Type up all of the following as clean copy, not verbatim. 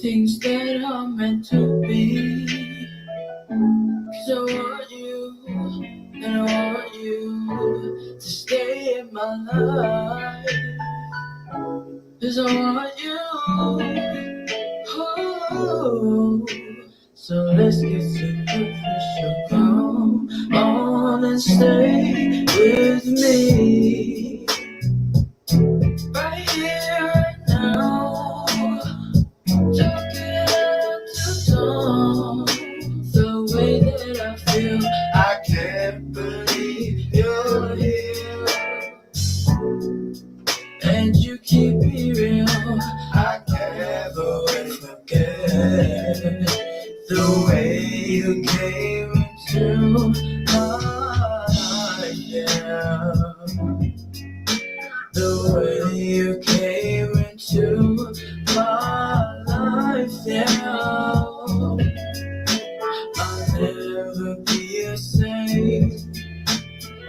things that are meant to be. 'Cause I want you, and I want you to stay in my life. 'Cause I want you, oh. So let's get superficial, come on and stay with me. Right here, right now, talk it out to dawn. The way that I feel, I can't believe you're here. And you keep me real, I can't ever forget the way you came into my life, yeah. The way you came into my life, yeah. I'll never be the same.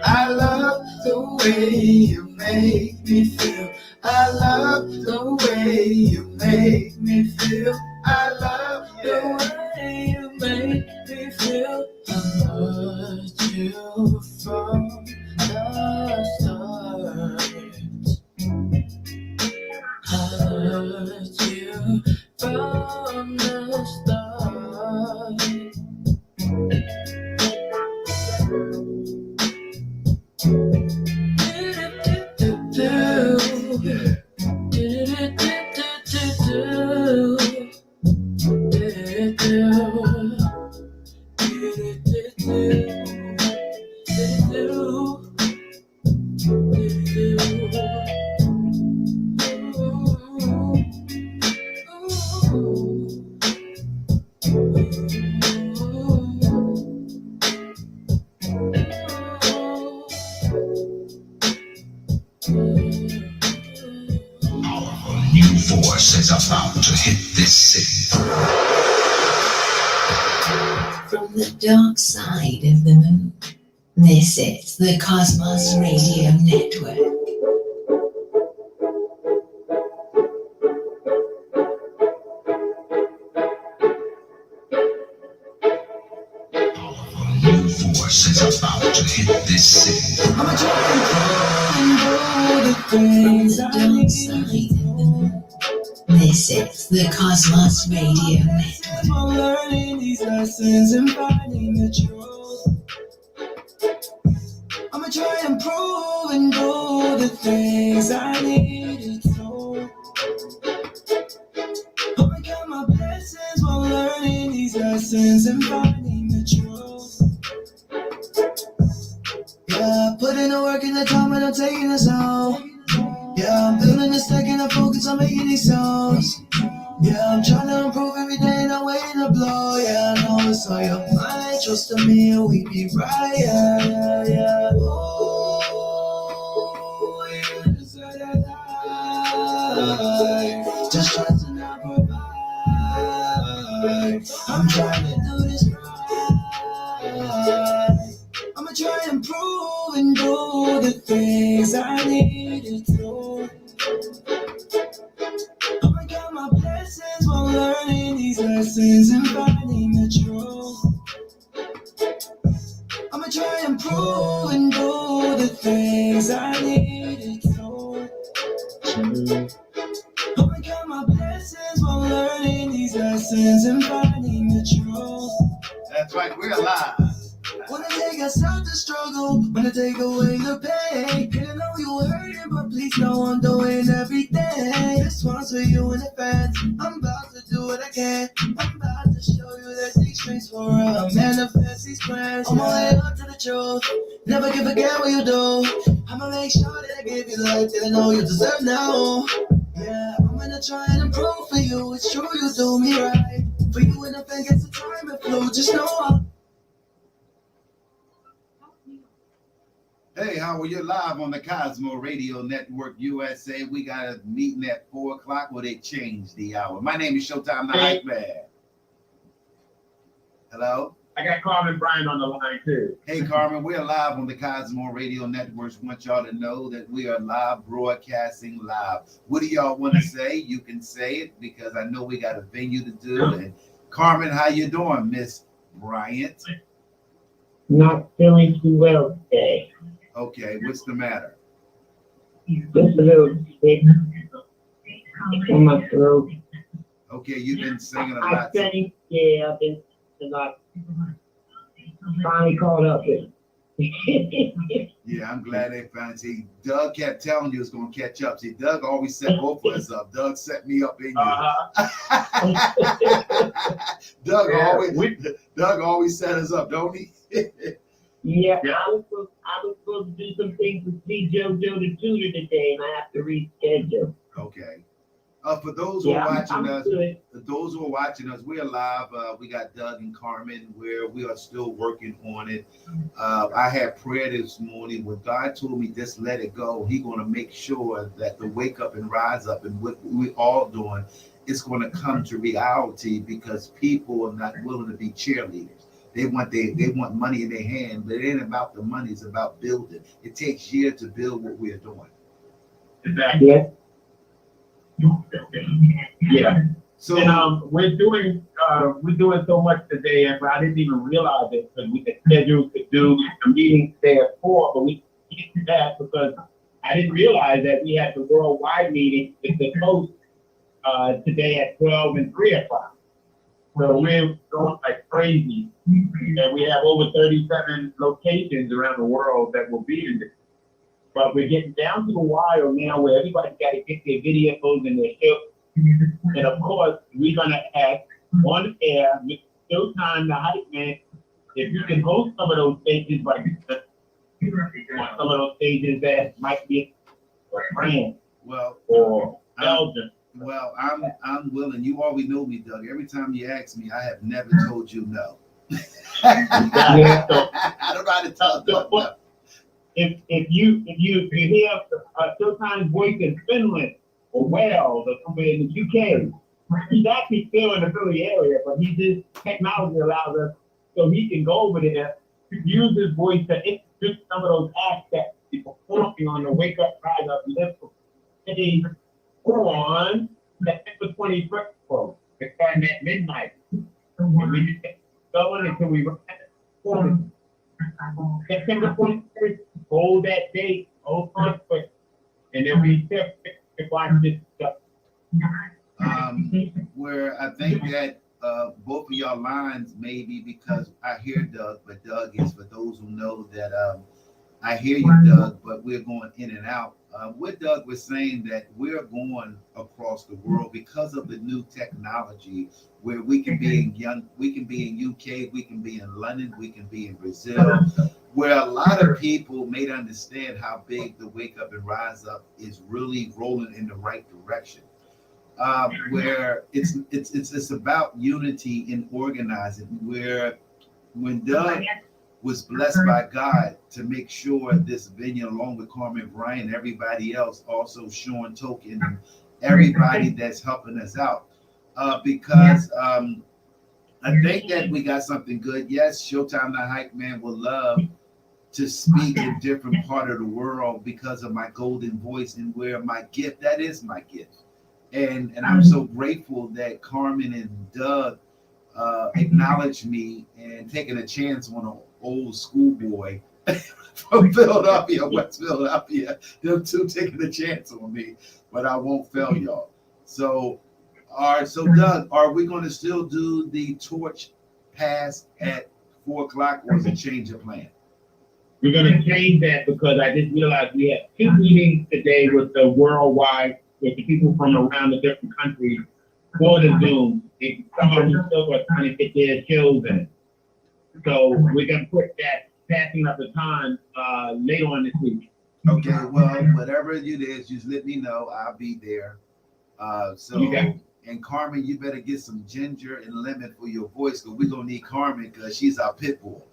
I love the way you make me feel. I love the way you make me feel. I love the way you make me feel. I loved you from the start. I loved you from the start. New force is about to hit this city. From the dark side of the moon, this is the Cosmos Radio Network. New force is about to hit this city. I'ma try and do the From things the I dark need. side of the moon, this is the Cosmos Radio Network. I'm learning these lessons and finding the truth. I'ma try and prove and do the things I needed to. I'ma count my blessings while learning these lessons and finding the truth. Yeah, putting the work in the time and I'm taking the sound. Yeah, I'm building a stack and I focus on making these songs. Yeah, I'm trying to improve every day and I'm waiting to blow. Yeah, I know it's on your mind. Trust in me and we be right. Yeah, yeah, yeah. Oh, you deserve that life. Just trust and I provide. I'm trying to do this right. I'ma try and prove and do the things I needed to. I'ma count my blessings while learning these lessons and finding the truth. I'ma try and prove and do the things I needed to. I'ma count my blessings while learning these lessons and finding the truth. That's right, we're alive. Wanna take us out the struggle, wanna take away the pain. Didn't know you were hurting, but please know I'm doing everything. This one's for you and the fans. I'm about to do what I can. I'm about to show you that these strings for real. Manifest these plans. I'm only up to the truth. Never can forget what you do. I'ma make sure that I give you the life that I know you deserve now. Yeah, I'm gonna try and improve for you. It's true you do me right. For you and the fan gets the time and flow. Just know I'm Hey, how are you? Live on the Cosmo Radio Network USA. We got a meeting at 4 o'clock where they changed the hour. My name is Showtime, the Hype Man. Hello? I got Carmen Bryan on the line too. Hey, Carmen, we're live on the Cosmo Radio Networks. Want y'all to know that we are live broadcasting live. What do y'all want to say? You can say it because I know we got a venue to do. And Carmen, how you doing, Miss Bryant? Not feeling too well today. Okay, what's the matter? Just a little sick in my throat. Okay, you've been singing a I lot. think, yeah, I've been a lot. Finally caught up with it. Yeah, I'm glad they found. See, Doug kept telling you it's gonna catch up. See, Doug always set both of us up. Doug set me up in you. Doug always set us up, don't he? Yeah, I was supposed to do some things with see JoJo the Tutor today, and I have to reschedule. Okay. For those who are watching us, we're live. We got Doug and Carmen, where we are still working on it. I had prayer this morning when God told me just let it go. He's going to make sure that the wake up and rise up and what we're all doing is going to come to reality because people are not willing to be cheerleaders. They want money in their hand, but it ain't about the money. It's about building. It takes years to build what we're doing. Exactly. Yeah. So and we're doing so much today, and I didn't even realize it because we had scheduled to do a meeting today at 4, but we can't do that because I didn't realize that we had the worldwide meeting with the host today at 12 and 3 o'clock. So we're going like crazy, and we have over 37 locations around the world that will be in this. But we're getting down to the wire now where everybody's got to get their videos and their shows. And of course, we're going to ask on air with Showtime, the hype man, if you can host some of those stages, like some of those stages that might be France or Belgium. Well, I'm willing. You always know me, Doug. Every time you ask me, I have never told you no. Yeah, so, I don't know how to tell Doug no. If you hear Showtime's voice in Finland or Wales or somewhere in the UK, he's actually still in the Philly area, but his technology allows us so he can go over there, use his voice to introduce some of those acts that people performing on the Wake Up, Rise Up, Lift City on September 21st, folks. It's starting at midnight. And we just going until we perform. September 21st, hold that date, hold on for it. And then we to watch this stuff. Where I think that both of y'all lines maybe because I hear Doug, but Doug is for those who know that I hear you, Doug, but we're going in and out. With Doug was saying that we're going across the world because of the new technology where we can be in UK, we can be in London, we can be in Brazil, where a lot of people may understand how big the Wake Up and Rise Up is really rolling in the right direction. Where it's about unity in organizing, where when Doug was blessed by God to make sure this venue, along with Carmen Bryan, everybody else, also Sean Token, and everybody that's helping us out. Because I think that we got something good. Yes, Showtime the Hype Man will love to speak in different part of the world because of my golden voice and where my gift, that is my gift. And I'm so grateful that Carmen and Doug acknowledged me and taking a chance on an old schoolboy from Philadelphia, West Philadelphia, them two taking a chance on me, but I won't fail y'all. So Doug, are we going to still do the torch pass at 4 o'clock or is it change of plan? We're going to change that because I just realized we have 2 meetings today with the worldwide, with the people from around the different countries for the Zoom. Some of them still are trying to get their shows in. So we're going to put that passing up the time later on this week. Okay, well, whatever it is, just let me know. I'll be there. And Carmen, you better get some ginger and lemon for your voice because we're going to need Carmen because she's our pit bull.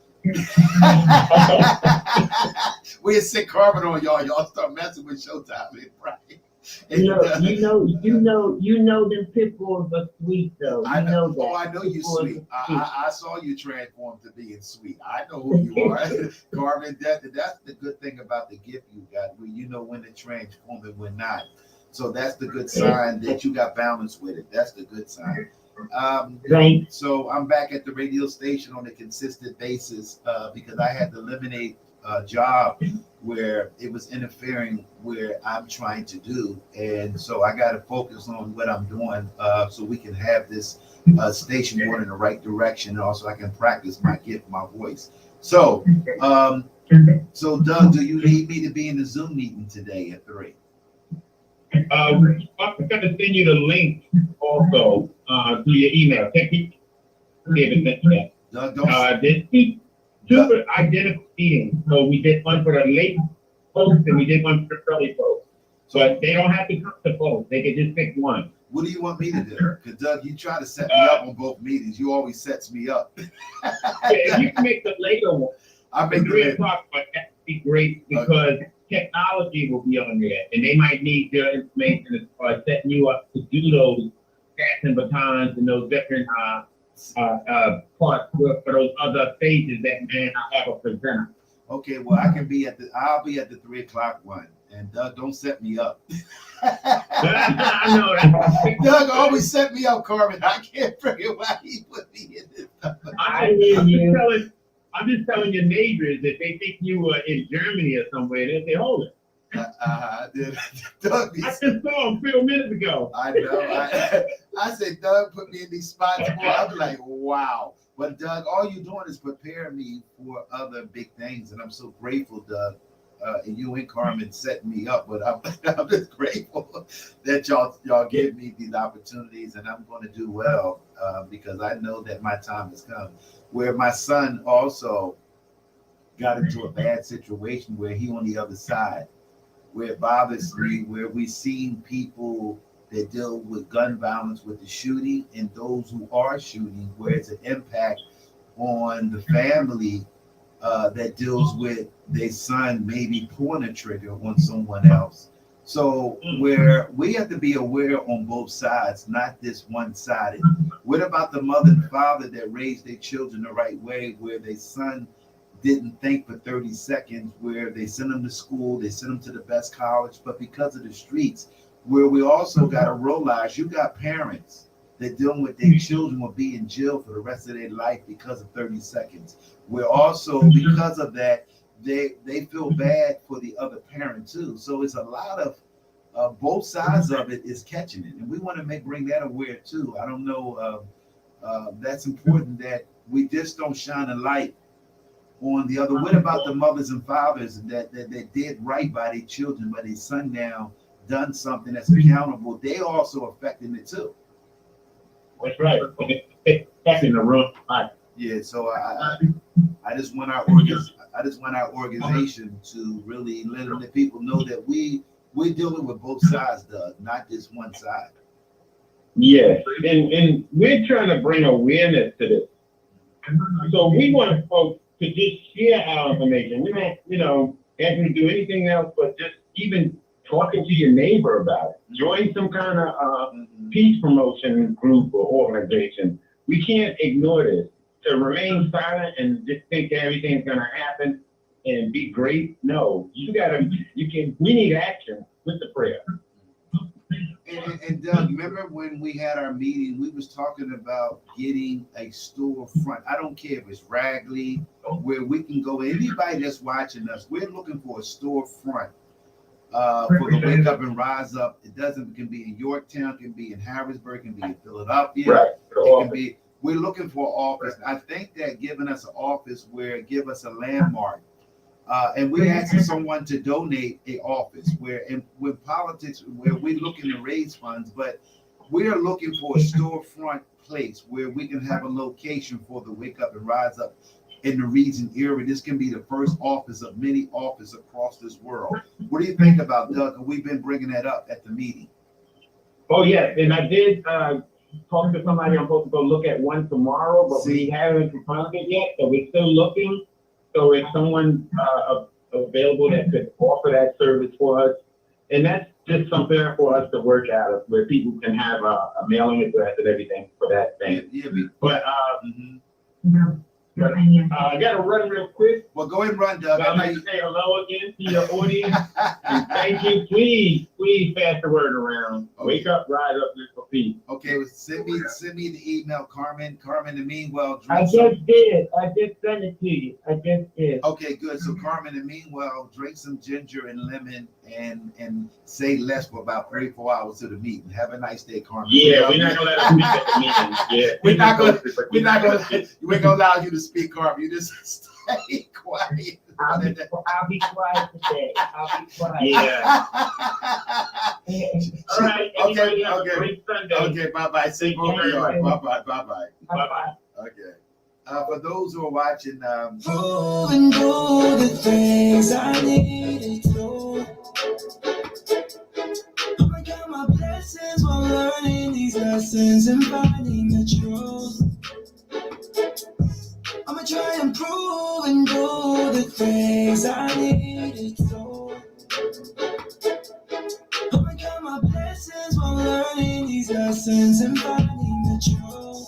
We'll sit Carmen on y'all. Y'all start messing with Showtime, right? And, You know them pit bulls are sweet though. I You know. know that. Oh, I know you Pit bulls sweet. are sweet. I saw you transform to being sweet. I know who you are, Carmen. That's the good thing about the gift you got, where you know when to transform and when not. So that's the good sign that you got balance with it. That's the good sign. Thanks. So I'm back at the radio station on a consistent basis because I had to eliminate a job where it was interfering where I'm trying to do, and so I got to focus on what I'm doing so we can have this station going in the right direction, and also I can practice my gift, my voice. So, so Doug, do you need me to be in the Zoom meeting today at 3? I'm going to send you the link also through your email. Doug, don't. There's two identical meetings. So we did one for the late folks and we did one for the early folks. But they don't have to come to both. They can just pick one. What do you want me to do? Because Doug, you try to set me up on both meetings. You always sets me up. Yeah, you can make the later one. I make At 3 the o'clock, but that would be great because technology will be on there, and they might need your information as setting you up to do those passing batons and those different parts for those other stages that may not have a presenter. Okay, well, I'll be at the 3 o'clock one, and Doug, don't set me up. I know that. Doug always set me up, Carmen. I can't figure why he put me in this. I'm just telling your neighbors that they think you were in Germany or somewhere, they say, hold it. Doug, I just saw him a few minutes ago. I know. I said, Doug put me in these spots. Boy, I'm like, wow. But Doug, all you're doing is preparing me for other big things, and I'm so grateful, Doug. And you and Carmen setting me up, but I'm just grateful that y'all give me these opportunities, and I'm going to do well because I know that my time has come. Where my son also got into a bad situation where he on the other side, where it bothers me, where we've seen people that deal with gun violence with the shooting and those who are shooting, where it's an impact on the family that deals with their son maybe pulling a trigger on someone else. So where we have to be aware on both sides, not this one-sided. What about the mother and father that raised their children the right way, where their son didn't think for 30 seconds, where they sent them to school, they sent them to the best college, but because of the streets, where we also got to realize you got parents that dealing with their children will be in jail for the rest of their life because of 30 seconds. Where also because of that, they feel bad for the other parent too. So it's a lot of both sides of it is catching it, and we want to bring that aware too. I don't know. That's important that we just don't shine a light on the other. What about the mothers and fathers that did right by their children, but their son now done something that's accountable? They also affecting it too. That's right. That's in the room. Right. Yeah. So I just want our organization to really let the people know that we're dealing with both sides, Doug, not just one side. Yeah, and we're trying to bring awareness to this. So we want folks to just share our information. We don't, ask them to do anything else but just even talking to your neighbor about it. Join some kind of peace promotion group or organization. We can't ignore this. To remain silent and just think everything's gonna happen and be great. No, we need action with the prayer. And Doug, remember when we had our meeting, we was talking about getting a storefront. I don't care if it's Ragley, where we can go. Anybody that's watching us, we're looking for a storefront for the Wake Up and Rise Up. It can be in Yorktown, can be in Harrisburg, can be in Philadelphia. Right. It can be. We're looking for an office. I think that giving us an office where give us a landmark. And we're asking someone to donate an office with politics, where we're looking to raise funds, but we're looking for a storefront place where we can have a location for the Wake Up and Rise Up in the region area. This can be the first office of many offices across this world. What do you think about, Doug? We've been bringing that up at the meeting. Oh, yeah, and I did talk to somebody. I'm supposed to go look at one tomorrow, but we haven't found it yet, so we're still looking. So if someone available that could offer that service for us, and that's just something for us to work out where people can have a mailing address and everything for that thing. But I got to run real quick. Well, go ahead and run, Doug. I'd like to say hello again to your audience. And thank you. Please pass the word around. Okay. Wake up, rise up, live for peace. Okay, well, send me the email, Carmen. Carmen, and meanwhile, I drink some. just did. I just sent it to you. I just did. Okay, good. So Carmen, and meanwhile, drink some ginger and lemon and say less for about 34 hours to the meeting. Have a nice day, Carmen. Yeah, we're not gonna let us speak at the meeting. Yeah, we're not gonna allow you to speak, Carmen. You just stay quiet. I'll be quiet today. I'll be quiet. Yeah. All right. Okay, Have okay. a great Sunday. Okay, bye-bye. See you over here. Bye-bye. Bye-bye. Okay. For those who are watching, Prove and do the things I needed to. I got my blessings while learning these lessons and finding the truth. I'ma try and prove and do the things I needed to. I got my blessings while learning these lessons and finding the truth.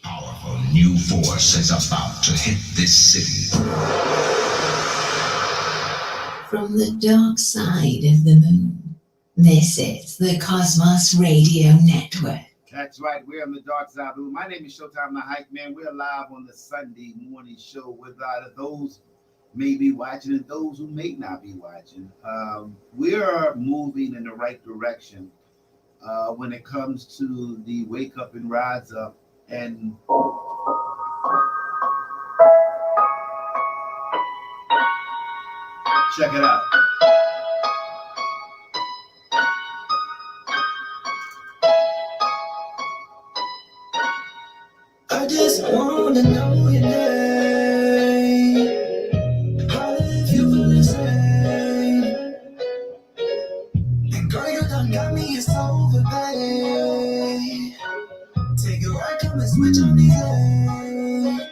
Powerful new force is about to hit this city. From the dark side of the moon, this is the Cosmos Radio Network. that's right. We're on the dark side of the moon. My name is Showtime, the Hype Man. We're live on the Sunday morning show with those may be watching and those who may not be watching. We are moving in the right direction when it comes to the Wake Up and Rise Up and check it out. I just wanna know your name. How if you feel the same? And girl, you done got me, it's over, babe. Take a ride, come and switch on these lanes.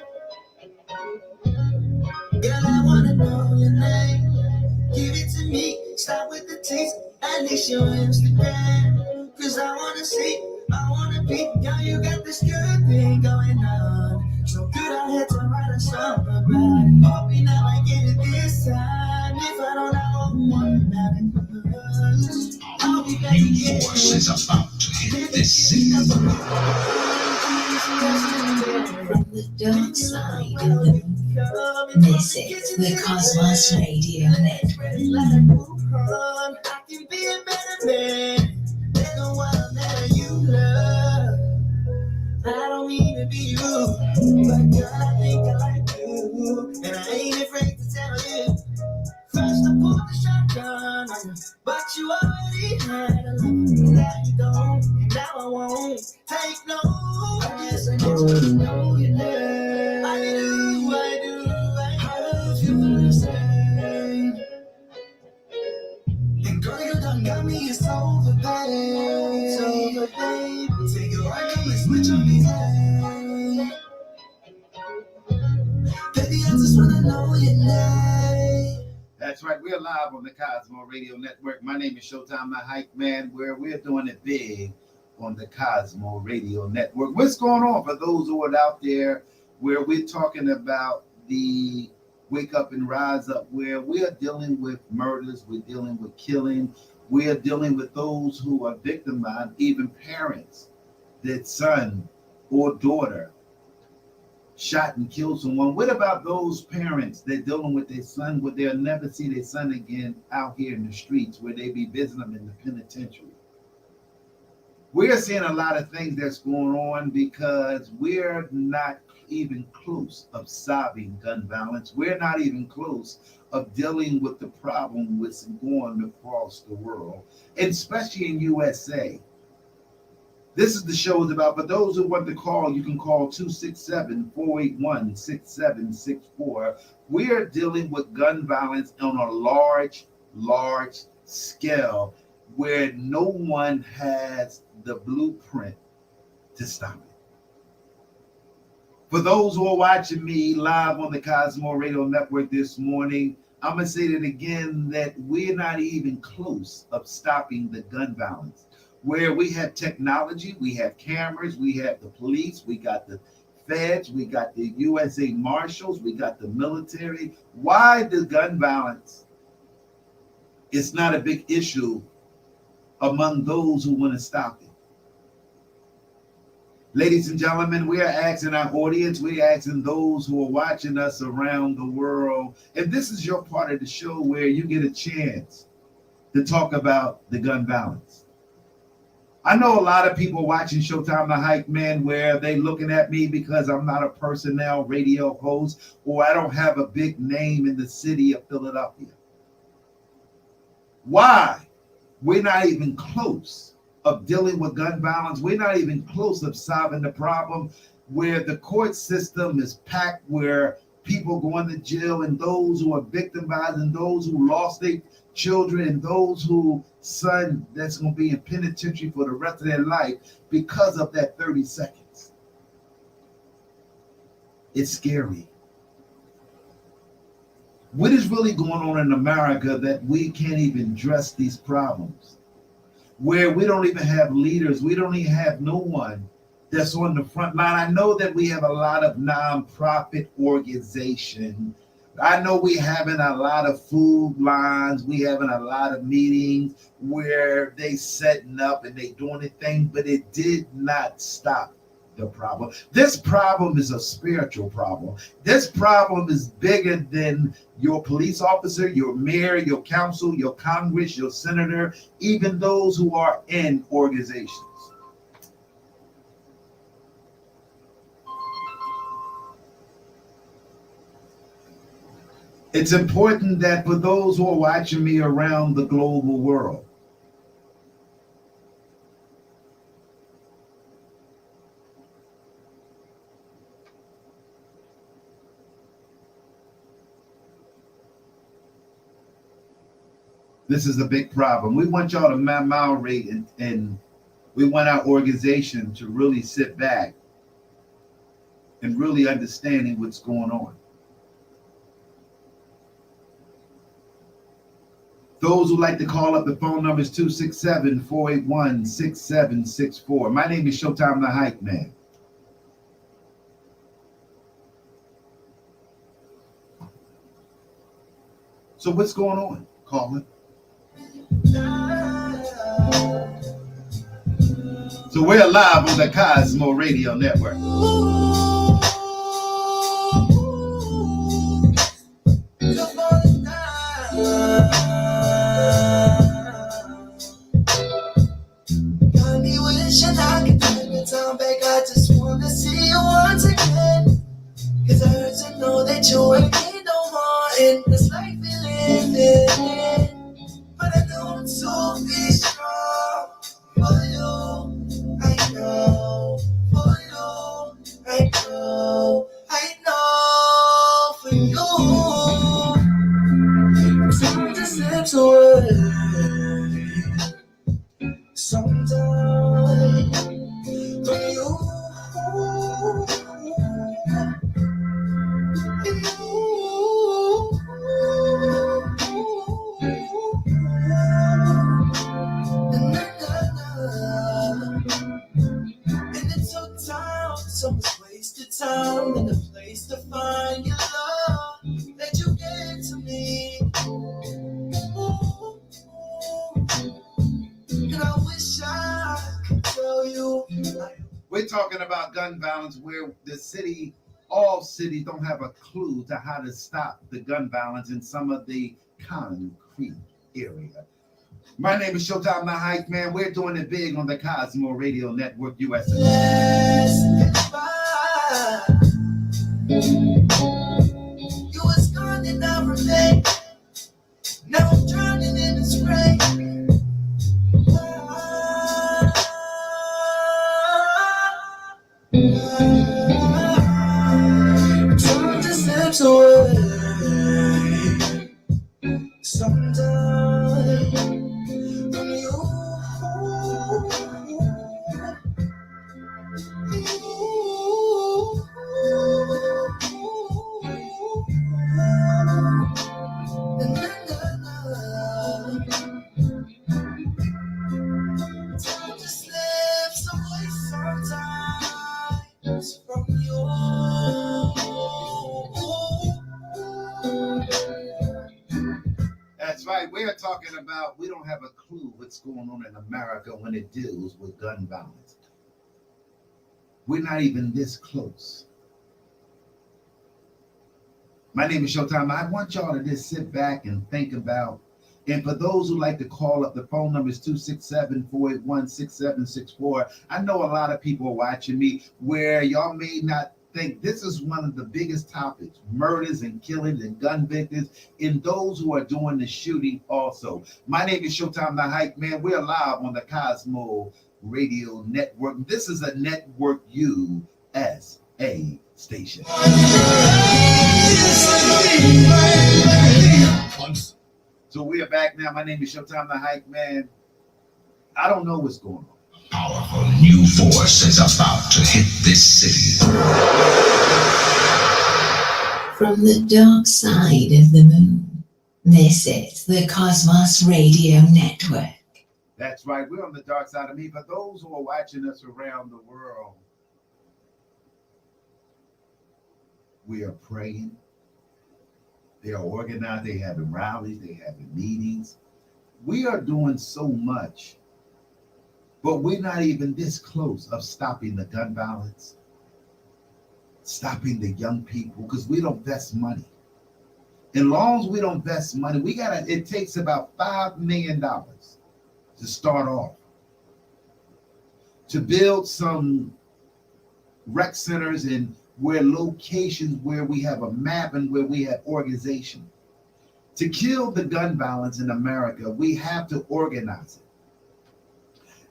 Girl, I wanna know your name. Give it to me, start with the tease. At least your Instagram. Cause I wanna see, I wanna be. Girl, you got this good thing going on. So good, I had to write a song about it. Hoping that I get it this time. If I don't, I won't worry about it. I'll be back New again. force is about to hit this city. From the dark side of the moon, this is the Cosmos Radio Network. I can be a better man than the one that you love. I don't mean to be you, but girl, I think I like you, and I ain't afraid to tell you. First I pulled the shotgun on you, but you already had a love. Now you don't, and now I won't take no. I guess I just wanna know your name. I do. How if you feel the same? And girl, you done got me, it's over, babe. It's over, babe. Take a ride, come and switch on these lanes. Baby, I just wanna know your name. That's right. We're live on the Cosmo Radio Network. My name is Showtime, the Hype Man, where we're doing it big on the Cosmo Radio Network. What's going on for those who are out there where we're talking about the Wake Up and Rise Up, where we are dealing with murders, we're dealing with killing, we are dealing with those who are victimized, even parents, their son or daughter shot and killed someone. What about those parents that dealing with their son, where they'll never see their son again out here in the streets, where they be visiting them in the penitentiary? We're seeing a lot of things that's going on because we're not even close of solving gun violence. We're not even close of dealing with the problem that's going across the world, especially in USA. This is the show is about. For those who want to call, you can call 267-481-6764. We are dealing with gun violence on a large scale where no one has the blueprint to stop it. For those who are watching me live on the Cosmo Radio Network this morning, I'm going to say that again, that we're not even close of stopping the gun violence. Where we have technology, we have cameras, we have the police, we got the feds, we got the USA Marshals, we got the military. Why the gun violence is not a big issue among those who want to stop it? Ladies and gentlemen, we are asking our audience, we are asking those who are watching us around the world, and this is your part of the show where you get a chance to talk about the gun violence. I know a lot of people watching Showtime the Hype Man where they looking at me because I'm not a personnel radio host or I don't have a big name in the city of Philadelphia. Why? We're not even close of dealing with gun violence. We're not even close of solving the problem where the court system is packed, where people going to jail and those who are victimized and those who lost their children and those who son that's going to be in penitentiary for the rest of their life because of that 30 seconds. It's scary. What is really going on in America that we can't even address these problems? Where we don't even have leaders, we don't even have no one that's on the front line. I know that we have a lot of nonprofit organizations. I know we having a lot of food lines, we having a lot of meetings where they setting up and they doing the thing, but it did not stop the problem. This problem is a spiritual problem. This problem is bigger than your police officer, your mayor, your council, your Congress, your senator, even those who are in organizations. It's important that for those who are watching me around the global world, this is a big problem. We want y'all to moderate and we want our organization to really sit back and really understanding what's going on. Those who like to call up, the phone number is 267-481-6764. My name is Showtime the Hype Man. So what's going on, Colin? So we're live on the Cosmo Radio Network. Got me wishing I could turn the time back. I just wanna see you once again. Cause I heard to know that you ain't need no more in this life we live in. But I know to be strong for you. I know for you. I know for you. Time just slips away. Sometimes from you. And it took time, so much wasted time, and a place to find your love that you gave to me. And I wish I could tell you. We're talking about gun violence where the city, all cities don't have a clue to how to stop the gun violence in some of the concrete area. My name is Showtime the Hype Man. We're doing it big on the Cosmo Radio Network USA. Yes, goodbye. You was gone and I remain. Now I'm drowning in this rain. Time just slips away. Sometimes from you. talking about we don't have a clue what's going on in America when it deals with gun violence. We're not even this close. My name is Showtime. I want y'all to just sit back and think about, and for those who like to call up, the phone number is 267-481-6764. I know a lot of people are watching me where y'all may not think this is one of the biggest topics, murders and killings and gun victims, and those who are doing the shooting also. My name is Showtime the Hype Man. We're live on the Cosmo Radio Network. This is a Network USA station. So we are back now. My name is Showtime the Hype Man. I don't know what's going on. Powerful new force is about to hit this city. From the dark side of the moon, this is the Cosmos Radio Network. That's right. We're on the dark side of me. For those who are watching us around the world, we are praying. They are organized. They're having rallies. They're having meetings. We are doing so much, but we're not even this close of stopping the gun violence, stopping the young people, because we don't invest money. As long as we don't invest money, it takes about $5 million to start off, to build some rec centers and where locations where we have a map and where we have organization. To kill the gun violence in America, we have to organize it.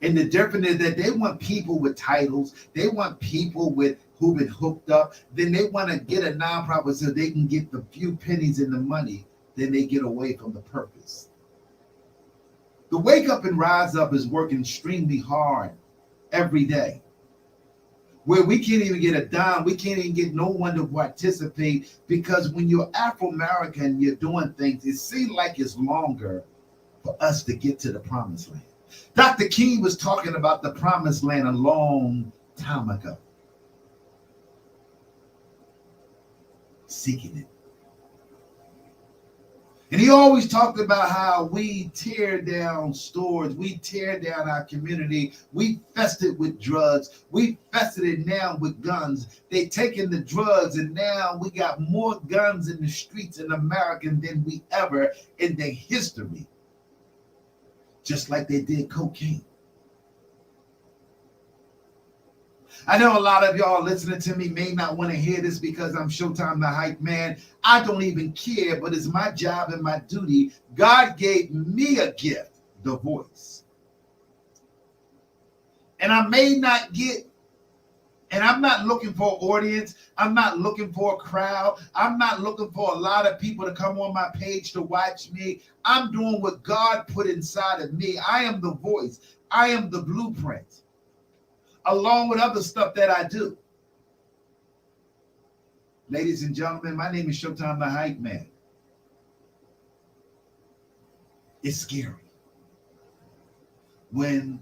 And the difference is that they want people with titles. They want people who've been hooked up. Then they want to get a nonprofit so they can get the few pennies in the money. Then they get away from the purpose. The Wake Up and Rise Up is working extremely hard every day, where we can't even get a dime. We can't even get no one to participate, because when you're Afro-American, you're doing things, it seems like it's longer for us to get to the promised land. Dr. King was talking about the promised land a long time ago. Seeking it. And he always talked about how we tear down stores, we tear down our community, we fested with drugs, we fested it now with guns. They taking the drugs, and now we got more guns in the streets in America than we ever in their history. Just like they did cocaine. I know a lot of y'all listening to me may not want to hear this because I'm Showtime the Hype Man. I don't even care, but it's my job and my duty. God gave me a gift, the voice. And I may not get, and I'm not looking for an audience. I'm not looking for a crowd. I'm not looking for a lot of people to come on my page to watch me. I'm doing what God put inside of me. I am the voice. I am the blueprint, along with other stuff that I do. Ladies and gentlemen, my name is Showtime the Hype Man. It's scary when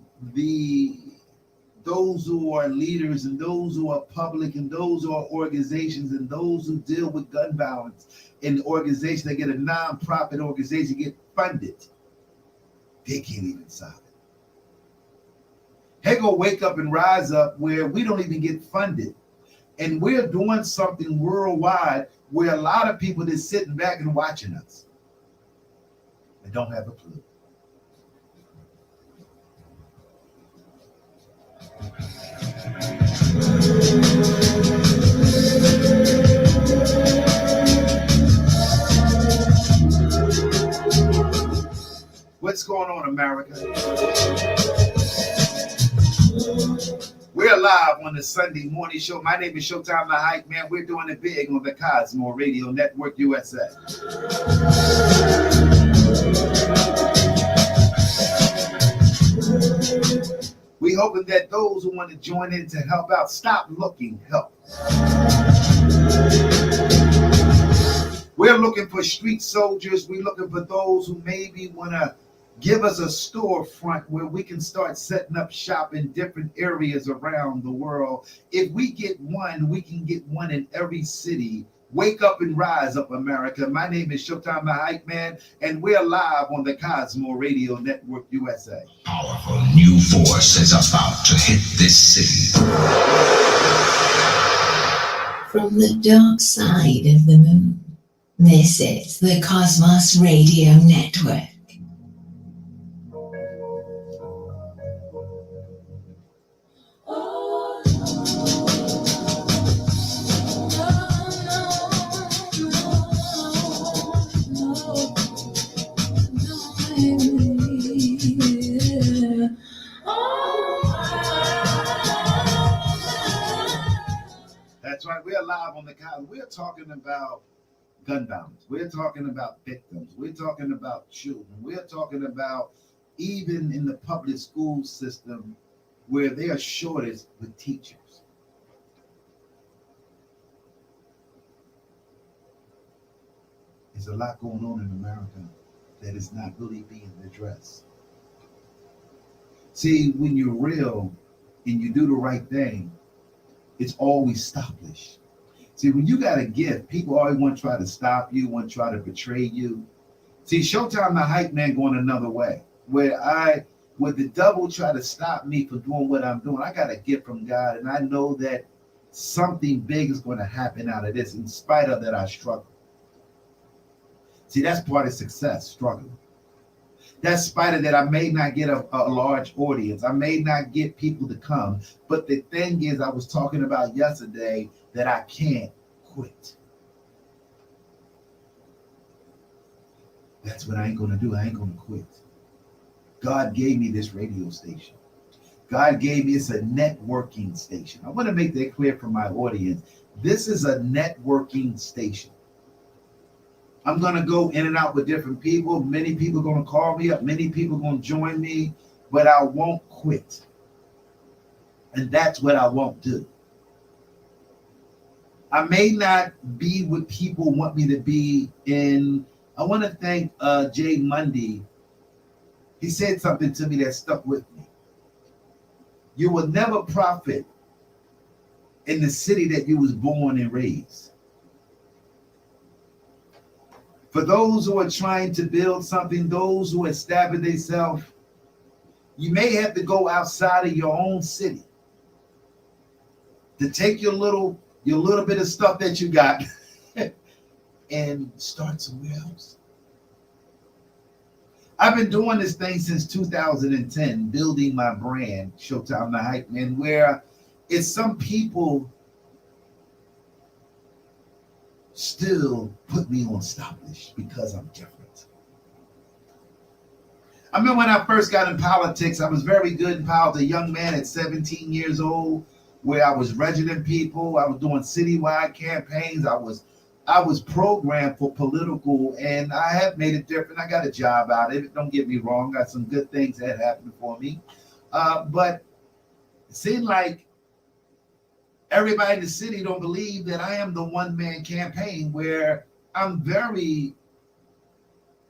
those who are leaders and those who are public and those who are organizations and those who deal with gun violence in organizations that get a nonprofit organization get funded, they can't even solve it. Hey, go Wake Up and Rise Up, where we don't even get funded. And we're doing something worldwide where a lot of people just sitting back and watching us and don't have a clue. What's going on, America? We're live on the Sunday morning show. My name is Showtime the Hype Man. We're doing it big on the Cosmo Radio Network USA. We hoping that those who want to join in to help out, stop looking, help. We're looking for street soldiers. We're looking for those who maybe want to give us a storefront where we can start setting up shop in different areas around the world. If we get one, we can get one in every city Wake up and rise up, America. My name is Showtime the Hype Man, and we're live on the Cosmo Radio Network USA. Powerful new force is about to hit this city. From the dark side of the moon, this is the Cosmos Radio Network. That's right. We're live on the Cosmo. We're talking about gun violence. We're talking about victims. We're talking about children. We're talking about even in the public school system where they are shortage with teachers. There's a lot going on in America that is not really being addressed. See, when you're real and you do the right thing, it's always stoplish. See, when you got a gift, people always want to try to stop you, want to try to betray you. See, Showtime the Hype Man going another way, where the devil try to stop me from doing what I'm doing. I got a gift from God, and I know that something big is going to happen out of this. In spite of that, I struggle. See, that's part of success, struggling. That's spite of that, I may not get a large audience. I may not get people to come. But the thing is, I was talking about yesterday that I can't quit. That's what I ain't going to do. I ain't going to quit. God gave me this radio station. God gave me, it's a networking station. I want to make that clear for my audience. This is a networking station. I'm going to go in and out with different people. Many people are going to call me up. Many people are going to join me, but I won't quit. And that's what I won't do. I may not be what people want me to be in. I want to thank Jay Mundy. He said something to me that stuck with me. You will never profit in the city that you was born and raised. For those who are trying to build something, those who establish themselves, you may have to go outside of your own city to take your little bit of stuff that you got and start somewhere else. I've been doing this thing since 2010, building my brand, Showtime the Hype Man, where it's some people still put me on stoplish because I'm different. I remember when I first got in politics, I was very good in politics. A young man at 17 years old, where I was registering people. I was doing citywide campaigns. I was programmed for political, and I have made it different. I got a job out of it. Don't get me wrong. Got some good things that happened for me. But it seemed like everybody in the city don't believe that I am the one-man campaign where I'm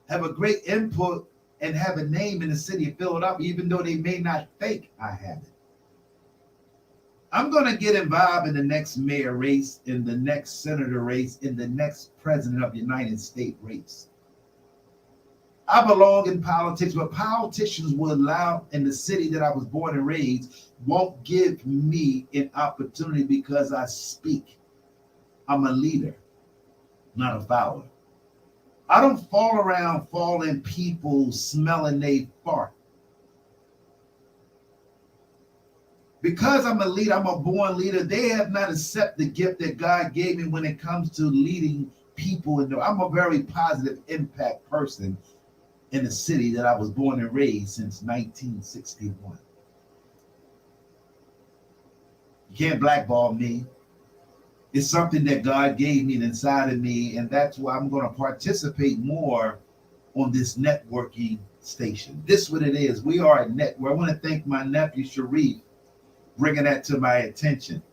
have a great input and have a name in the city of Philadelphia, even though they may not think I have it. I'm going to get involved in the next mayor race, in the next senator race, in the next president of the United States race. I belong in politics, but politicians will allow in the city that I was born and raised won't give me an opportunity because I speak. I'm a leader, not a follower. I don't fall around falling people smelling they fart. Because I'm a leader, I'm a born leader, they have not accepted the gift that God gave me when it comes to leading people. I'm a very positive impact person in the city that I was born and raised since 1961. You can't blackball me. It's something that God gave me inside of me, and that's why I'm going to participate more on this networking station. This is what it is. We are a network. I want to thank my nephew, Sharif, bringing that to my attention.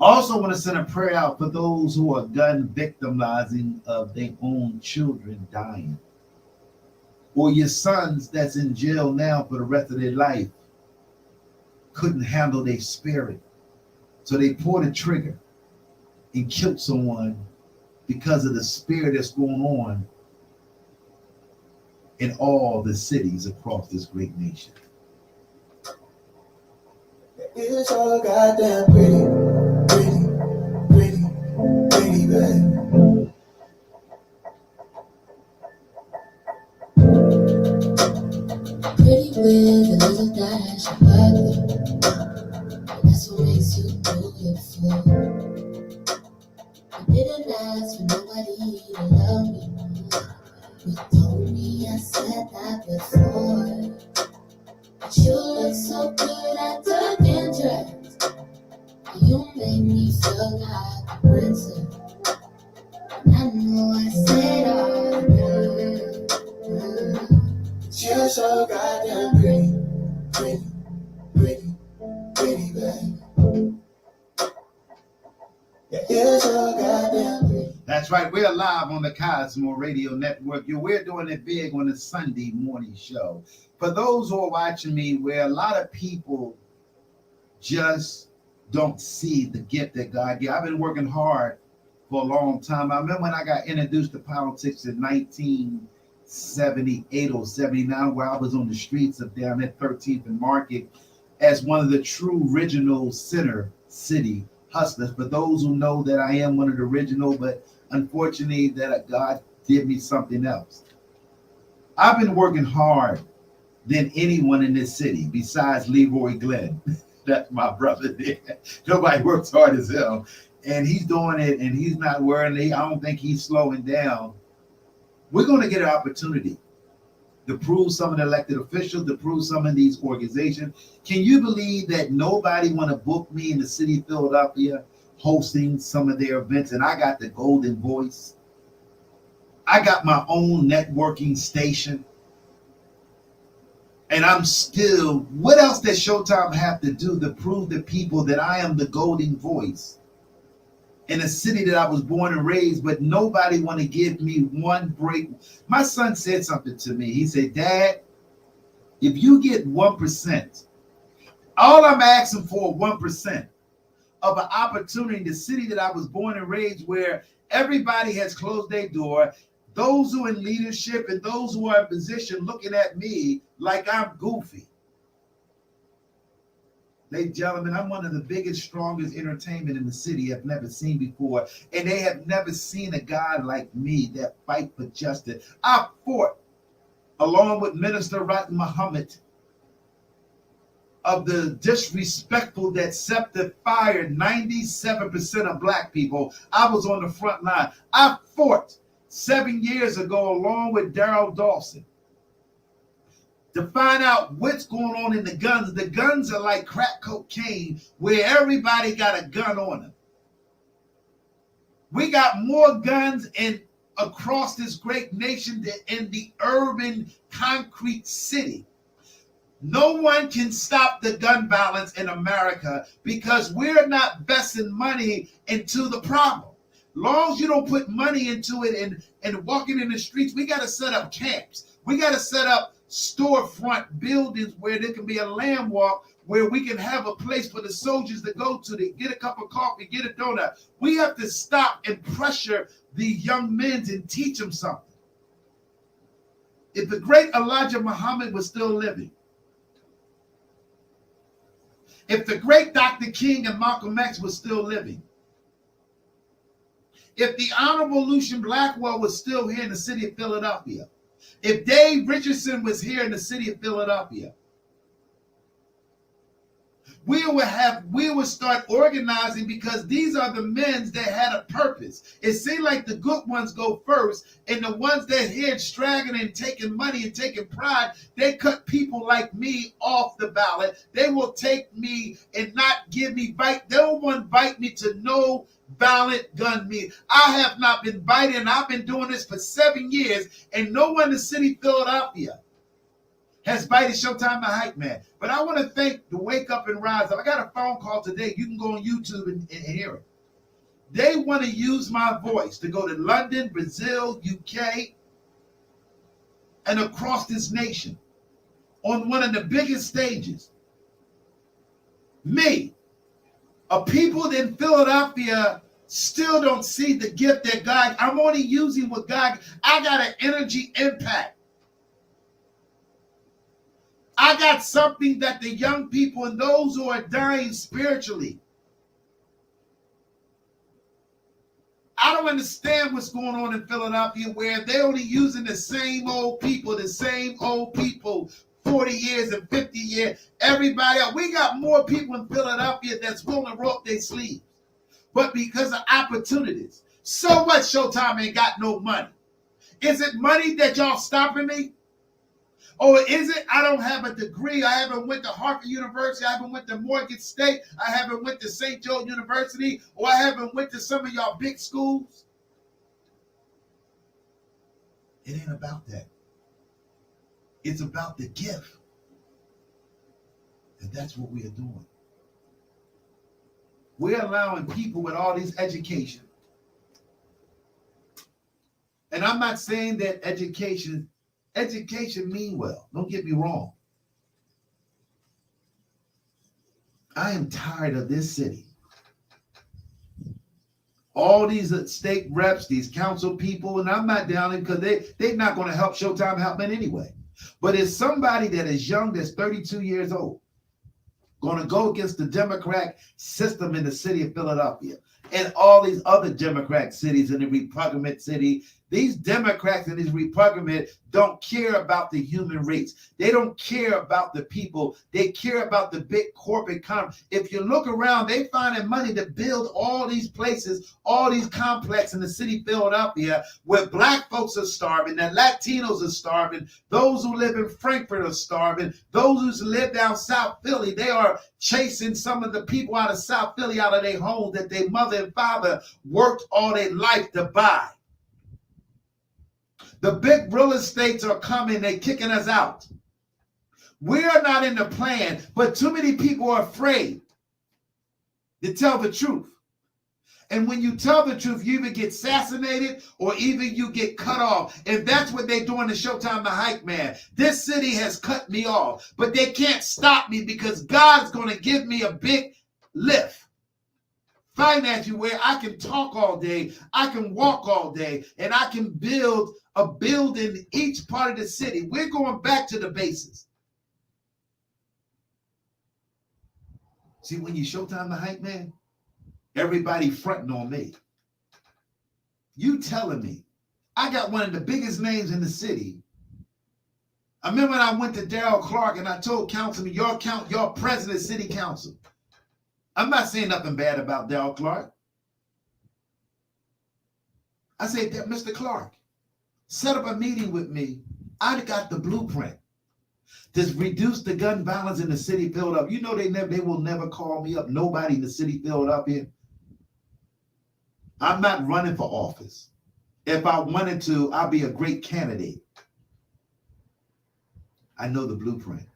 Also want to send a prayer out for those who are gun victimizing of their own children dying, or your sons that's in jail now for the rest of their life couldn't handle their spirit, so they pulled the trigger and killed someone because of the spirit that's going on in all the cities across this great nation. It's so goddamn pretty, baby. Pretty with a little dash of ugly. That's what makes you beautiful. I didn't ask for nobody to love me. You told me I said that before. But you look so good at the interest. You made me feel like a princess. And I know I said all good. You're so goddamn pretty, baby. Yeah, you're so goddamn pretty. That's right. We're live on the Cosmo Radio Network. We're doing it big on the Sunday morning show. For those who are watching me, where a lot of people just don't see the gift that God gave. I've been working hard for a long time. I remember when I got introduced to politics in 1978 or 79, where I was on the streets of down at 13th and Market as one of the true original center city hustlers. For those who know that I am one of the original, but unfortunately that God did me something else. I've been working hard than anyone in this city besides Leroy Glenn. That's my brother there. Nobody works hard as him. And he's doing it, and he's not worrying. I don't think he's slowing down. We're going to get an opportunity to prove some of the elected officials, to prove some of these organizations. Can you believe that nobody want to book me in the city of Philadelphia hosting some of their events? And I got the golden voice. I got my own networking station. And I'm still, what else does Showtime have to do to prove to people that I am the golden voice in a city that I was born and raised, but nobody want to give me one break? My son said something to me. He said, Dad, if you get 1%, all I'm asking for 1% of an opportunity in the city that I was born and raised, where everybody has closed their door. Those who are in leadership and those who are in position looking at me like I'm goofy. Ladies and gentlemen, I'm one of the biggest, strongest entertainment in the city I've never seen before. And they have never seen a guy like me that fight for justice. I fought along with Minister Rat Muhammad of the disrespectful that SEPTA fired 97% of black people. I was on the front line. I fought 7 years ago along with Daryl Dawson to find out what's going on in the guns. The guns are like crack cocaine, where everybody got a gun on them. We got more guns across this great nation than in the urban concrete city. No one can stop the gun violence in America because we're not investing money into the problem. Long as you don't put money into it and walking in the streets, we got to set up camps. We got to set up storefront buildings where there can be a land walk, where we can have a place for the soldiers to go to get a cup of coffee, get a donut. We have to stop and pressure the young men and teach them something. If the great Elijah Muhammad was still living, if the great Dr. King and Malcolm X was still living, if the Honorable Lucian Blackwell was still here in the city of Philadelphia, if Dave Richardson was here in the city of Philadelphia, we would start organizing, because these are the men that had a purpose. It seemed like the good ones go first, and the ones that here straggling and taking money and taking pride, they cut people like me off the ballot. They will take me and not give me bite. They don't want to bite me to no violent gun me. I have not been biting, and I've been doing this for 7 years, and no one in the city of Philadelphia has bited Showtime the Hype Man. But I want to thank the Wake Up and Rise Up. I got a phone call today. You can go on YouTube and hear it. They want to use my voice to go to London, Brazil, UK, and across this nation on one of the biggest stages. Me, a people in Philadelphia still don't see the gift that God, I'm only using what God, I got an energy impact. I got something that the young people and those who are dying spiritually. I don't understand what's going on in Philadelphia where they're only using the same old people, 40 years and 50 years. Everybody else. We got more people in Philadelphia that's willing to roll up their sleeves. But because of opportunities. So what? Showtime ain't got no money. Is it money that y'all stopping me? Or is it I don't have a degree? I haven't went to Harvard University. I haven't went to Morgan State. I haven't went to St. Joe University. Or I haven't went to some of y'all big schools. It ain't about that. It's about the gift. And that's what we are doing. We're allowing people with all these education. And I'm not saying that education mean well. Don't get me wrong. I am tired of this city. All these state reps, these council people, and I'm not down because they're not going to help Showtime HYPEMAN anyway. But it's somebody that is young, that's 32 years old, going to go against the Democrat system in the city of Philadelphia and all these other Democrat cities in the Republican city. These Democrats and these Republicans don't care about the human race. They don't care about the people. They care about the big corporate companies. If you look around, they finding money to build all these places, all these complexes in the city of Philadelphia where black folks are starving, that Latinos are starving, those who live in Frankfurt are starving, those who live down South Philly, they are chasing some of the people out of South Philly out of their homes that their mother and father worked all their life to buy. The big real estates are coming, they're kicking us out. We are not in the plan, but too many people are afraid to tell the truth. And when you tell the truth, you either get assassinated or even you get cut off. And that's what they're doing to Showtime the HYPEMAN. This city has cut me off, but they can't stop me because God's going to give me a big lift. Financially, where I can talk all day, I can walk all day, and I can build a building in each part of the city. We're going back to the bases. See, when you Showtime the HYPEMAN, everybody fronting on me. You telling me I got one of the biggest names in the city. I remember when I went to Darrell Clark and I told Councilman, your president, city council. I'm not saying nothing bad about Darrell Clark. I said, Mr. Clark, set up a meeting with me. I got the blueprint to reduce the gun violence in the city of Philadelphia. You know they will never call me up. Nobody in the city of Philadelphia. I'm not running for office. If I wanted to, I'd be a great candidate. I know the blueprint.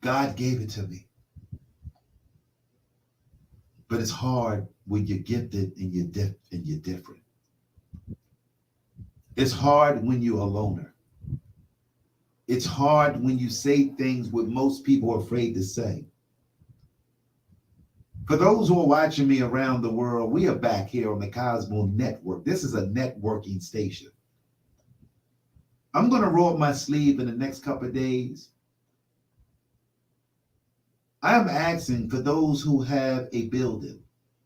God gave it to me. But it's hard when you're gifted and you're different. It's hard when you're a loner. It's hard when you say things what most people are afraid to say. For those who are watching me around the world, we are back here on the Cosmo Network. This is a networking station. I'm going to roll up my sleeve in the next couple of days. I am asking for those who have a building,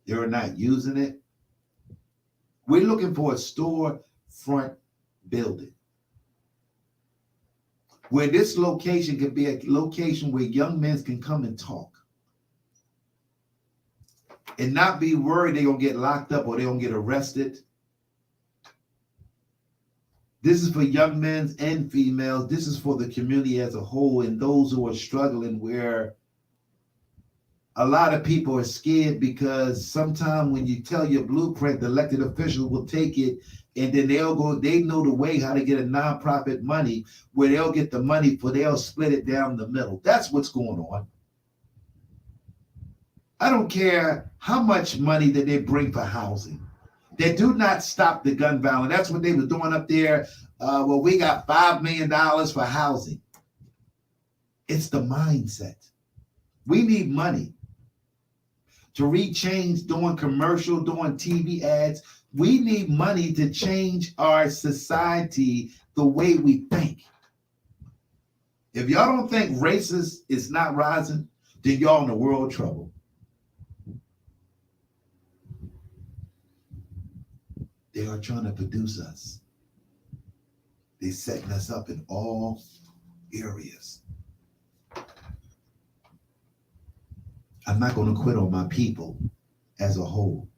they are not using it. We're looking for a storefront building where this location can be a location where young men can come and talk and not be worried they're going to get locked up or they're going to get arrested. This is for young men and females. This is for the community as a whole and those who are struggling where a lot of people are scared because sometimes when you tell your blueprint, the elected officials will take it and then they know the way how to get a nonprofit money where they'll get the money they'll split it down the middle. That's what's going on. I don't care how much money that they bring for housing. They do not stop the gun violence. That's what they were doing up there. Well, we got $5 million for housing. It's the mindset. We need money. to rechange doing commercial, doing TV ads. We need money to change our society the way we think. If y'all don't think racist is not rising, then y'all in the world trouble. They are trying to produce us. They're setting us up in all areas. I'm not going to quit on my people as a whole.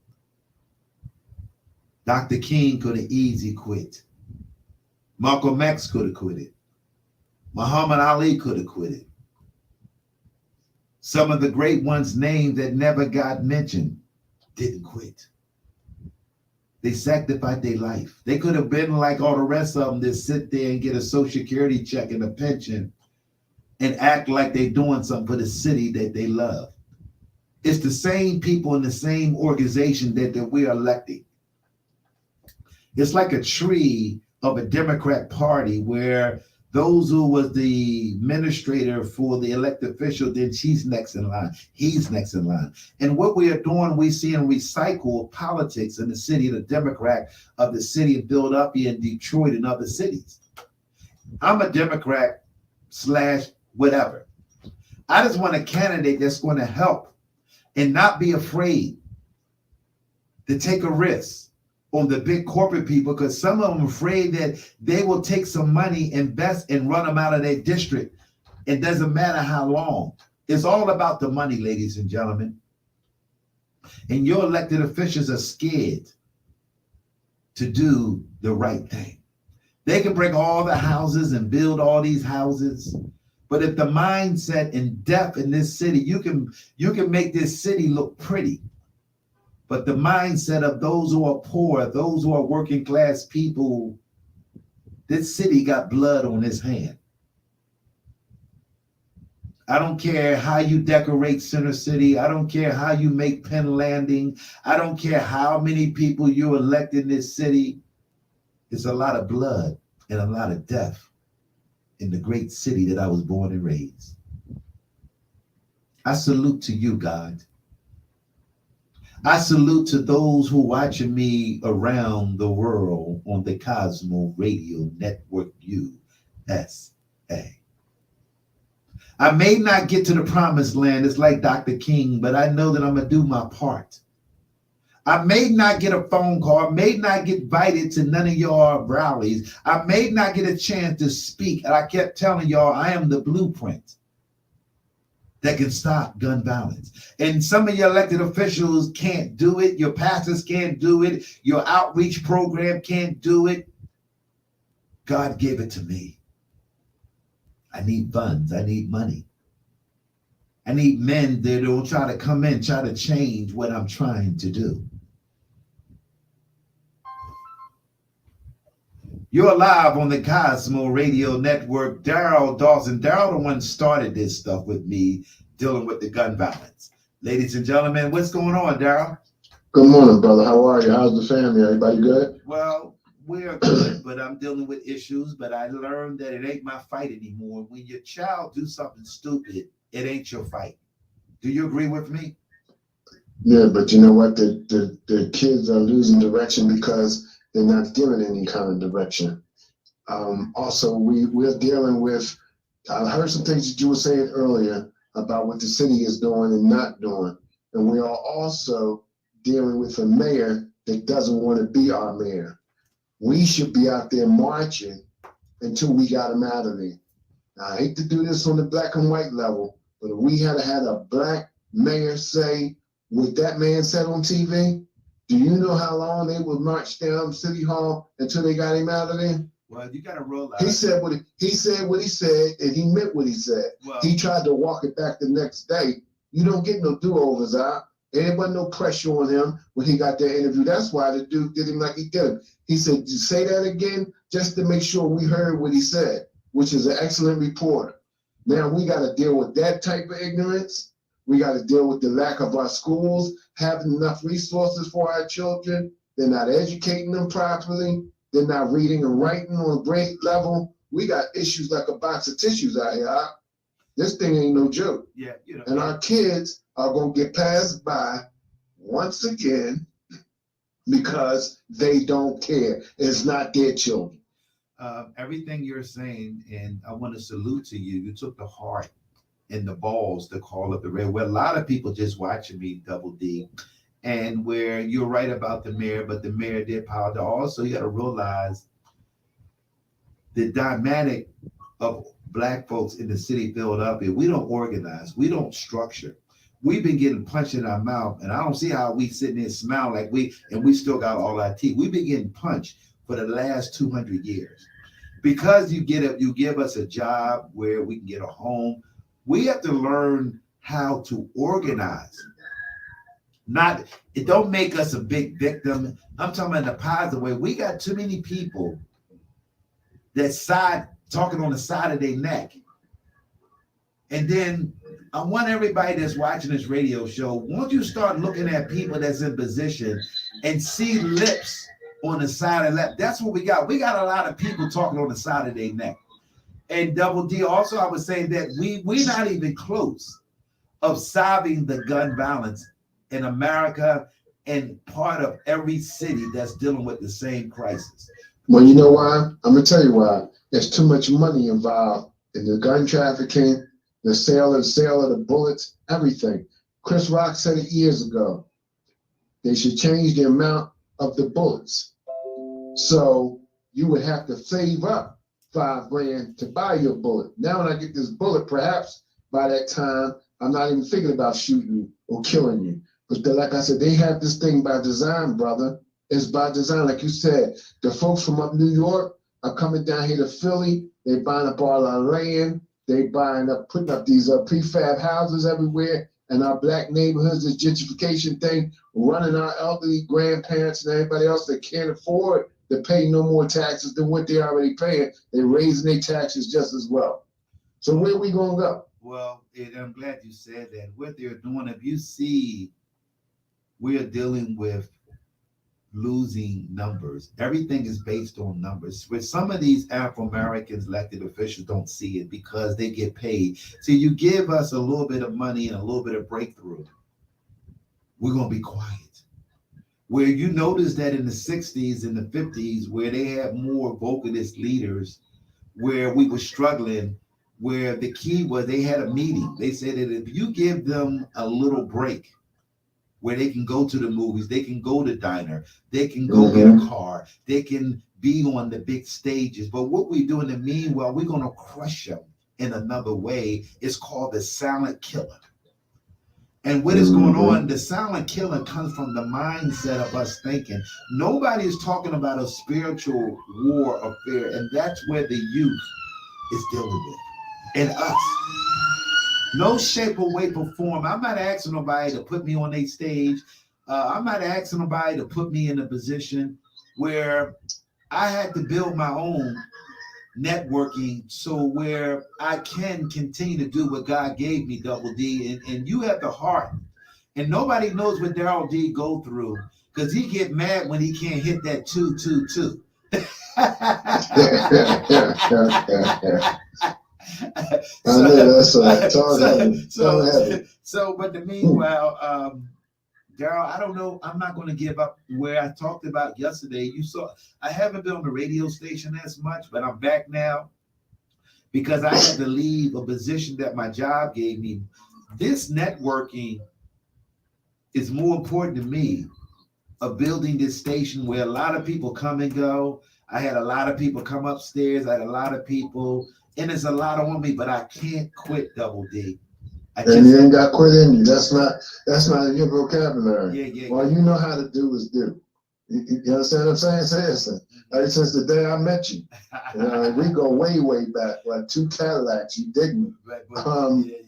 Dr. King could have easily quit. Malcolm X could have quit it. Muhammad Ali could have quit it. Some of the great ones named that never got mentioned didn't quit. They sacrificed their life. They could have been like all the rest of them that sit there and get a social security check and a pension and act like they're doing something for the city that they love. It's the same people in the same organization that we're electing. It's like a tree of a Democrat Party where those who was the administrator for the elected official, then she's next in line. He's next in line. And what we are doing, we see in recycle politics in the city, the Democrat of the city of Philadelphia and Detroit and other cities. I'm a Democrat / whatever. I just want a candidate that's going to help and not be afraid to take a risk on the big corporate people, because some of them are afraid that they will take some money, invest, and run them out of their district. It doesn't matter how long. It's all about the money, ladies and gentlemen. And your elected officials are scared to do the right thing. They can break all the houses and build all these houses, but if the mindset and depth in this city, you can make this city look pretty. But the mindset of those who are poor, those who are working class people, this city got blood on its hand. I don't care how you decorate Center City. I don't care how you make Penn Landing. I don't care how many people you elect in this city. It's a lot of blood and a lot of death in the great city that I was born and raised. I salute to you, God. I salute to those who are watching me around the world on the Cosmo Radio Network USA. I may not get to the promised land, it's like Dr. King, but I know that I'm going to do my part. I may not get a phone call, I may not get invited to none of your rallies, I may not get a chance to speak, and I kept telling y'all I am the blueprint that can stop gun violence. And some of your elected officials can't do it. Your pastors can't do it. Your outreach program can't do it. God gave it to me. I need funds. I need money. I need men that will try to come in, try to change what I'm trying to do. You're live on the Cosmo Radio Network. Daryl Dawson. Daryl, the one started this stuff with me, dealing with the gun violence. Ladies and gentlemen, what's going on, Daryl? Good morning, brother. How are you? How's the family? Everybody good? Well, we're good, but I'm dealing with issues. But I learned that it ain't my fight anymore. When your child do something stupid, it ain't your fight. Do you agree with me? Yeah, but you know what? The kids are losing direction because they're not given any kind of direction. Also, we're dealing with, I heard some things that you were saying earlier about what the city is doing and not doing. And we are also dealing with a mayor that doesn't want to be our mayor. We should be out there marching until we got him out of there. Now, I hate to do this on the black and white level, but if we had a black mayor say what that man said on TV, do you know how long they would march down City Hall until they got him out of there? Well, you got to realize. He said what he said, and he meant what he said. Well, he tried to walk it back the next day. You don't get no do-overs out. And there wasn't no pressure on him when he got that interview. That's why the dude did him like he did him. He said, say that again, just to make sure we heard what he said, which is an excellent reporter. Now we got to deal with that type of ignorance. We got to deal with the lack of our schools having enough resources for our children. They're not educating them properly. They're not reading and writing on a grade level. We got issues like a box of tissues out here. This thing ain't no joke. Yeah, you know. And our kids are going to get passed by once again because they don't care. It's not their children. Everything you're saying, and I want to salute to you. You took the heart and the balls to call up the red. Well, a lot of people just watching me, Double D, and where you're right about the mayor, but the mayor did power. Also, you got to realize the dynamic of Black folks in the city of Philadelphia. We don't organize. We don't structure. We've been getting punched in our mouth, and I don't see how we sitting there smiling like we still got all our teeth. We've been getting punched for the last 200 years. Because you give us a job where we can get a home, we have to learn how to organize. It don't make us a big victim. I'm talking about in a positive way. We got too many people that talking on the side of their neck. And then I want everybody that's watching this radio show, won't you start looking at people that's in position and see lips on the side of that? That's what we got. We got a lot of people talking on the side of their neck. And Double D, also, I would say that we're not even close of solving the gun violence in America and part of every city that's dealing with the same crisis. Well, you know why? I'm going to tell you why. There's too much money involved in the gun trafficking, the sale of the bullets, everything. Chris Rock said it years ago. They should change the amount of the bullets. So you would have to save up $5,000 to buy your bullet. Now when I get this bullet, perhaps by that time, I'm not even thinking about shooting or killing you. But like I said, they have this thing by design, brother. It's by design. Like you said, the folks from up New York are coming down here to Philly. They buying up all our land. They putting up these prefab houses everywhere. And our Black neighborhoods, this gentrification thing, running our elderly grandparents and everybody else that can't afford to pay no more taxes than what they're already paying. They're raising their taxes just as well. So where are we going to go? Well, I'm glad you said that. What they're doing, if you see, we are dealing with losing numbers. Everything is based on numbers. With some of these Afro-Americans, elected officials don't see it because they get paid. See, you give us a little bit of money and a little bit of breakthrough, we're going to be quiet. Where you notice that in the 60s and the 50s, where they had more vocalist leaders, where we were struggling, where the key was they had a meeting. They said that if you give them a little break, where they can go to the movies, they can go to diner, they can go get a car, they can be on the big stages. But what we do in the meanwhile, we're going to crush them in another way. It's called the silent killer. And what is going on, the silent killer comes from the mindset of us thinking. Nobody is talking about a spiritual war affair, and that's where the youth is dealing with, and us. No shape or way or form. I'm not asking nobody to put me on a stage. I'm not asking nobody to put me in a position where I had to build my own networking so where I can continue to do what God gave me, Double D. And you have the heart. And nobody knows what Daryl D go through because he get mad when he can't hit that 222. So, but the meanwhile, Daryl, I don't know. I'm not going to give up where I talked about yesterday. You saw, I haven't been on the radio station as much, but I'm back now because I had to leave a position that my job gave me. This networking is more important to me of building this station where a lot of people come and go. I had a lot of people come upstairs. I had a lot of people, and it's a lot on me, but I can't quit, Double D. And you ain't got quit in you. That's not in your vocabulary. Yeah. All you know how to do is do. You understand what I'm saying? Listen, since the day I met you, we go way back, like 2 Cadillacs. You dig me?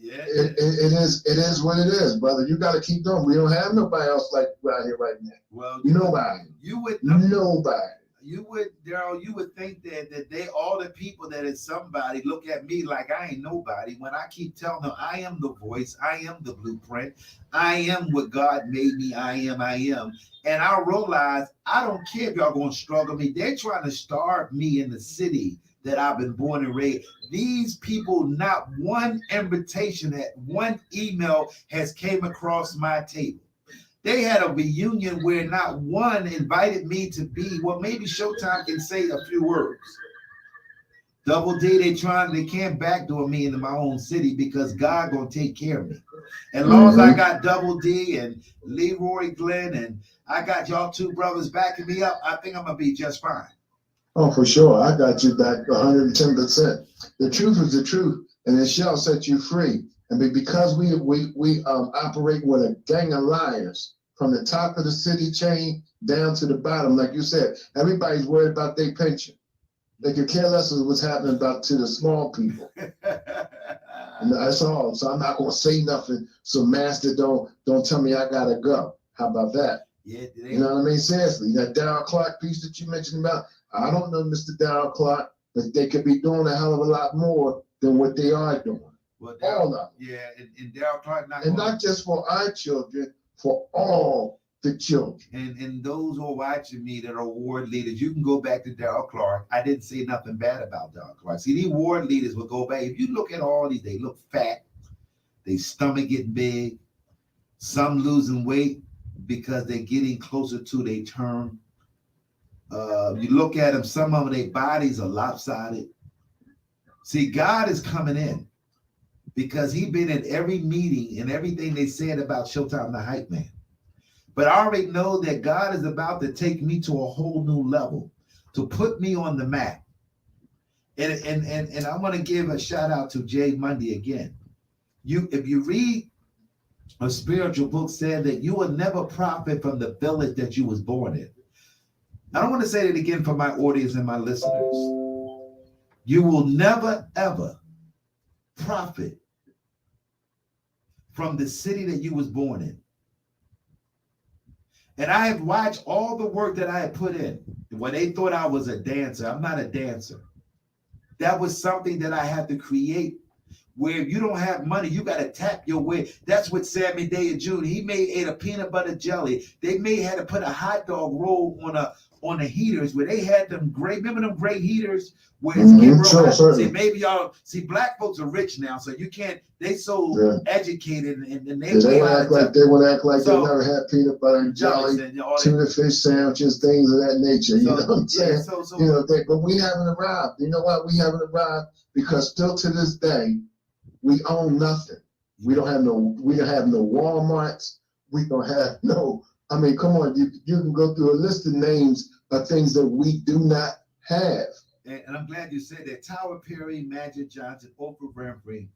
It is what it is, brother. You got to keep going. We don't have nobody else like right here right now. Well, nobody. You would nobody. you would, Daryl, you would think that they, all the people that is somebody, look at me like I ain't nobody. When I keep telling them I am the voice, I am the blueprint, I am what God made me, I am. And I realize I don't care if y'all gonna struggle me. They're trying to starve me in the city that I've been born and raised. These people, not one invitation, one email has came across my table. They had a reunion where not one invited me to be. Well, maybe Showtime can say a few words. Double D, they can't backdoor me into my own city because God gonna take care of me. As long as I got Double D and Leroy Glenn and I got y'all two brothers backing me up, I think I'm gonna be just fine. Oh, for sure. I got you back 110%. The truth is the truth, and it shall set you free. And because we operate with a gang of liars from the top of the city chain down to the bottom, like you said, everybody's worried about their pension. They could care less of what's happening to the small people. And that's all. So I'm not gonna say nothing. So master, don't tell me I gotta go. How about that? Yeah, you know what I mean? Seriously, that Darryl Clark piece that you mentioned about, I don't know Mr. Darryl Clark, but they could be doing a hell of a lot more than what they are doing. Well, all of them. Yeah, and Darryl Clark not just for our children, for all the children. And those who are watching me that are ward leaders, you can go back to Darryl Clark. I didn't say nothing bad about Darryl Clark. See, these ward leaders will go back. If you look at all these, they look fat, they stomach getting big, some losing weight because they're getting closer to their term. You look at them, some of them, their bodies are lopsided. See, God is coming in because he's been at every meeting and everything they said about Showtime the Hype Man. But I already know that God is about to take me to a whole new level, to put me on the map. And I want to give a shout out to Jay Mundy again. If you read a spiritual book, said that you will never profit from the village that you was born in. I don't want to say that again for my audience and my listeners. You will never, ever profit from the city that you was born in. And I have watched all the work that I had put in. When they thought I was a dancer, I'm not a dancer. That was something that I had to create. Where if you don't have money, you got to tap your way. That's what Sammy Day and June. He ate a peanut butter jelly. They had to put a hot dog roll on the heaters where they had them gray. Remember them gray heaters where it's getting real hot? See, maybe y'all see black folks are rich now, so you can't. They so educated and they would act like they never had peanut butter and jelly, tuna fish sandwiches, things of that nature. You know what I'm saying? But we haven't arrived. You know what? We haven't arrived because still to this day. We own nothing. We don't have no Walmarts. We don't have no, I mean, come on, you can go through a list of names of things that we do not have. And I'm glad you said that. Tyler Perry, Magic Johnson, Oprah Winfrey,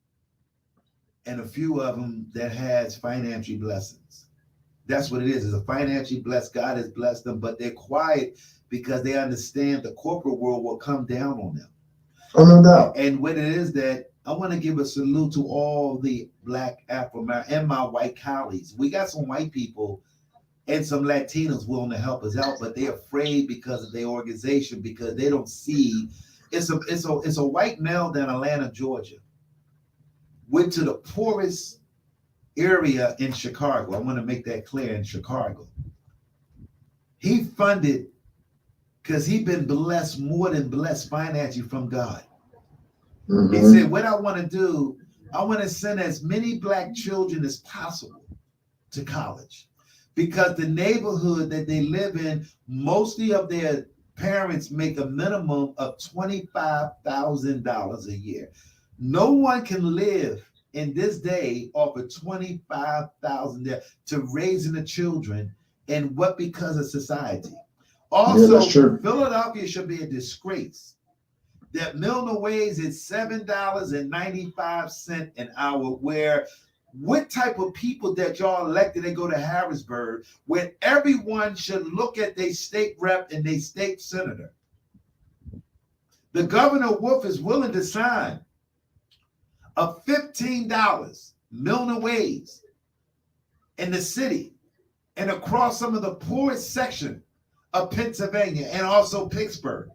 and a few of them that has financial blessings. That's what it is. It's a financially blessed. God has blessed them, but they're quiet because they understand the corporate world will come down on them. Oh, no doubt. And what it is that I want to give a salute to all the Black Afro-American and my white colleagues. We got some white people and some Latinos willing to help us out, but they're afraid because of their organization, because they don't see. It's a white male down Atlanta, Georgia. Went to the poorest area in Chicago. I want to make that clear, in Chicago. He funded because he'd been blessed more than blessed financially from God. Mm-hmm. He said, what I want to do, I want to send as many Black children as possible to college because the neighborhood that they live in, mostly of their parents make a minimum of $25,000 a year. No one can live in this day off of $25,000 to raising the children, and what because of society. Also, Philadelphia should be a disgrace that minimum wage is $7.95 an hour, where what type of people that y'all elected, they go to Harrisburg, where everyone should look at their state rep and their state senator. The Governor Wolf is willing to sign a $15 minimum wage in the city and across some of the poorest section of Pennsylvania and also Pittsburgh.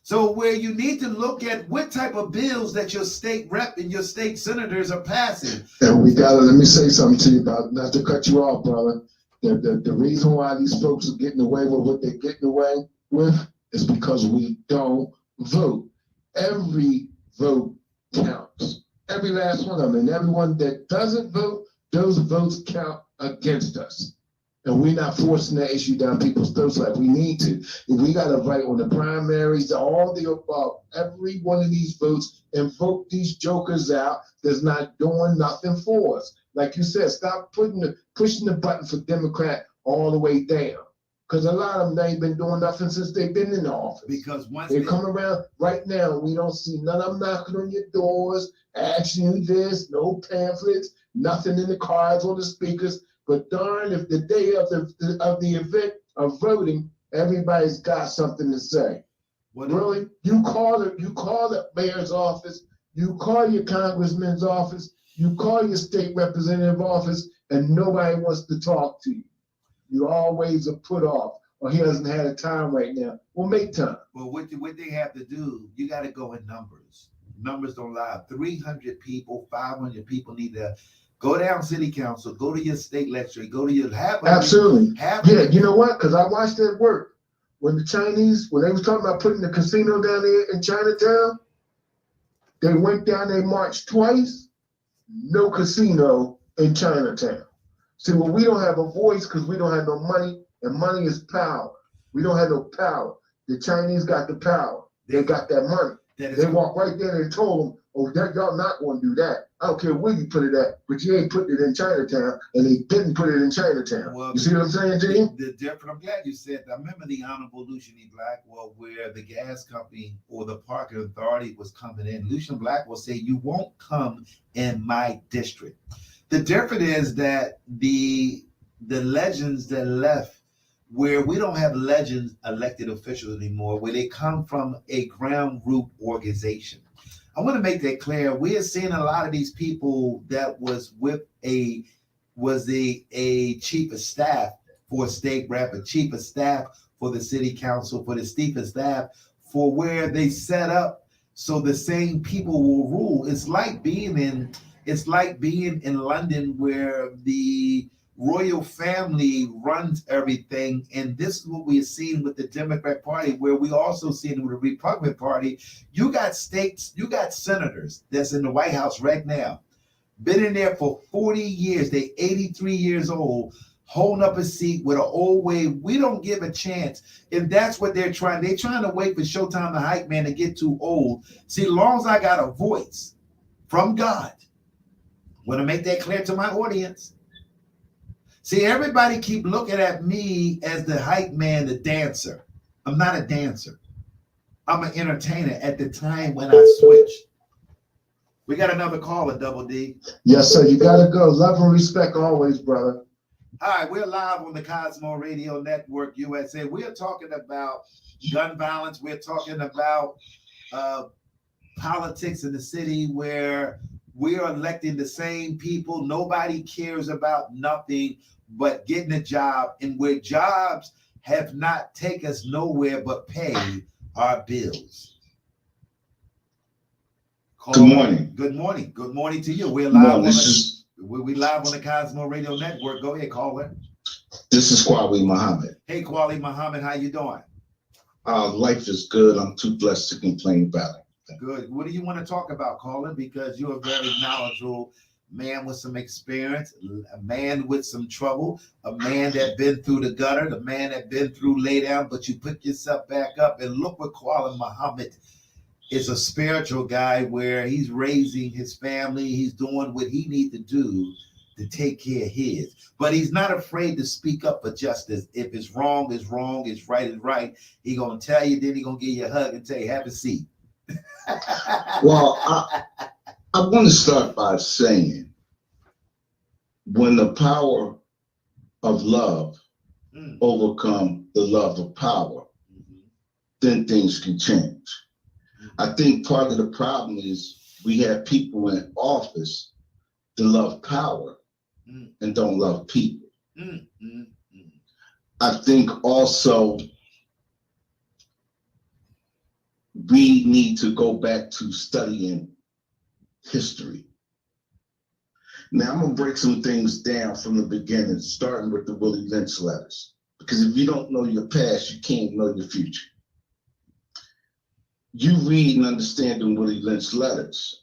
So where you need to look at what type of bills that your state rep and your state senators are passing. And we gotta, let me say something to you about, not to cut you off, brother. The reason why these folks are getting away with what they're getting away with is because we don't vote. Every vote counts. Every last one of them. And everyone that doesn't vote, those votes count against us. And we're not forcing that issue down people's throats like we need to. If we got to vote on the primaries, all the above, every one of these votes, and vote these jokers out that's not doing nothing for us. Like you said, stop pushing the button for Democrat all the way down. Because a lot of them, they ain't been doing nothing since they've been in the office. Because once they come around right now, we don't see none of them knocking on your doors, asking you this, no pamphlets, nothing in the cards or the speakers. But darn, if the day of the event of voting, everybody's got something to say. What really? You call the mayor's office, you call your congressman's office, you call your state representative office, and nobody wants to talk to you. You always are put off, or he doesn't have the time right now. Well, make time. Well, what they have to do, you got to go in numbers. Numbers don't lie. 300 people, 500 people need to go down city council, go to your state legislature, go to your absolutely. Yeah, you know what? Because I watched that work. When the Chinese, when they was talking about putting the casino down there in Chinatown, they went down, they marched twice, no casino in Chinatown. See, well, we don't have a voice because we don't have no money, and money is power. We don't have no power. The Chinese got the power. They got that money. They walked right there and told them, oh, y'all not going to do that. I don't care where you put it at, but you ain't putting it in Chinatown, and they didn't put it in Chinatown. Well, you see what I'm saying, Gene? I'm glad you said that. I remember the Honorable Lucian E. Blackwell, where the gas company or the parking authority was coming in. Lucian Blackwell said, you won't come in my district. The difference is that the legends that left, where we don't have legends elected officials anymore, where they come from a ground root organization. I want to make that clear. We are seeing a lot of these people that was with a chief of staff for a state rep, a chief of staff for the city council, for the chief of staff for where they set up so the same people will rule. It's like being in London, where the royal family runs everything, and this is what we are seeing with the Democrat Party, where we also seeing with the Republican Party. You got states, you got senators that's in the White House right now, been in there for 40 years. They 83 years old, holding up a seat with an old way. We don't give a chance. If that's what they're trying to wait for Showtime the Hype Man to get too old. See, as long as I got a voice from God, I want to make that clear to my audience. See, everybody keep looking at me as the hype man, the dancer. I'm not a dancer. I'm an entertainer at the time when I switched. We got another caller, Double D. Yes, sir. You got to go. Love and respect always, brother. All right, we're live on the Cosmo Radio Network USA. We're talking about gun violence. We're talking about politics in the city where we are electing the same people. Nobody cares about nothing but getting a job, and where jobs have not taken us nowhere but pay our bills. Good morning. Good morning. Good morning to you. We're live. We live on the Cosmo Radio Network. Go ahead, caller. This is Kwali Muhammad. Hey, Kwali Muhammad, how you doing? Life is good. I'm too blessed to complain about it. Good. What do you want to talk about, caller? Because you're a very knowledgeable man with some experience, a man with some trouble, a man that been through the gutter, the man that been through lay down, but you put yourself back up. And look what Kwali Muhammad is, a spiritual guy where he's raising his family. He's doing what he needs to do to take care of his. But he's not afraid to speak up for justice. If it's wrong, it's wrong. It's right, it's right. He gonna tell you, then he gonna give you a hug and tell you, have a seat. Well, I want to start by saying, when the power of love overcome the love of power, then things can change. I think part of the problem is we have people in office that love power and don't love people. I think also we need to go back to studying history. Now I'm gonna break some things down from the beginning, starting with the Willie Lynch letters. Because if you don't know your past, you can't know your future. You read and understand the Willie Lynch letters,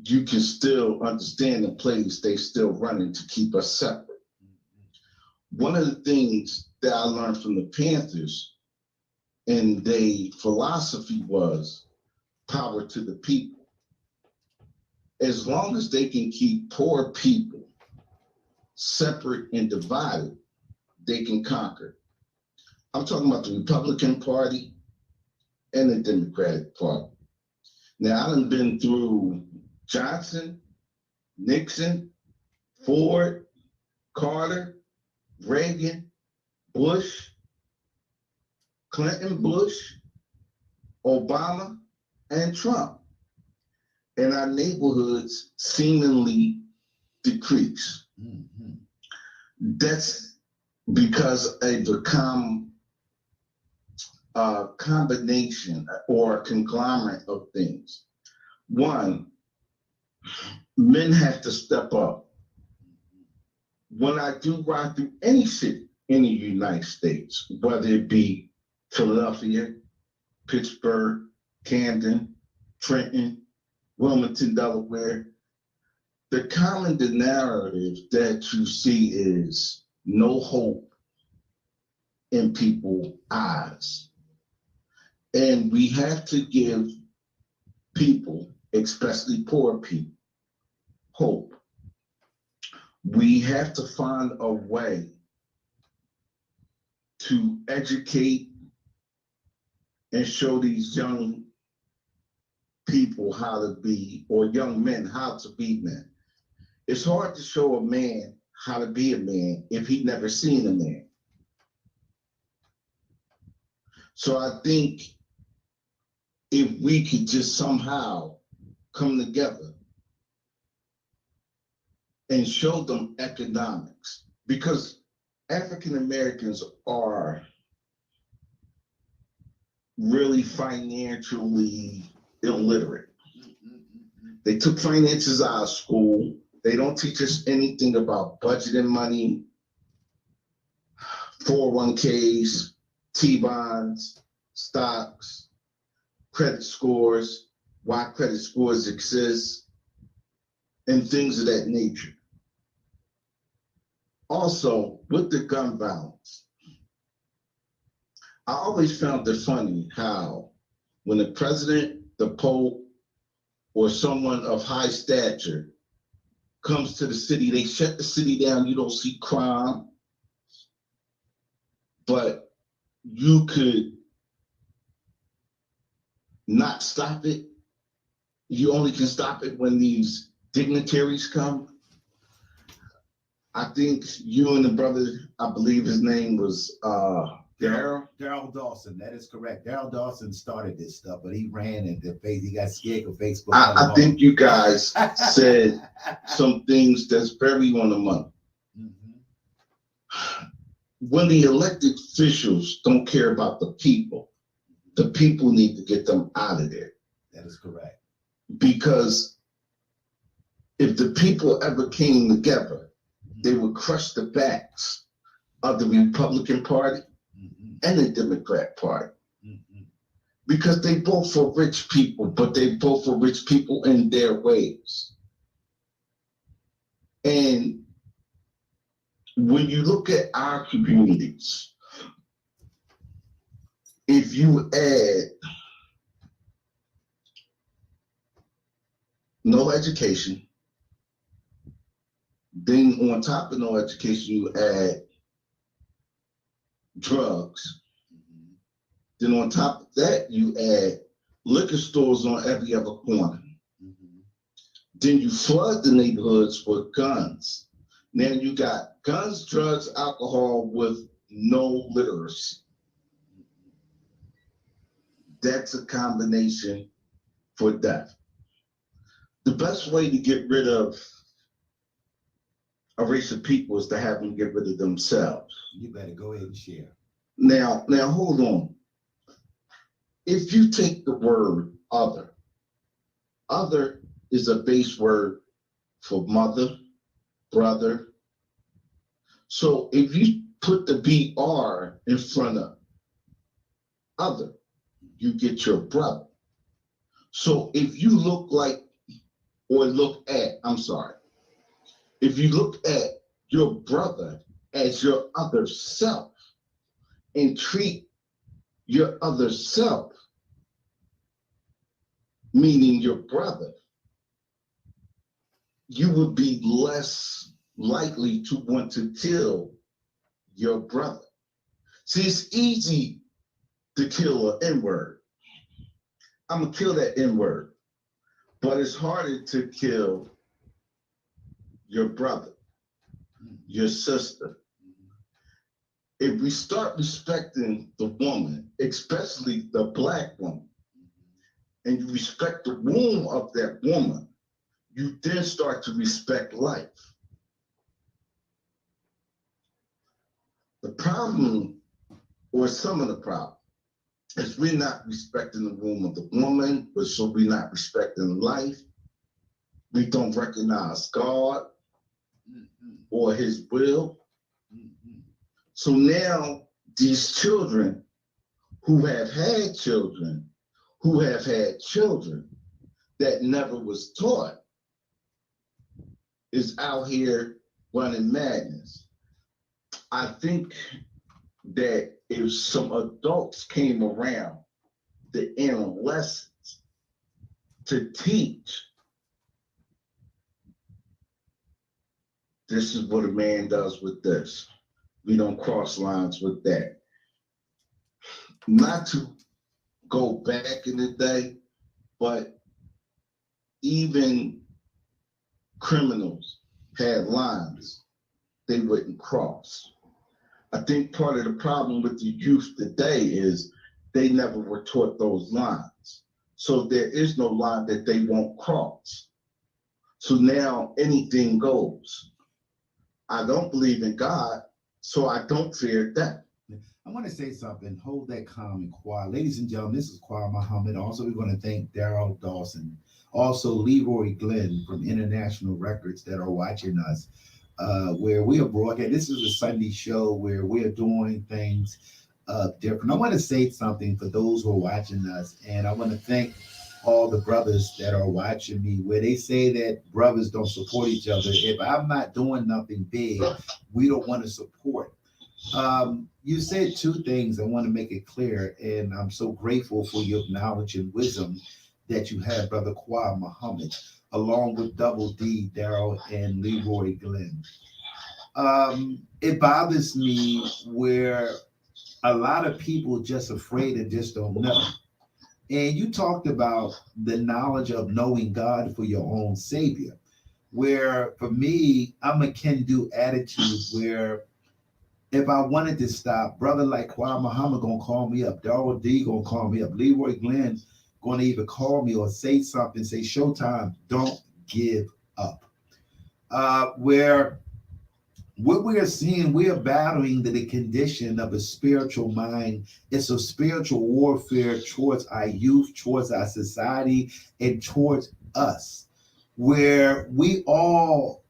you can still understand the plays they still running to keep us separate. One of the things that I learned from the Panthers and their philosophy was power to the people. As long as they can keep poor people separate and divided, they can conquer. I'm talking about the Republican Party and the Democratic Party. Now, I've been through Johnson, Nixon, Ford, Carter, Reagan, Bush, Clinton, Bush, Obama, and Trump. And our neighborhoods seemingly decrease. Mm-hmm. That's because of the combination or conglomerate of things. One, men have to step up. When I do ride through any city in the United States, whether it be Philadelphia, Pittsburgh, Camden, Trenton, Wilmington, Delaware, the common narrative that you see is no hope in people's eyes. And we have to give people, especially poor people, hope. We have to find a way to educate and show these young people how to be, or young men how to be men. It's hard to show a man how to be a man if he never seen a man. So I think if we could just somehow come together and show them economics, because African Americans are really financially illiterate. They took finances out of school. They don't teach us anything about budgeting money, 401ks, T-bonds, stocks, credit scores, why credit scores exist, and things of that nature. Also, with the gun violence, I always found it funny how when the president, the Pope, or someone of high stature comes to the city, they shut the city down. You don't see crime, but you could not stop it. You only can stop it when these dignitaries come. I think you and the brother, I believe his name was Daryl. Daryl Dawson, that is correct. Daryl Dawson started this stuff, but he ran and he got scared with Facebook. I think you guys said some things that's very on the money. Mm-hmm. When the elected officials don't care about the people need to get them out of there. That is correct. Because if the people ever came together, they would crush the backs of the Republican Party and the Democrat Party. Because they both for rich people, but they both for rich people in their ways. And when you look at our communities, if you add no education, then on top of no education, you add drugs. Then on top of that, you add liquor stores on every other corner. Then you flood the neighborhoods with guns. Now you got guns, drugs, alcohol with no literacy. That's a combination for death. The best way to get rid of a race of people is to have them get rid of themselves. You better go ahead and share. Now, hold on. If you take the word other is a base word for mother, brother. So if you put the BR in front of other, you get your brother. So if you look like, or look at, if you look at your brother as your other self and treat your other self, meaning your brother, you would be less likely to want to kill your brother. See, it's easy to kill an N-word. I'm gonna kill that N-word, but it's harder to kill your brother, your sister. If we start respecting the woman, especially the Black woman, and you respect the womb of that woman, you then start to respect life. The problem, or some of the problem, is we're not respecting the womb of the woman, but so we're not respecting life. We don't recognize God or his will. So now these children who have had children, that never was taught, is out here running madness. I think that if some adults came around, the adolescents, to teach, this is what a man does with this. We don't cross lines with that. Not to go back in the day, but even criminals had lines they wouldn't cross. I think part of the problem with the youth today is they never were taught those lines. So there is no line that they won't cross. So now anything goes. I don't believe in God, so I don't fear death. I want to say something. Hold that calm and quiet. Ladies and gentlemen, this is Kwame Muhammad. Also, we're going to thank Daryl Dawson. Also, Leroy Glenn from International Records that are watching us, where we are broadcasting. This is a Sunday show where we're doing things different. I want to say something for those who are watching us, and I want to thank all the brothers that are watching me, where they say that brothers don't support each other. If I'm not doing nothing big, we don't want to support. You said two things. I want to make it clear, and I'm so grateful for your knowledge and wisdom that you have, Brother Kwame Muhammad, along with Double D, Daryl, and Leroy Glenn. It bothers me where a lot of people just afraid and just don't know. And you talked about the knowledge of knowing God for your own Savior, where for me, I'm a can-do attitude where if I wanted to stop, brother like Kwame Muhammad gonna call me up, Daryl D gonna call me up, Leroy Glenn gonna either call me or say something, say Showtime, don't give up. Where what we are seeing, we are battling the condition of a spiritual mind. It's a spiritual warfare towards our youth, towards our society, and towards us, where we all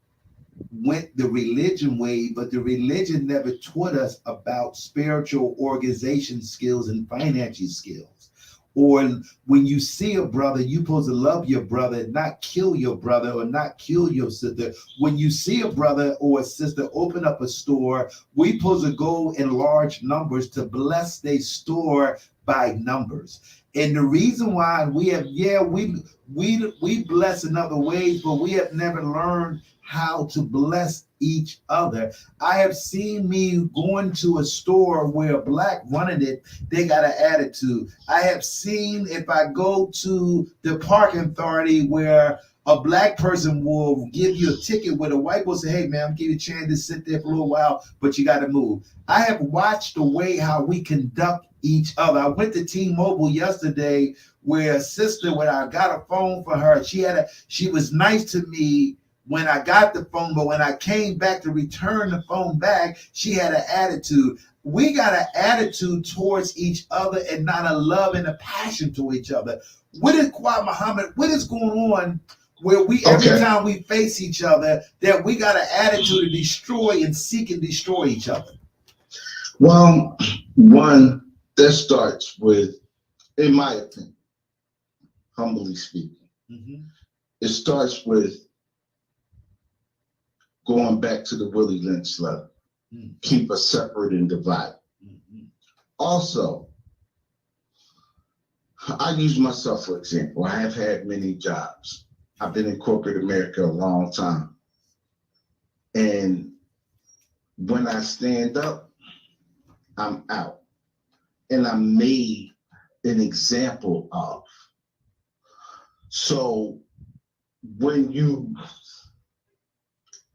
went the religion way, but the religion never taught us about spiritual organization skills and financial skills. Or when you see a brother, you're supposed to love your brother, not kill your brother or not kill your sister. When you see a brother or a sister open up a store, we're supposed to go in large numbers to bless their store by numbers. And the reason why we have, we bless in other ways, but we have never learned how to bless each other. I have seen me going to a store where a black running it, they got an attitude. I have seen if I go to the parking authority where a black person will give you a ticket with a white will say, hey man, I'm giving you a chance to sit there for a little while, but you got to move. I have watched the way how we conduct each other. I went to T-Mobile yesterday where a sister, when I got a phone for her, she was nice to me when I got the phone, but when I came back to return the phone back, she had an attitude. We got an attitude towards each other and not a love and a passion to each other. What is Kwame Muhammad? What is going on where we every time we face each other that we got an attitude to destroy and seek and destroy each other? Well, one, that starts with, in my opinion, humbly speaking, it starts with going back to the Willie Lynch letter. Keep us separate and divided. Also, I use myself for example. I have had many jobs. I've been in corporate America a long time. And when I stand up, I'm out. And I'm made an example of. So when you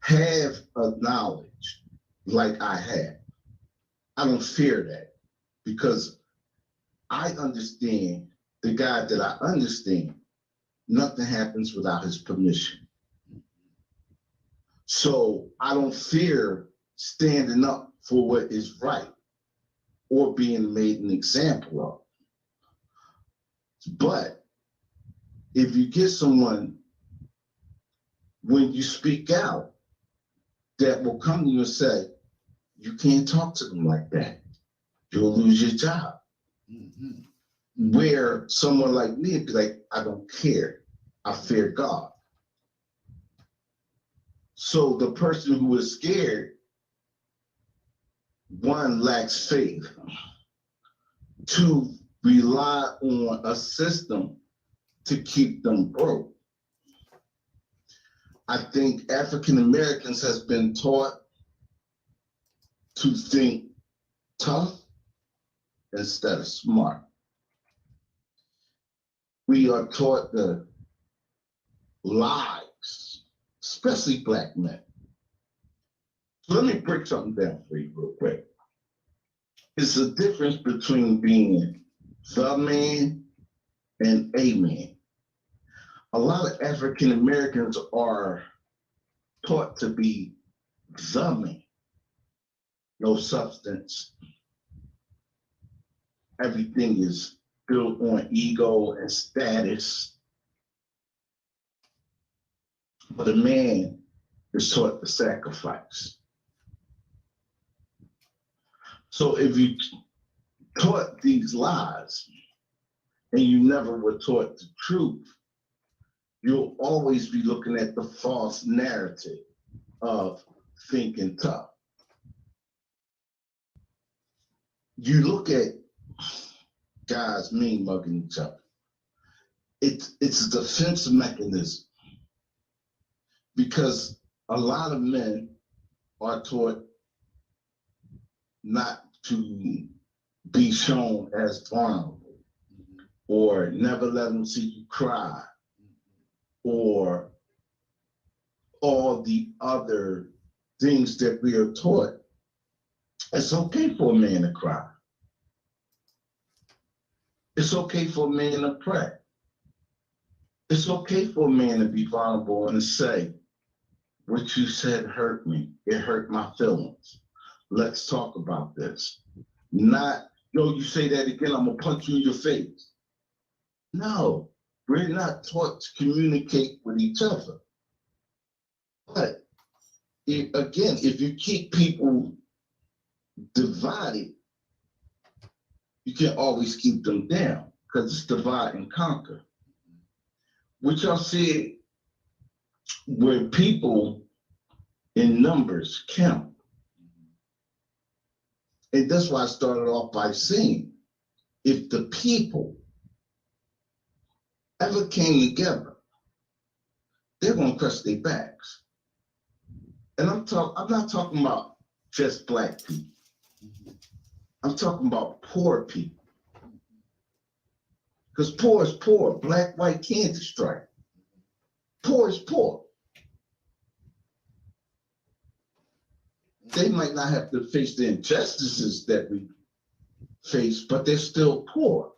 have a knowledge like I have, I don't fear that because I understand the God that I understand, nothing happens without his permission. So I don't fear standing up for what is right or being made an example of. But if you get someone, when you speak out, that will come to you and say, you can't talk to them like that. You'll lose your job. Where someone like me would be like, I don't care. I fear God. So the person who is scared, one, lacks faith. Two, rely on a system to keep them broke. I think African Americans has been taught to think tough instead of smart. We are taught the lies, especially Black men. So let me break something down for you real quick. It's a difference between being the man and a man. A lot of African Americans are taught to be the man. No substance. Everything is built on ego and status. But a man is taught to sacrifice. So if you taught these lies and you never were taught the truth, you'll always be looking at the false narrative of thinking tough. You look at guys mean mugging each other. It's a defense mechanism because a lot of men are taught not to be shown as vulnerable or never let them see you cry or all the other things that we are taught. It's okay for a man to cry. It's okay for a man to pray. It's okay for a man to be vulnerable and say, what you said hurt me. It hurt my feelings. Let's talk about this. Not, yo, you say that again, I'm gonna punch you in your face. No, we're not taught to communicate with each other. But again, if you keep people divided, you can't always keep them down because it's divide and conquer. Which y'all see where people in numbers count. And that's why I started off by saying, if the people ever came together, they're gonna crush their backs. And I'm not talking about just Black people. I'm talking about poor people. Because poor is poor, black, white, candy stripe. Poor is poor. They might not have to face the injustices that we face, but they're still poor.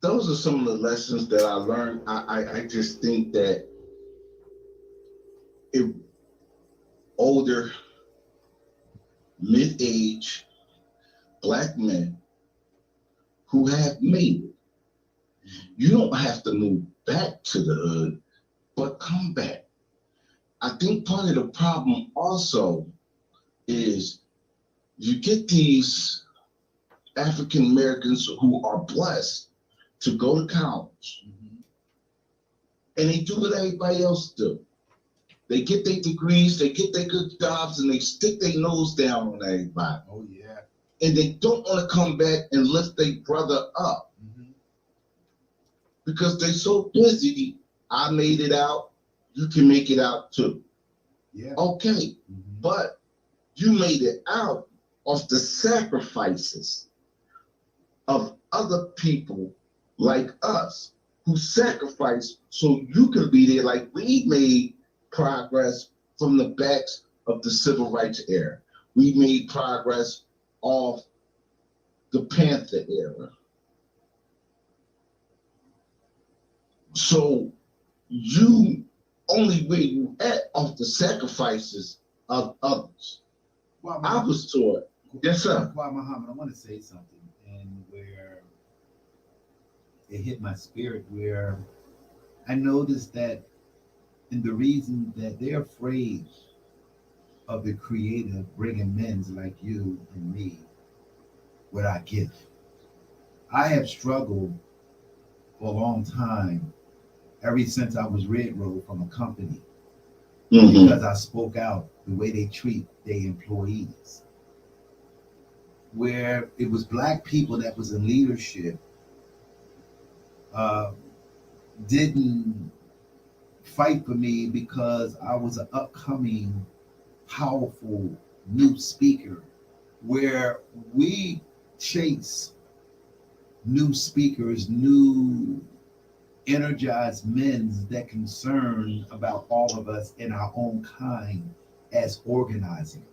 those are some of the lessons that I learned. I just think that if older, mid-age Black men who have made it, you don't have to move back to the hood, but come back. I think part of the problem also is you get these African Americans who are blessed to go to college, and they do what everybody else do. They get their degrees, they get their good jobs, and they stick their nose down on everybody. Oh yeah. And they don't want to come back and lift their brother up because they're so busy. I made it out, you can make it out too. Yeah. Okay, but you made it out of the sacrifices of other people like us who sacrificed so you can be there. Like we made progress from the backs of the civil rights era. We made progress off the Panther era. So you only where you at off the sacrifices of others. Well, I was taught. Yes, sir. Well, Muhammad, I want to say something, and where it hit my spirit, where I noticed that, and the reason that they're afraid of the Creator bringing men like you and me with our gift. I have struggled for a long time, ever since I was Red Road from a company, because I spoke out the way they treat their employees. Where it was Black people that was in leadership, didn't fight for me because I was an upcoming, powerful new speaker, where we chase new speakers, new energized men that concern about all of us in our own kind as organizing.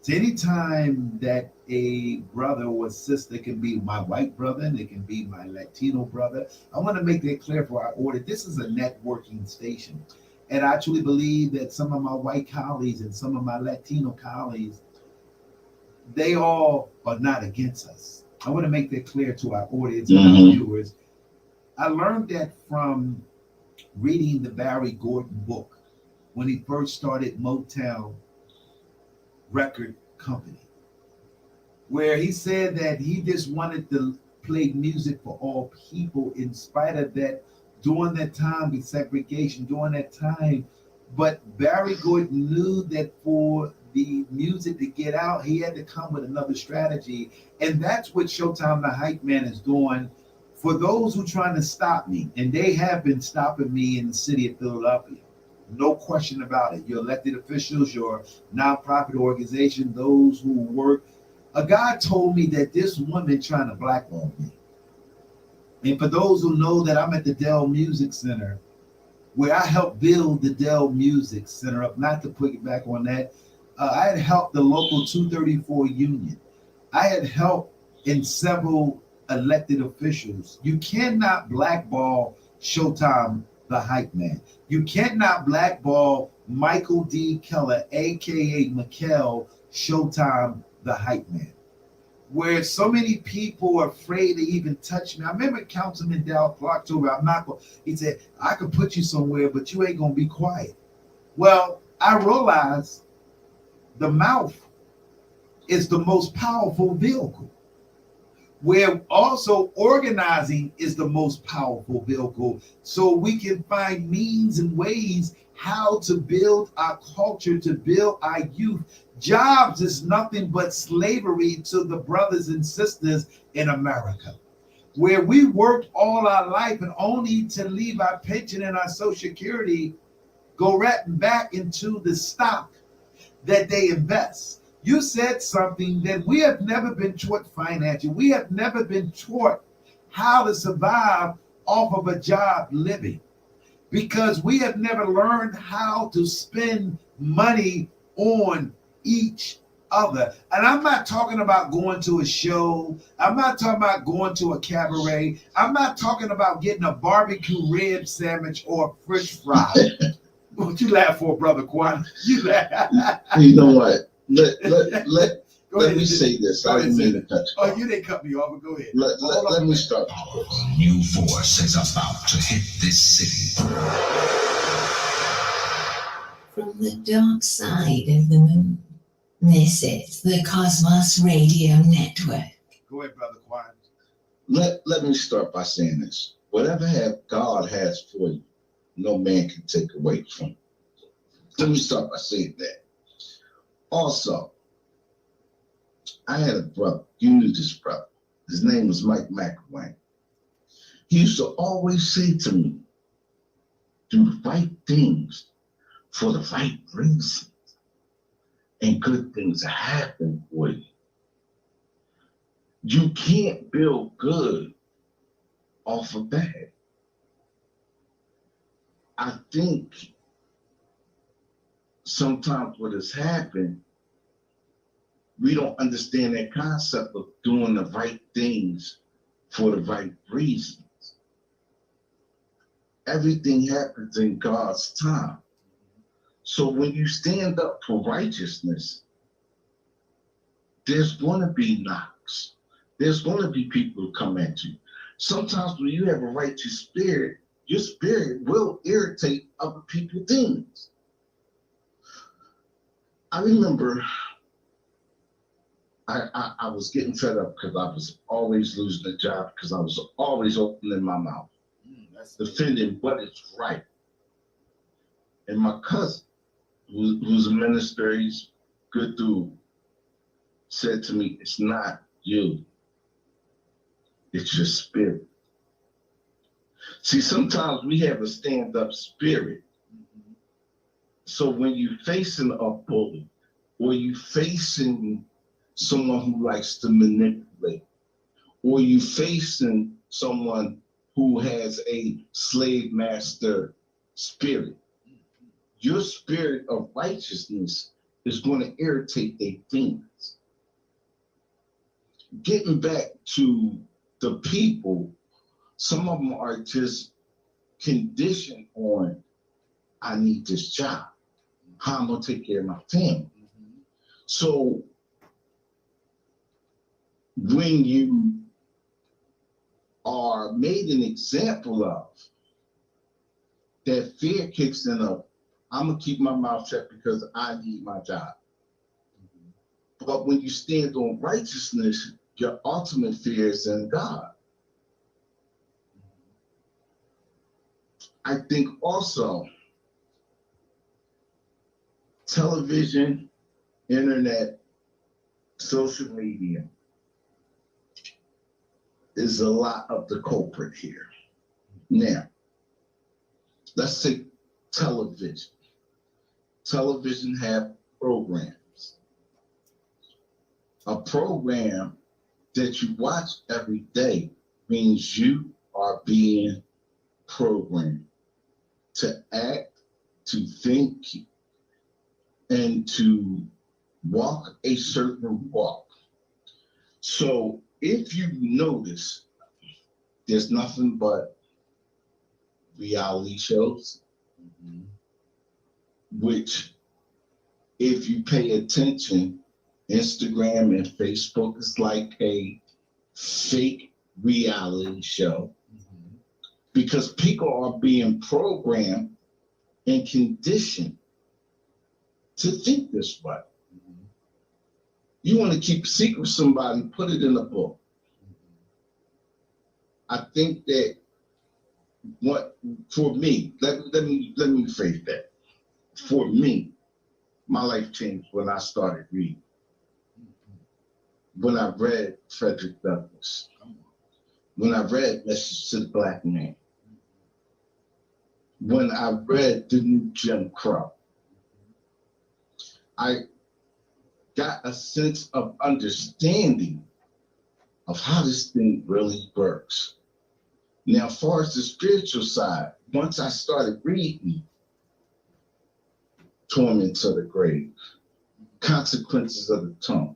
So anytime that a brother or sister, can be my white brother and it can be my Latino brother, I want to make that clear for our audience. This is a networking station. And I truly believe that some of my white colleagues and some of my Latino colleagues, they all are not against us. I want to make that clear to our audience and our viewers. I learned that from reading the Barry Gorton book when he first started Motown Record Company, where he said that he just wanted to play music for all people in spite of that, during that time with segregation, during that time. But Barry Gorton knew that for the music to get out, he had to come with another strategy. And that's what Showtime the Hype Man is doing for those who are trying to stop me. And they have been stopping me in the city of Philadelphia. No question about it. Your elected officials, your nonprofit organization, those who work. A guy told me that this woman trying to blackball me. And for those who know that I'm at the Dell Music Center, where I helped build the Dell Music Center up, not to put it back on that, I had helped the local 234 union. I had helped in several elected officials. You cannot blackball Showtime the Hype Man. You cannot blackball Michael D. Keller, aka Mikkel, Showtime the Hype Man. Where so many people are afraid to even touch me. I remember Councilman Dow Clark told me, he said, I could put you somewhere, but you ain't gonna be quiet. Well, I realized the mouth is the most powerful vehicle, where also organizing is the most powerful vehicle. So we can find means and ways how to build our culture, to build our youth. Jobs is nothing but slavery to the brothers and sisters in America, where we worked all our life and only to leave our pension and our Social Security go right back into the stock that they invest. You said something that we have never been taught financially. We have never been taught how to survive off of a job living, because we have never learned how to spend money on each other. And I'm not talking about going to a show. I'm not talking about going to a cabaret. I'm not talking about getting a barbecue rib sandwich or French fry. What you laugh for, brother Quan? You laugh. You know what? Let me Sid. say this. Go I ahead, didn't mean Sid. to cut you Oh, off. you didn't cut me off, but go ahead. Let me start. A new force is about to hit this city. From the dark side of the moon, this is the Cosmos Radio Network. Go ahead, brother Quan. Let me start by saying this. Whatever God has for you, no man can take away from you. Let me start by saying that. Also, I had a brother. You knew this brother. His name was Mike McElwain. He used to always say to me, do the right things for the right reasons, and good things happen for you. You can't build good off of bad. I think sometimes what has happened, we don't understand that concept of doing the right things for the right reasons. Everything happens in God's time. So when you stand up for righteousness, there's going to be knocks. There's going to be people who come at you. Sometimes when you have a righteous spirit, your spirit will irritate other people's demons. I remember I was getting fed up because I was always losing a job because I was always opening my mouth, defending what is right. And my cousin, who's a minister, he's a good dude, said to me, it's not you, it's your spirit. See, sometimes we have a stand-up spirit. So when you're facing a bully, or you facing someone who likes to manipulate, or you facing someone who has a slave master spirit, your spirit of righteousness is going to irritate their demons. Getting back to the people, some of them are just conditioned on, I need this job. How I'm going to take care of my family. So when you are made an example of, that fear kicks in of, I'm going to keep my mouth shut because I need my job. But when you stand on righteousness, your ultimate fear is in God. I think also television, internet, social media is a lot of the culprit here. Now, let's take television. Television have programs. A program that you watch every day means you are being programmed to act, to think, and to walk a certain walk. So if you notice, there's nothing but reality shows, which if you pay attention, Instagram and Facebook is like a fake reality show because people are being programmed and conditioned to think this way. You want to keep a secret with somebody, put it in a book. I think that what for me, let me rephrase that. For me, my life changed when I started reading. When I read Frederick Douglass, when I read Message to the Black Man, when I read The New Jim Crow, I got a sense of understanding of how this thing really works. Now, as far as the spiritual side, once I started reading Torment to the Grave, consequences of the tongue.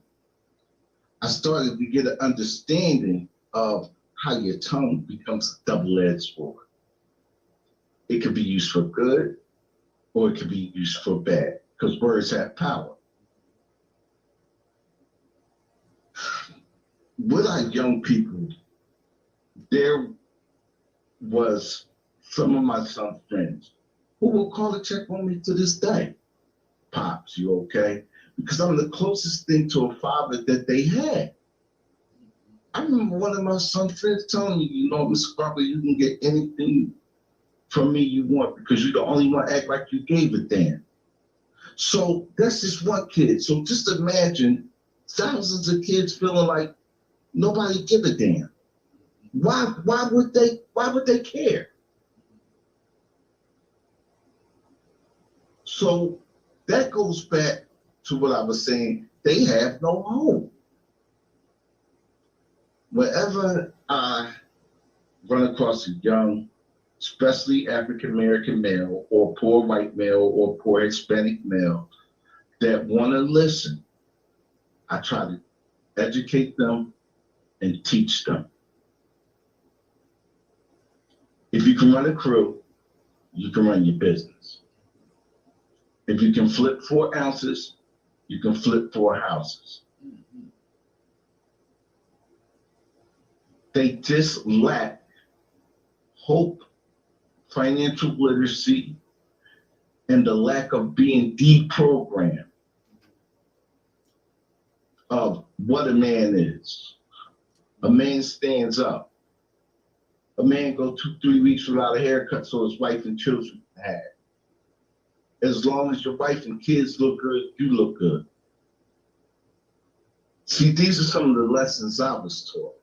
I started to get an understanding of how your tongue becomes a double-edged sword. It can be used for good or it can be used for bad, because words have power. With our young people, there was some of my son's friends who will call to check on me to this day. Pops, you okay? Because I'm the closest thing to a father that they had. I remember one of my son's friends telling me, you know, Mr. Barber, you can get anything from me you want because you're the only one act like you gave a damn. So that's just one kid. So just imagine thousands of kids feeling like nobody give a damn. Why would they care? So that goes back to what I was saying. They have no home. Whenever I run across a young, especially African-American male or poor white male or poor Hispanic male that want to listen, I try to educate them and teach them. If you can run a crew, you can run your business. If you can flip 4 ounces, you can flip 4 houses. They just lack hope, financial literacy, and the lack of being deprogrammed of what a man is. A man stands up. A man go 2-3 weeks without a haircut so his wife and children can have. As long as your wife and kids look good, you look good. See, these are some of the lessons I was taught.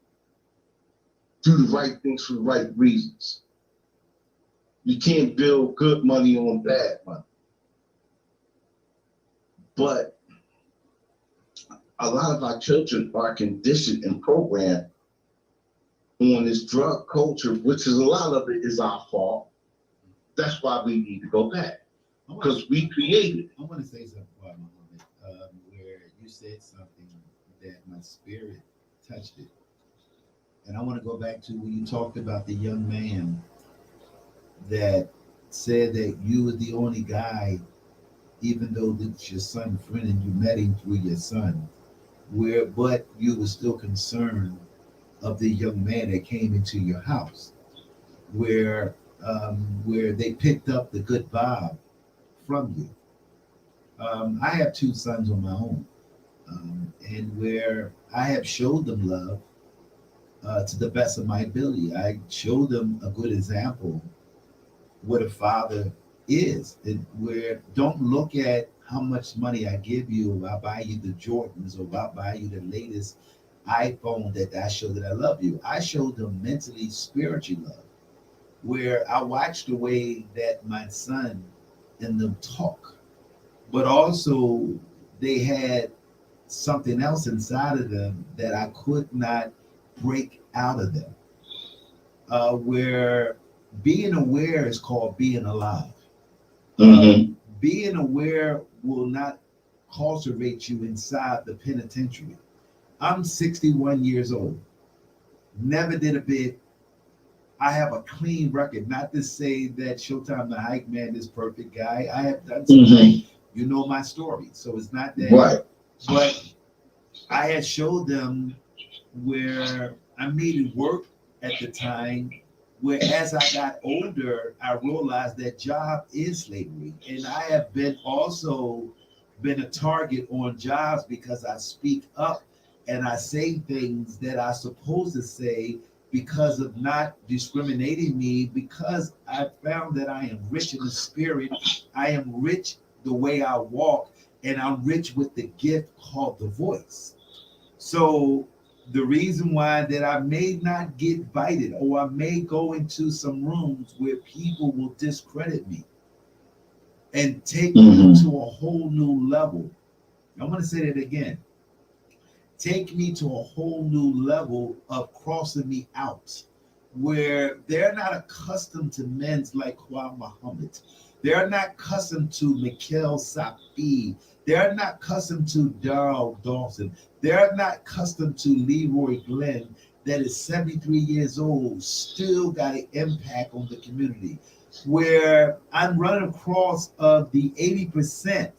Do the right things for the right reasons. You can't build good money on bad money. But a lot of our children are conditioned and programmed on this drug culture, which is a lot of it is our fault. That's why we need to go back, because we created it. I want to say something about Muhammad, where you said something that my spirit touched it. And I want to go back to when you talked about the young man that said that you were the only guy, even though it's your son's friend and you met him through your son, but you were still concerned of the young man that came into your house, where they picked up the good vibe from you. I have 2 sons on my own, and where I have showed them love to the best of my ability. I showed them a good example what a father is. Where don't look at how much money I give you, or I buy you the Jordans, or I buy you the latest iPhone, that I show that I love you. I show them mentally, spiritually love, where I watch the way that my son and them talk, but also they had something else inside of them that I could not break out of them, where being aware is called being alive. Being aware will not cultivate you inside the penitentiary. I'm 61 years old, never did a bid. I have a clean record, not to say that Showtime the HYPEMAN is perfect guy. I have done something. You know my story, so it's not that. Right. But I had showed them where I made it work at the time, where as I got older, I realized that job is slavery. And I have also been a target on jobs because I speak up and I say things that I'm supposed to say because of not discriminating me, because I found that I am rich in the spirit. I am rich the way I walk, and I'm rich with the gift called the voice. So the reason why that I may not get invited, or I may go into some rooms where people will discredit me and take me to a whole new level. I'm going to say that again. Take me to a whole new level of crossing me out, where they're not accustomed to men's like Muhammad. They're not accustomed to Mikhail Safi They're not accustomed to Darrell Dawson. They're not accustomed to Leroy Glenn, that is 73 years old, still got an impact on the community. Where I'm running across of the 80%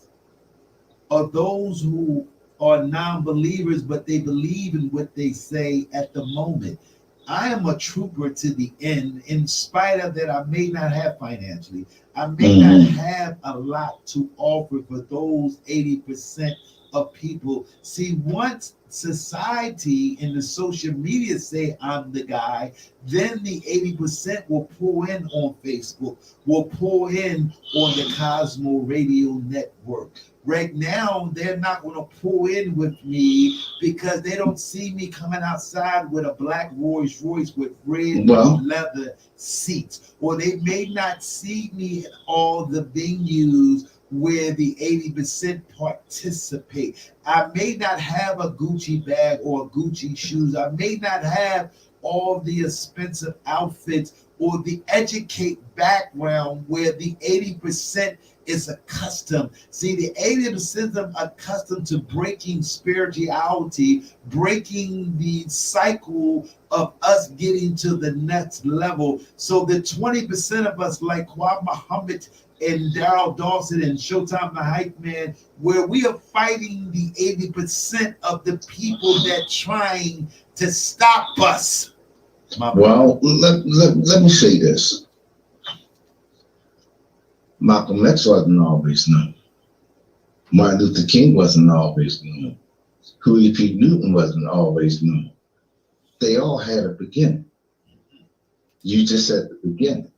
of those who are non-believers, but they believe in what they say at the moment. I am a trooper to the end, in spite of that I may not have financially. I may not have a lot to offer for those 80% of people. See, once society and the social media say I'm the guy, then the 80% will pour in on Facebook, will pour in on the Cosmo Radio Network. Right now, they're not going to pull in with me because they don't see me coming outside with a black Rolls Royce with red leather seats, or they may not see me at all the venues where the 80% participate. I may not have a Gucci bag or Gucci shoes. I may not have all the expensive outfits or the educate background where the 80% is accustomed. See, the 80% are accustomed to breaking spirituality, breaking the cycle of us getting to the next level. So the 20% of us, like Kwame Muhammad and Darrell Dawson and Showtime the Hype Man, where we are fighting the 80% of the people that trying to stop us. Well, let me say this. Malcolm X wasn't always known. Martin Luther King wasn't always known. Huey P. Newton wasn't always known. They all had a beginning. You just at the beginning.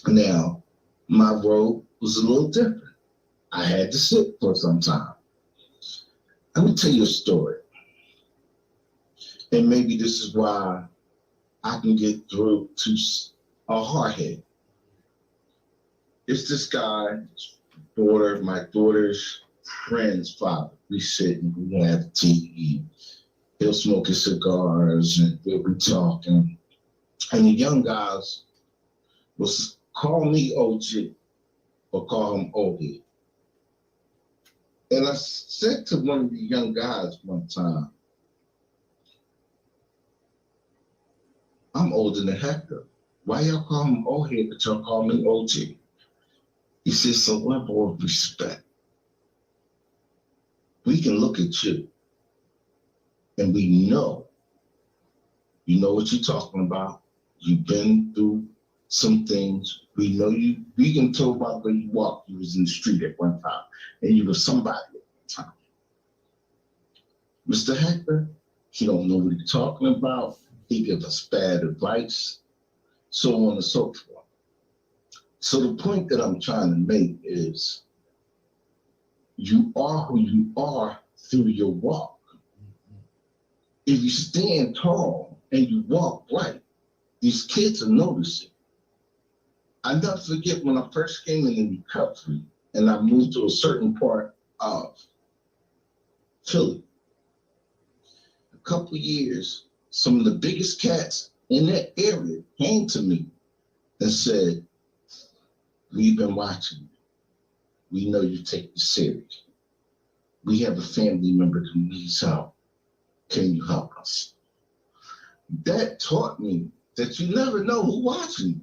Now, my road was a little different. I had to sit for some time. Let me tell you a story. And maybe this is why I can get through to a hardhead. It's this guy's daughter, my daughter's friend's father. We sit and we have tea. He'll smoke his cigars and we'll be talking. And the young guys will call me OG or call him OG. And I said to one of the young guys one time, I'm older than Hector. Why y'all call him OG but y'all call me OG? He says, it's a level of respect. We can look at you and we know, you know what you're talking about. You've been through some things. We know you, we can tell about where you walked. You was in the street at one time and you were somebody at one time. Mr. Hector, he don't know what he's talking about. He gives us bad advice, so on and so forth. So the point that I'm trying to make is you are who you are through your walk. If you stand tall and you walk right, these kids will notice it. I never forget when I first came in recovery and I moved to a certain part of Philly. A couple of years, some of the biggest cats in that area came to me and said, we've been watching you. We know you take this serious. We have a family member who needs help. Can you help us? That taught me that you never know who's watching you.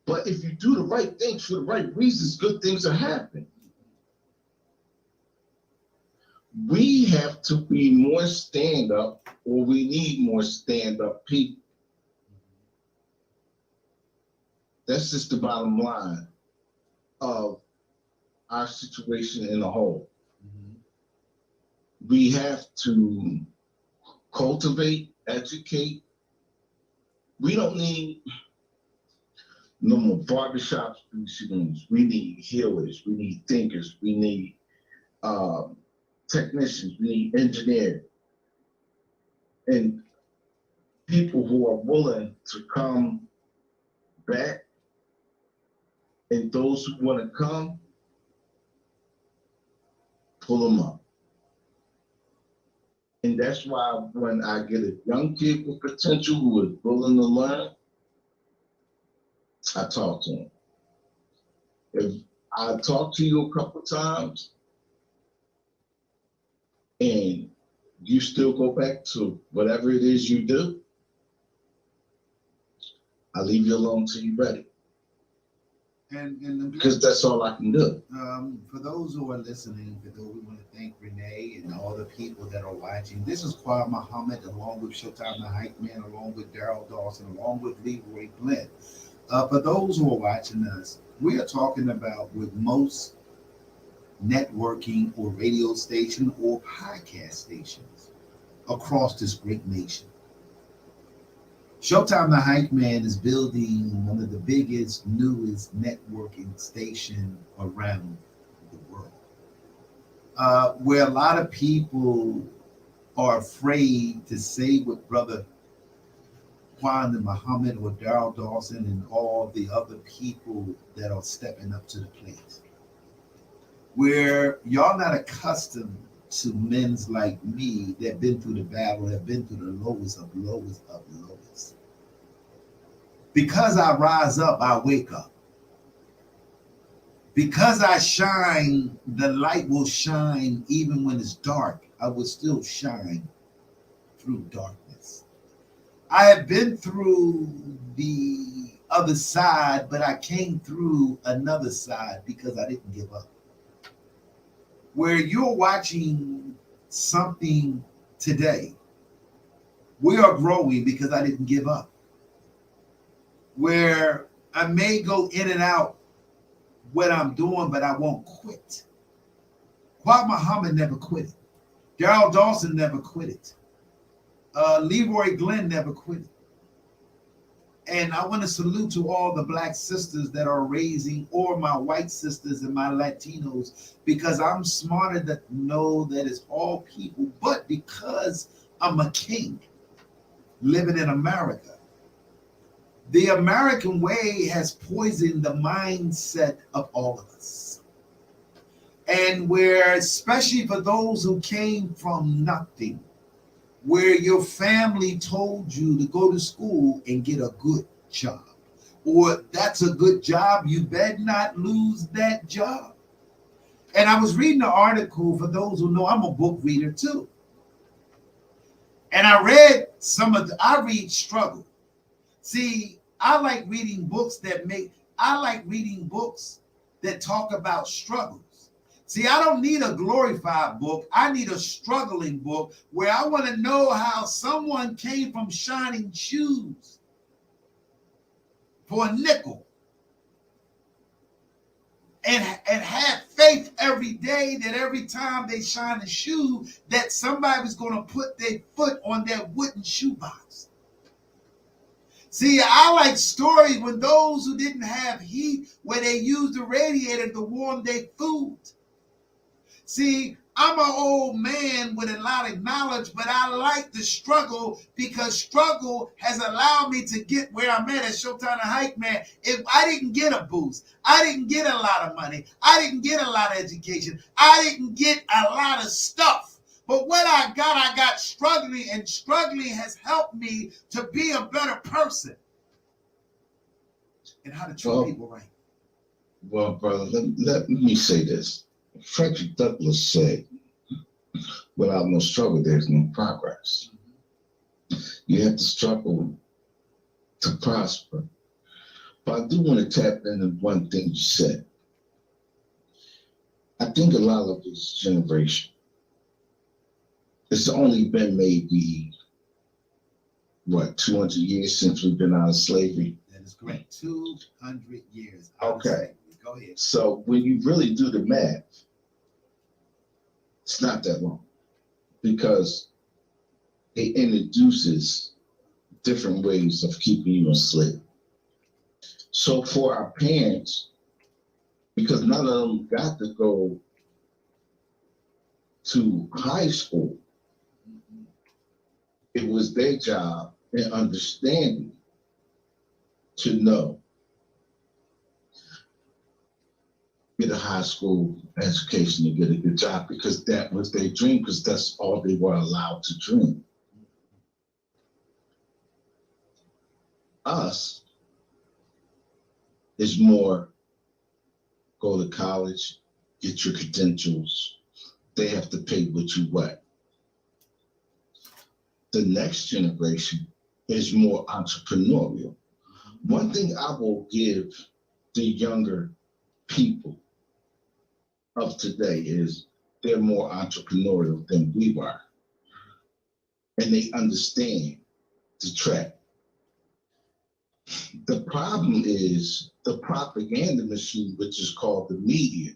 But if you do the right things for the right reasons, good things are happening. We have to be more stand-up, or we need more stand-up people. That's just the bottom line of our situation in a whole. We have to cultivate, educate. We don't need no more barbershops, we need healers, we need thinkers, we need technicians, we need engineers, and people who are willing to come back, and those who want to come, pull them up. And that's why when I get a young kid with potential who is willing to learn, I talk to him. If I talked to you a couple times, and you still go back to whatever it is you do, I leave you alone till you're ready. And Because that's all I can do. for those who are listening, for those we want to thank Renee and all the people that are watching. This is Qua Muhammad, along with Showtime the Hype Man, along with Daryl Dawson, along with Leroy Glenn. For those who are watching us, we are talking about with most networking or radio station or podcast stations across this great nation. Showtime the Hype Man is building one of the biggest, newest networking station around the world. Where a lot of people are afraid to say what Brother Quan and Muhammad or Daryl Dawson and all the other people that are stepping up to the plate. Where y'all not accustomed to men's like me that been through the battle, have been through the lowest of lowest of lowest. Because I rise up, I wake up. Because I shine, the light will shine even when it's dark. I will still shine through darkness. I have been through the other side, but I came through another side because I didn't give up. Where you're watching something today, we are growing because I didn't give up. Where I may go in and out what I'm doing, but I won't quit. Qua Muhammad never quit it. Daryl Dawson never quit it. Leroy Glenn never quit it. And I want to salute to all the black sisters that are raising, or my white sisters and my Latinos, because I'm smarter to know that it's all people, but because I'm a king living in America. The American way has poisoned the mindset of all of us. And where, especially for those who came from nothing, where your family told you to go to school and get a good job, or that's a good job, you better not lose that job. And I was reading an article, for those who know, I'm a book reader too. And I read I read struggle. See, I like reading books that talk about struggles. See, I don't need a glorified book. I need a struggling book where I want to know how someone came from shining shoes for a nickel and have faith every day that every time they shine a shoe that somebody was going to put their foot on that wooden shoebox. See, I like stories when those who didn't have heat, where they used the radiator to warm their food. See, I'm an old man with a lot of knowledge, but I like the struggle because struggle has allowed me to get where I'm at Showtime the Hype Man. If I didn't get a boost, I didn't get a lot of money, I didn't get a lot of education, I didn't get a lot of stuff. But what I got struggling, and struggling has helped me to be a better person and how to treat people right. Well, brother, let me say this. Frederick Douglass said, without no struggle, there's no progress. You have to struggle to prosper. But I do want to tap into one thing you said. I think a lot of this generation, it's only been maybe, 200 years since we've been out of slavery? That is correct. 200 years. Okay. Go ahead. So when you really do the math, it's not that long, because it introduces different ways of keeping you enslaved. So for our parents, because none of them got to go to high school, it was their job and understanding to know, get a high school education and get a good job, because that was their dream, because that's all they were allowed to dream. Us is more go to college, get your credentials. They have to pay what you what. The next generation is more entrepreneurial. One thing I will give the younger people of today is they're more entrepreneurial than we were. And they understand the track. The problem is the propaganda machine, which is called the media,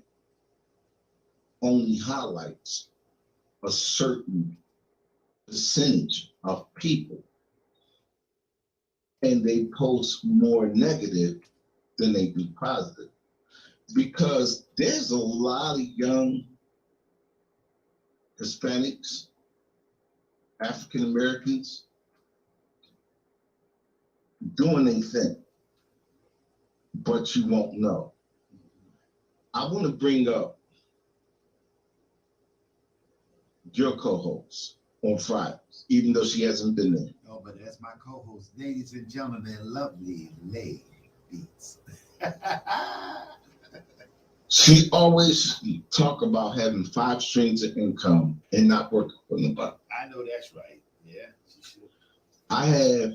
only highlights a certain percentage of people. And they post more negative than they do positive. Because there's a lot of young Hispanics, African Americans doing their thing, but you won't know. I want to bring up your co-host on Fridays, even though she hasn't been there. Oh, but that's my co-host, ladies and gentlemen, lovely ladies. She always talk about having 5 streams of income and not working for nobody. I know that's right. Yeah, she should. I have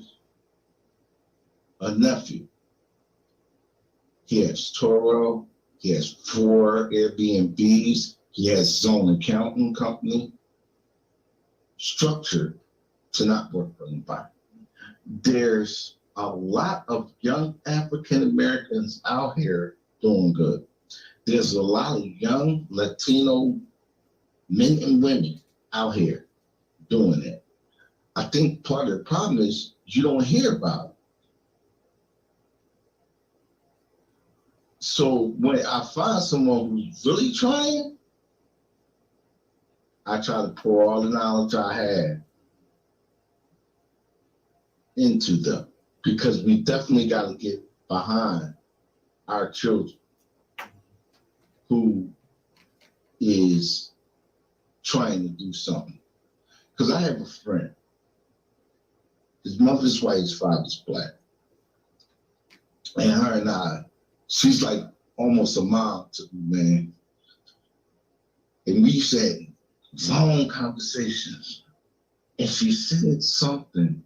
a nephew. He has Toro. He has 4 Airbnbs. He has his own accounting company, structured to not work for anybody. There's a lot of young African Americans out here doing good. There's a lot of young Latino men and women out here doing it. I think part of the problem is you don't hear about it. So when I find someone who's really trying, I try to pour all the knowledge I have into them, because we definitely got to get behind our children who is trying to do something. Because I have a friend. His mother's white, his father's black. And her and I, she's like almost a mom to me, man. And we had long conversations. And she said something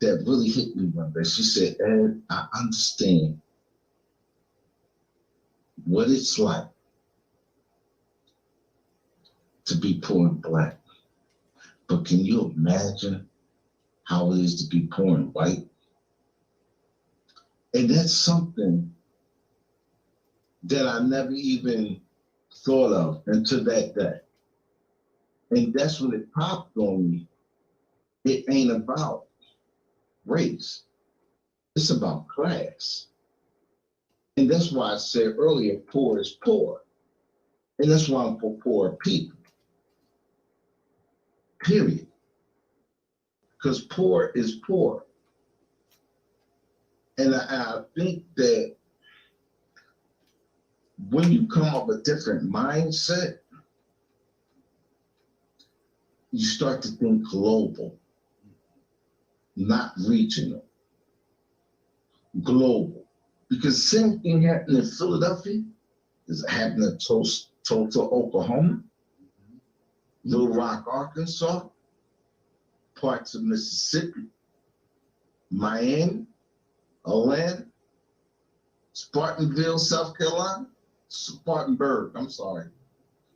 that really hit me one day. She said, Ed, I understand what it's like to be poor and black. But can you imagine how it is to be poor and white? And that's something that I never even thought of until that day. And that's when it popped on me. It ain't about race. It's about class. And that's why I said earlier, poor is poor. And that's why I'm for poor people. Period. Because poor is poor. And I think that when you come up with a different mindset, you start to think global, not regional, global. Because the same thing happened in Philadelphia is happening in Tulsa, Oklahoma, Little Rock, Arkansas, parts of Mississippi, Miami, Atlanta, Spartanburg, South Carolina,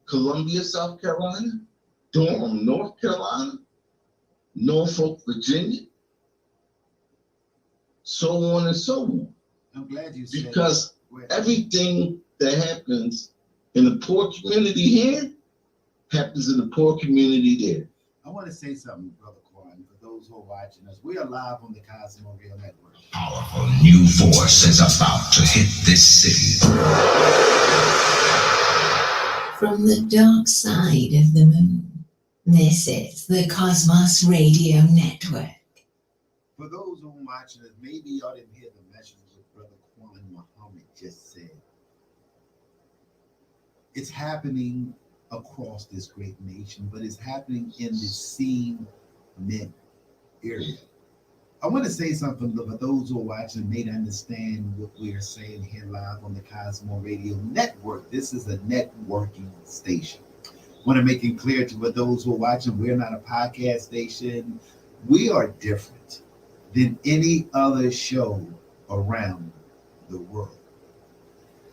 Columbia, South Carolina, Durham, North Carolina, Norfolk, Virginia, so on and so on. I'm glad you said because that. Everything that happens in the poor community here happens in the poor community there. I want to say something, Brother Quan, for those who are watching us. We are live on the Cosmo Real Network. Powerful new force is about to hit this city. From the dark side of the moon, this is the Cosmos Radio Network. For those who are watching us, maybe y'all didn't hear the message that Brother Quan Muhammad just said. It's happening across this great nation, but it's happening in the scene area. I want to say something for those who are watching may not understand what we are saying here live on the Cosmo Radio Network. This is a networking station. I want to make it clear to for those who are watching, we're not a podcast station. We are different than any other show around the world.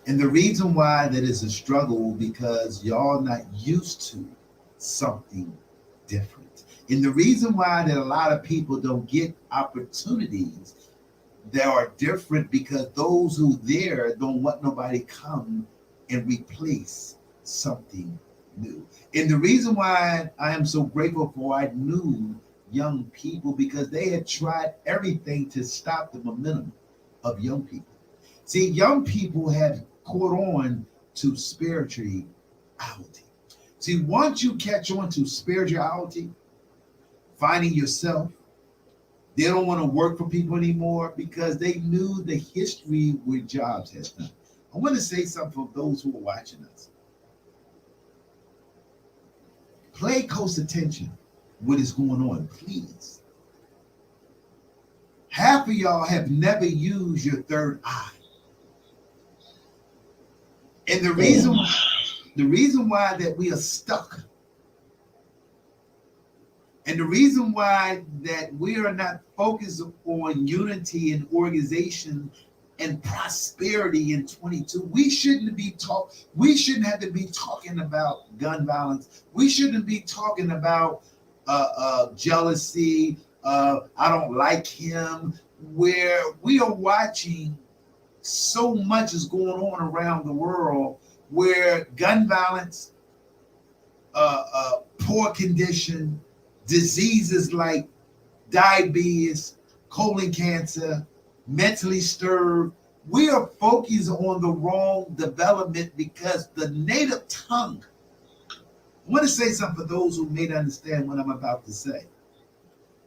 And the reason why that is a struggle because y'all not used to something different. And the reason why that a lot of people don't get opportunities that are different because those who there don't want nobody come and replace something new. And the reason why I am so grateful for I knew young people because they had tried everything to stop the momentum of young people. See, young people have caught on to spirituality. See, once you catch on to spirituality, finding yourself, they don't want to work for people anymore because they knew the history where jobs has done. I want to say something for those who are watching us. Pay close attention what is going on, please. Half of y'all have never used your third eye. And the reason why that we are stuck, and the reason why that we are not focused on unity and organization and prosperity in 22, we shouldn't have to be talking about gun violence. We shouldn't be talking about jealousy. I don't like him. Where we are watching so much is going on around the world where gun violence, poor condition, diseases like diabetes, colon cancer, mentally stirred. We are focused on the wrong development because the native tongue. I want to say something for those who may not understand what I'm about to say.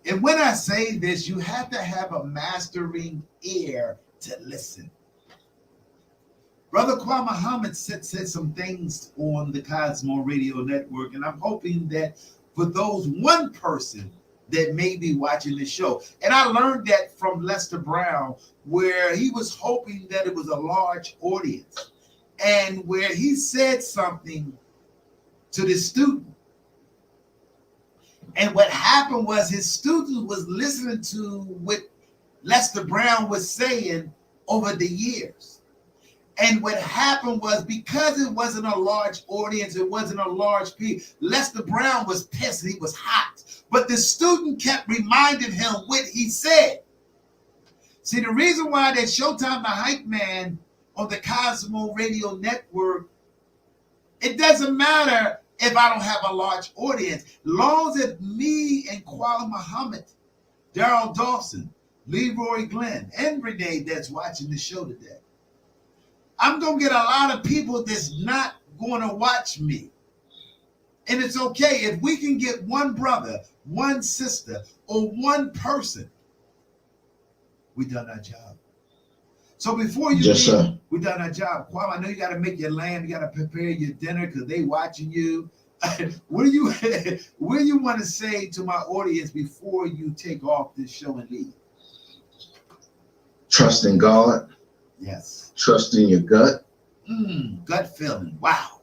And when I say this, you have to have a mastering ear to listen. Brother Kwame Muhammad said some things on the Cosmo Radio Network, and I'm hoping that for those one person that may be watching the show, and I learned that from Lester Brown, where he was hoping that it was a large audience, and where he said something to the student. And what happened was his student was listening to what Lester Brown was saying over the years. And what happened was because it wasn't a large audience, it wasn't a large people, Lester Brown was pissed, he was hot. But the student kept reminding him what he said. See, the reason why that Showtime the Hype Man on the Cosmo Radio Network, it doesn't matter if I don't have a large audience. Long as me and Kwame Muhammad, Daryl Dawson, Leroy Glenn, and Renee that's watching the show today, I'm going to get a lot of people that's not going to watch me. And it's okay if we can get one brother, one sister, or one person, we done our job. So before you leave, we done our job. Kwame, I know you got to make your lamb, you got to prepare your dinner because they watching you. What do you want to say to my audience before you take off this show and leave? Trust in God. Yes. Trust in your gut. Gut feeling. Wow.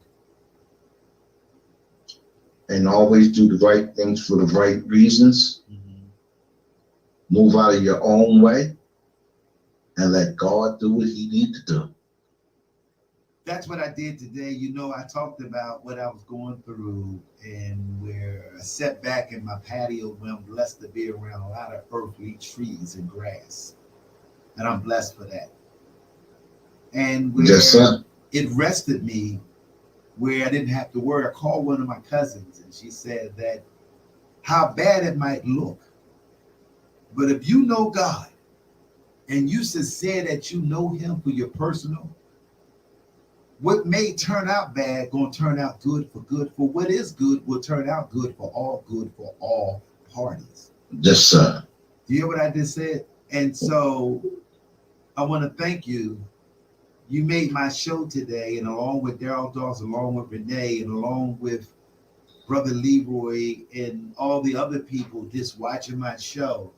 And always do the right things for the right reasons. Move out of your own way and let God do what he needs to do. That's what I did today. You know, I talked about what I was going through and where I sat back in my patio where I'm blessed to be around a lot of earthly trees and grass. And I'm blessed for that. And where it rested me, where I didn't have to worry. I called one of my cousins and she said that how bad it might look, but if you know God and you sincere that you know him for your personal, what may turn out bad gonna turn out good. For what is good will turn out good for all parties. Yes, sir. Do you hear what I just said? And so I want to thank you. You made my show today, and along with Daryl Dawson, along with Renee, and along with Brother Leroy and all the other people just watching my show.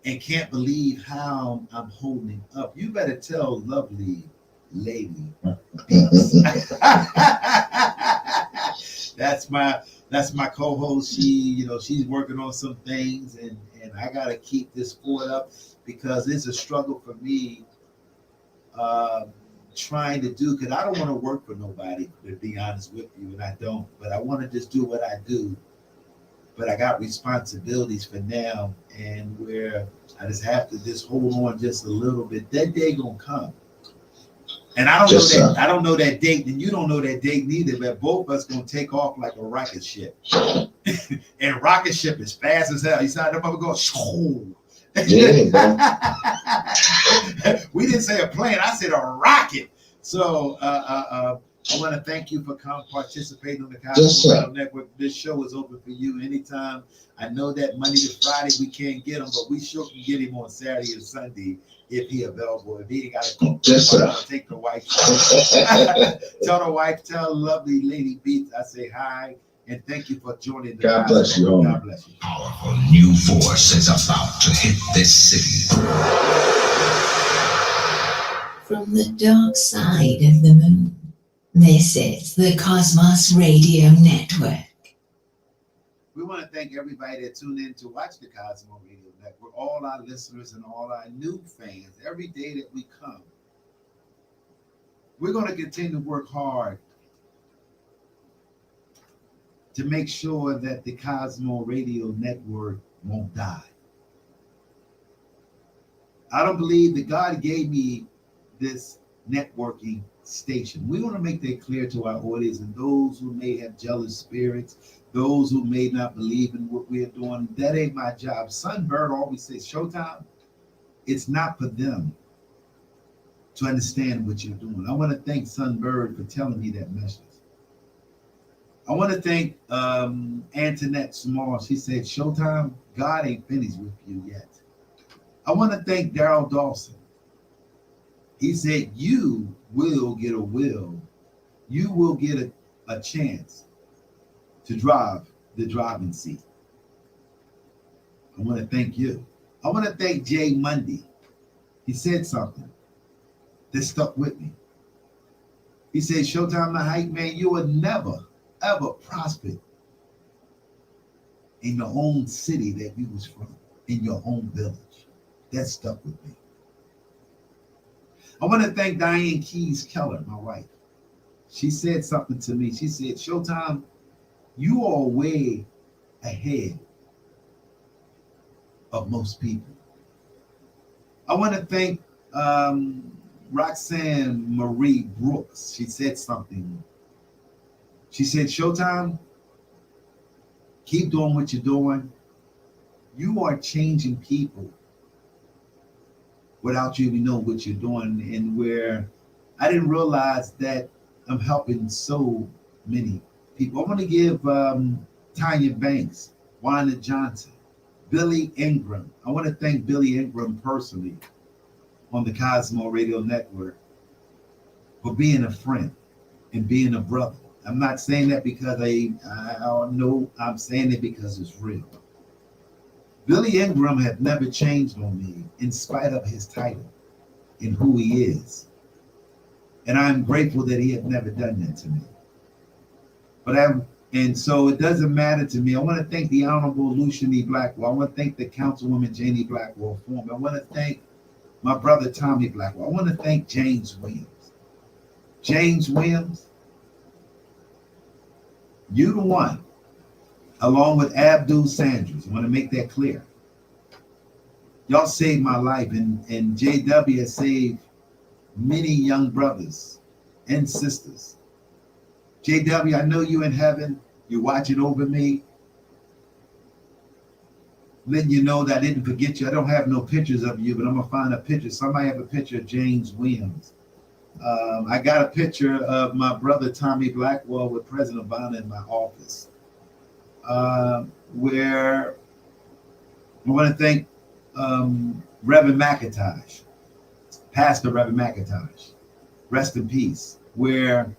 and can't believe how I'm holding up. You better tell lovely lady Beats. That's my co-host. She's working on some things, and I gotta keep this fort up because it's a struggle for me trying to do, because I don't want to work for nobody, to be honest with you, and I don't, but I want to just do what I do. But I got responsibilities for now, and where I just have to just hold on just a little bit. That day gonna come. And I don't know that date, and you don't know that date neither, but both of us gonna take off like a rocket ship. And rocket ship is fast as hell. You saw that mother go, shoo. Yeah, We didn't say a plane, I said a rocket. So I want to thank you for participating on the Cosmo Network. This show is open for you anytime. I know that Monday to Friday we can't get him, but we sure can get him on Saturday and Sunday if he available. If he ain't got to cook, I'll take the wife. Tell the wife, tell lovely lady Beats I say hi, and thank you for joining the God bless you. God bless you. Powerful new force is about to hit this city. From the dark side of the moon, this is the Cosmos Radio Network. We want to thank everybody that tuned in to watch the Cosmo Radio Network, all our listeners and all our new fans. Every day that we come, we're going to continue to work hard to make sure that the Cosmo Radio Network won't die. I don't believe that God gave me this networking station. We want to make that clear to our audience and those who may have jealous spirits, those who may not believe in what we're doing. That ain't my job. Sunbird always says, Showtime, it's not for them to understand what you're doing. I want to thank Sunbird for telling me that message. I want to thank Antoinette Small. She said, Showtime, God ain't finished with you yet. I want to thank Daryl Dawson. He said, you will get a will. You will get a chance to drive the driving seat. I want to thank you. I want to thank Jay Mundy. He said something that stuck with me. He said, Showtime the Hype Man, you will never, ever prosper in your own city that you was from, in your own village. That stuck with me. I want to thank Diane Keys Keller, my wife. She said something to me. She said, Showtime, you are way ahead of most people. I want to thank Roxanne Marie Brooks. She said something. She said, Showtime, keep doing what you're doing. You are changing people without you even know what you're doing, and where I didn't realize that I'm helping so many people. I want to give Tanya Banks, Wanda Johnson, Billy Ingram. I want to thank Billy Ingram personally on the Cosmo Radio Network for being a friend and being a brother. I'm not saying that because I know, I'm saying it because it's real. Billy Ingram had never changed on me in spite of his title and who he is. And I'm grateful that he had never done that to me. And so it doesn't matter to me. I want to thank the Honorable Lucian E. Blackwell. I want to thank the Councilwoman Janie Blackwell for me. I want to thank my brother Tommy Blackwell. I want to thank James Williams. James Williams, you the one, along with Abdul Sanders. I want to make that clear. Y'all saved my life, and JW has saved many young brothers and sisters. JW, I know you in heaven. You're watching over me. Letting you know that I didn't forget you. I don't have no pictures of you, but I'm gonna find a picture. Somebody have a picture of James Williams. I got a picture of my brother Tommy Blackwell with President Obama in my office. Where I want to thank Reverend McIntosh, Pastor Reverend McIntosh, rest in peace, where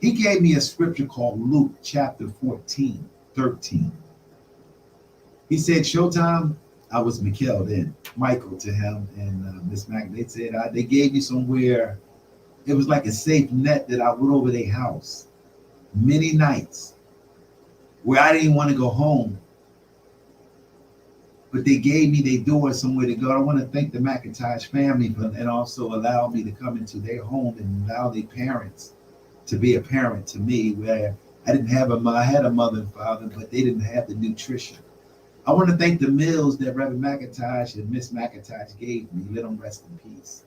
he gave me a scripture called Luke chapter 14:13. He said, Showtime, I was Mikkel then, Michael to him, and Miss Mac. They said they gave me somewhere. It was like a safe net that I went over their house many nights where I didn't want to go home, but they gave me their door somewhere to go. I want to thank the McIntosh family for, and also allow me to come into their home and allow their parents to be a parent to me, where I didn't have a mother. I had a mother and father, but they didn't have the nutrition. I want to thank the meals that Reverend McIntosh and Miss McIntosh gave me. Let them rest in peace.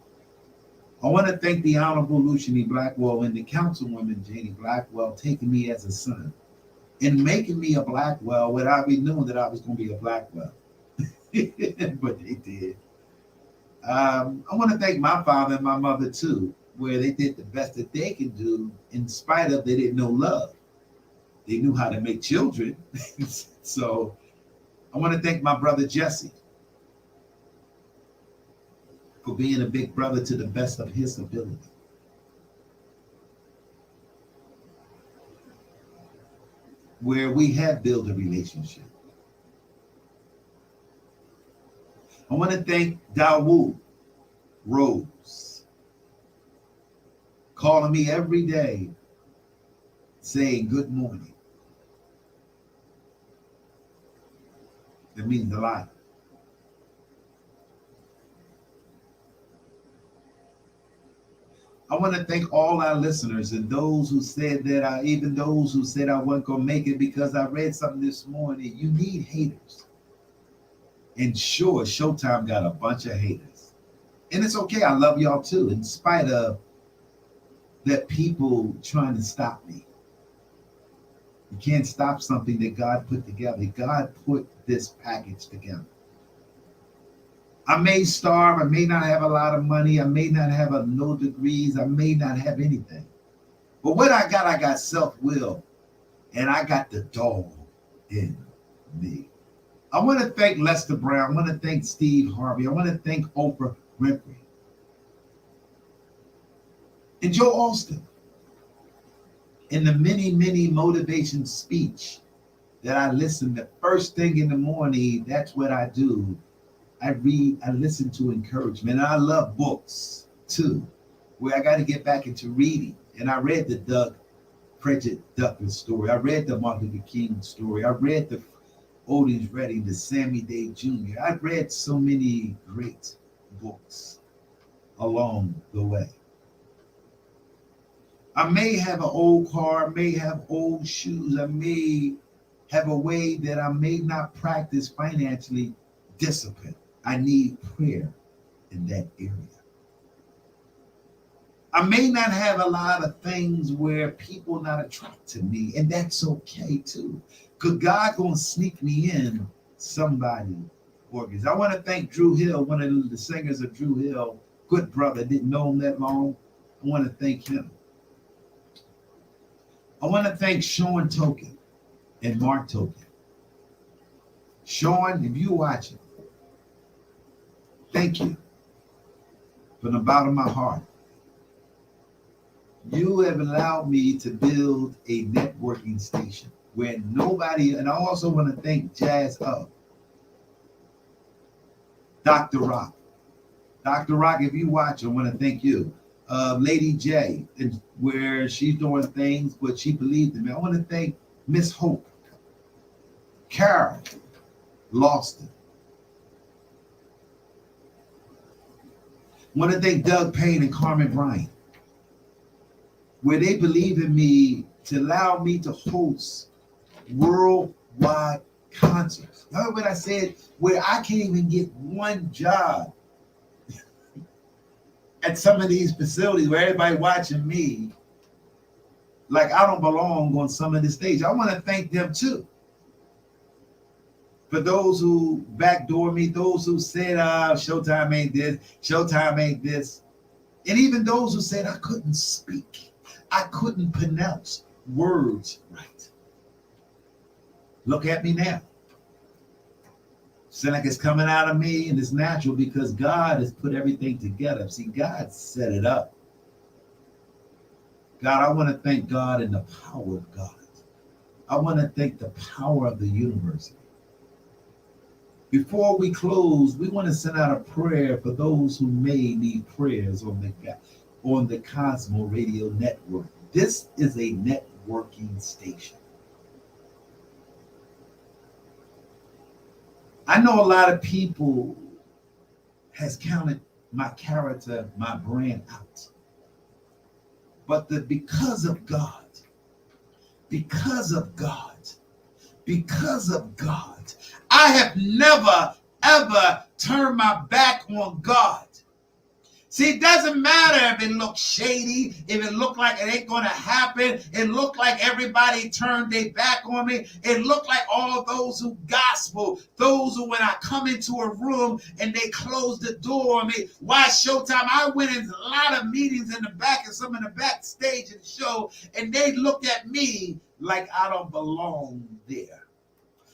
I want to thank the Honorable Lucian E. Blackwell and the Councilwoman Janie Blackwell taking me as a son and making me a Blackwell without me knowing that I was going to be a Blackwell. But they did. I want to thank my father and my mother too, where they did the best that they could do in spite of they didn't know love. They knew how to make children. So I want to thank my brother Jesse for being a big brother to the best of his ability. Where we have built a relationship. I want to thank Dawood Rose, calling me every day, saying good morning. That means a lot. I want to thank all our listeners and those who said that even those who said I wasn't going to make it, because I read something this morning. You need haters. And sure, Showtime got a bunch of haters. And it's okay. I love y'all too, in spite of that people trying to stop me. You can't stop something that God put together. God put this package together. I may starve. I may not have a lot of money. I may not have no degrees. I may not have anything. But what I got self-will. And I got the dog in me. I want to thank Lester Brown. I want to thank Steve Harvey. I want to thank Oprah Winfrey. And Joe Austin. In the many, many motivation speech that I listen, the first thing in the morning, that's what I do. I read, I listen to encouragement. And I love books too, where I got to get back into reading. And I read the Doug Pritchett Douglas story. I read the Martin Luther King story. I read the Otis Redding, the Sammy Day Jr. I read so many great books along the way. I may have an old car, I may have old shoes, I may have a way that I may not practice financially discipline. I need prayer in that area. I may not have a lot of things where people not attracted to me, and that's okay too. Because God gonna sneak me in somebody organs. I want to thank Drew Hill, one of the singers of Drew Hill, good brother, didn't know him that long. I want to thank him. I want to thank Sean Token and Mark Token. Sean, if you're watching, thank you from the bottom of my heart. You have allowed me to build a networking station where nobody, and I also want to thank Jazz Up, Dr. Rock. Dr. Rock, if you watch, I want to thank you. Lady J, where she's doing things, but she believed in me. I want to thank Miss Hope, Carol Lawson. I want to thank Doug Payne and Carmen Bryant, where they believe in me to allow me to host worldwide concerts. You heard what I said? Where I can't even get one job at some of these facilities where everybody watching me like I don't belong on some of the stage. I want to thank them too. For those who backdoor me, those who said, Showtime ain't this, Showtime ain't this. And even those who said I couldn't speak. I couldn't pronounce words right. Look at me now. Seems like it's coming out of me and it's natural because God has put everything together. See, God set it up. God, I want to thank God and the power of God. I want to thank the power of the universe. Before we close, we want to send out a prayer for those who may need prayers on the Cosmo Radio Network. This is a networking station. I know a lot of people has counted my character, my brand out. But because of God, because of God, because of God, I have never, ever turned my back on God. See, it doesn't matter if it looks shady, if it looked like it ain't going to happen. It looked like everybody turned their back on me. It looked like all those who gospel, those who when I come into a room and they close the door on me. Why Showtime? I went in a lot of meetings in the back and some in the backstage of the show, and they looked at me like I don't belong there.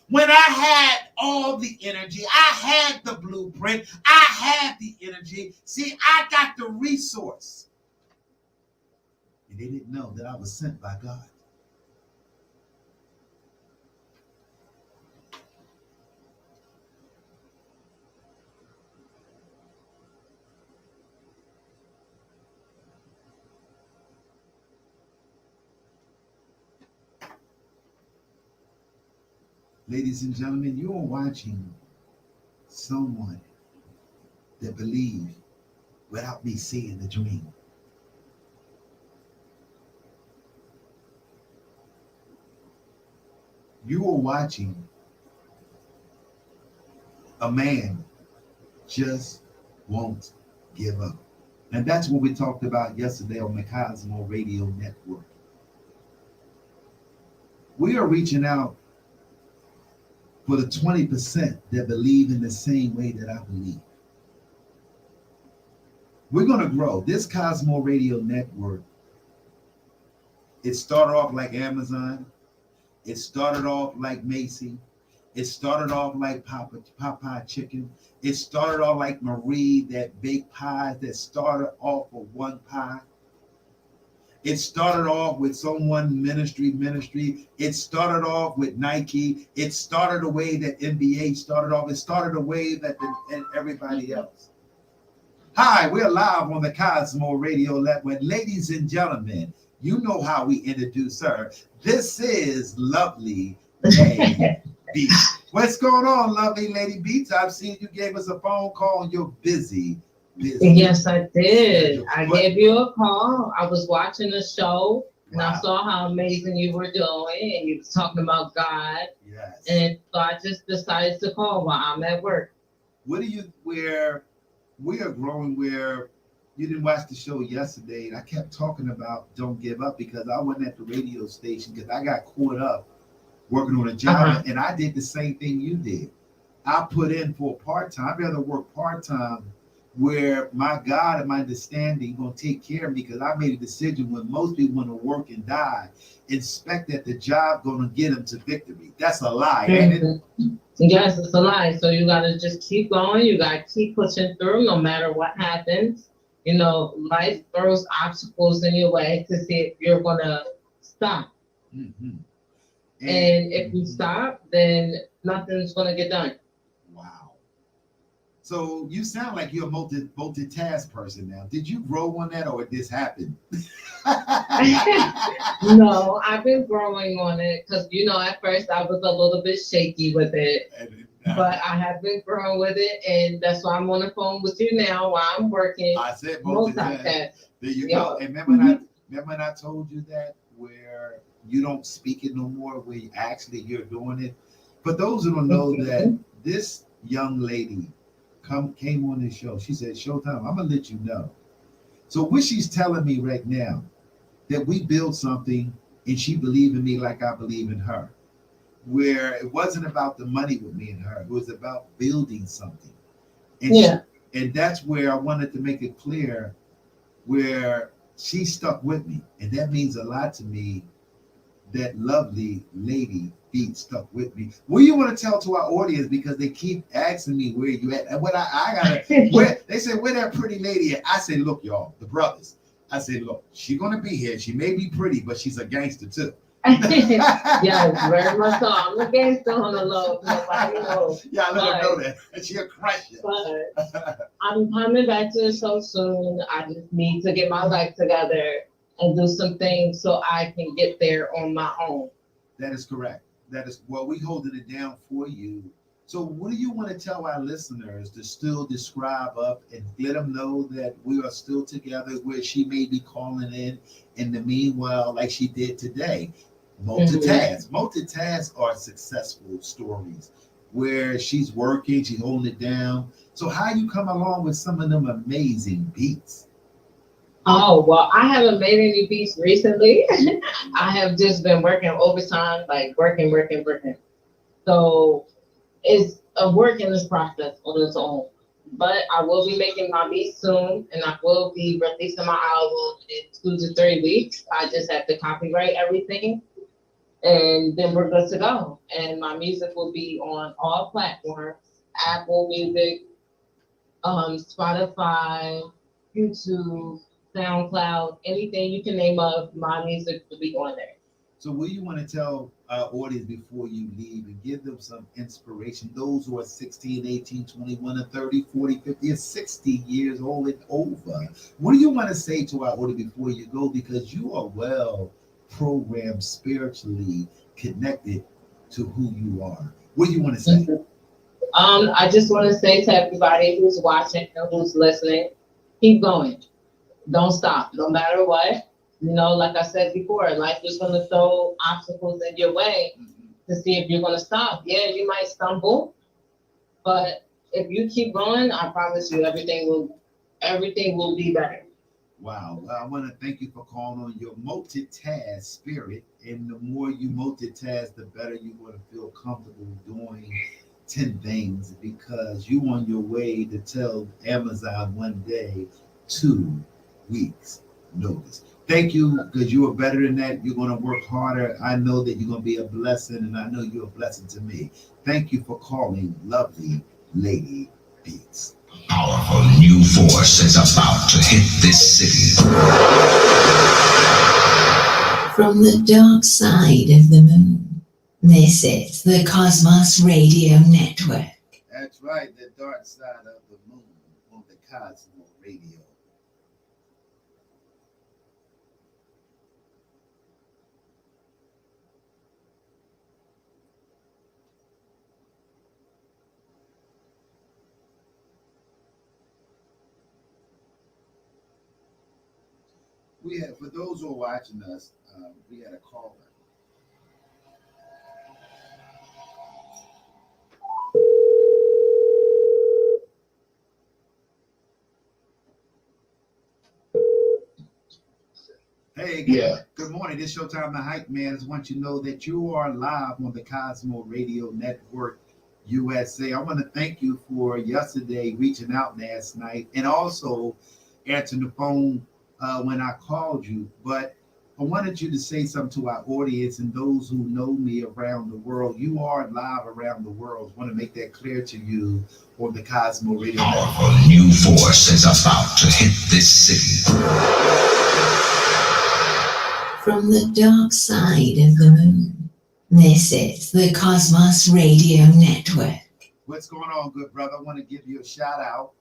When I had all the energy, I had the blueprint, I had the energy. See, I got the resource. And they didn't know that I was sent by God. Ladies and gentlemen, you are watching someone that believed without me seeing the dream. You are watching a man just won't give up. And that's what we talked about yesterday on the Cosmo Radio Network. We are reaching out for the 20% that believe in the same way that I believe. We're going to grow. This Cosmo Radio Network, it started off like Amazon. It started off like Macy. It started off like Popeye Chicken. It started off like Marie, that baked pie that started off of one pie. It started off with someone ministry. It started off with Nike. It started the way that NBA started off. It started the way that and everybody else. Hi, we're live on the Cosmo Radio Network. Ladies and gentlemen, you know how we introduce her. This is Lovely Lady Beats. What's going on, Lovely Lady Beats? I've seen you gave us a phone call and you're busy. Yes, I did. I gave you a call. I was watching the show and I saw how amazing you were doing and you were talking about God. Yes. And so I just decided to call while I'm at work. Where we are growing, where you didn't watch the show yesterday, and I kept talking about don't give up because I wasn't at the radio station because I got caught up working on a job and I did the same thing you did. I put in for part-time. I'd rather work part-time where my God and my understanding going to take care of me because I made a decision when most people want to work and die, expect that the job going to get them to victory. That's a lie, ain't it? Yes, it's a lie. So you got to just keep going. You got to keep pushing through no matter what happens. You know, life throws obstacles in your way to see if you're going to stop. Mm-hmm. And if you stop, then nothing's going to get done. Wow. So you sound like you're a multitask person now. Did you grow on that or did this happen? No, I've been growing on it because, you know, at first I was a little bit shaky with it. But I have been growing with it, and that's why I'm on the phone with you now while I'm working. I said multitask. There you go. And remember when I told you that where you don't speak it no more, where you're doing it. For those who don't know that this young lady came on this show, she said, Showtime, I'm gonna let you know. So what she's telling me right now, that we built something and she believed in me like I believe in her. Where it wasn't about the money with me and her, it was about building something. And and that's where I wanted to make it clear where she stuck with me. And that means a lot to me, that Lovely Lady Beat stuck with me. What do you want to tell to our audience? Because they keep asking me where you at. And what I gotta, they say, where that pretty lady at? I say, look, y'all, the brothers. I say, look, she's gonna be here. She may be pretty, but she's a gangster too. Yes, very much so. I'm a gangster on the low. Nobody knows. Yeah, I let her know that. She'll crush you. But I'm coming back to the show soon. I just need to get my life together and do some things so I can get there on my own. That is correct. That is, well, we holding it down for you. So what do you want to tell our listeners to still describe up and let them know that we are still together, where she may be calling in the meanwhile, like she did today? Multitask. Multitask are successful stories where she's working, she's holding it down. So how you come along with some of them amazing beats? Oh, well, I haven't made any beats recently. I have just been working overtime, like working. So it's a work in this process on its own. But I will be making my beats soon, and I will be releasing my album in 2 to 3 weeks. I just have to copyright everything, and then we're good to go. And my music will be on all platforms: Apple Music, Spotify, YouTube, SoundCloud, anything you can name of, my music will be on there. So what do you want to tell our audience before you leave and give them some inspiration? Those who are 16, 18, 21, and 30, 40, 50, and 60 years old and over. What do you want to say to our audience before you go? Because you are well programmed, spiritually connected to who you are. What do you want to say? I just want to say to everybody who's watching and who's listening, keep going. Don't stop, no matter what. You know, like I said before, life is going to throw obstacles in your way to see if you're going to stop. Yeah, you might stumble, but if you keep going, I promise you everything will be better. Wow. Well, I want to thank you for calling on your multitask spirit. And the more you multitask, the better you're going to feel comfortable doing 10 things, because you on your way to tell Amazon one day, 2 weeks notice. Thank you, because you are better than that. You're going to work harder. I know that you're going to be a blessing, and I know you're a blessing to me. Thank you for calling Lovely Lady Beats. Powerful new force is about to hit this city. From the dark side of the moon, this is the Cosmos Radio Network. That's right, the dark side of the moon on the Cosmo Radio. We had, for those who are watching us, we had a caller. Hey, good morning. This is Showtime, the Hype Man. I just want you to know that you are live on the Cosmo Radio Network USA. I want to thank you for yesterday reaching out last night and also answering the phone when I called you. But I wanted you to say something to our audience and those who know me around the world. You are live around the world. I want to make that clear to you on the Cosmo Radio Network. Powerful new force is about to hit this city. From the dark side of the moon, this is the Cosmos Radio Network. What's going on, good brother? I want to give you a shout out.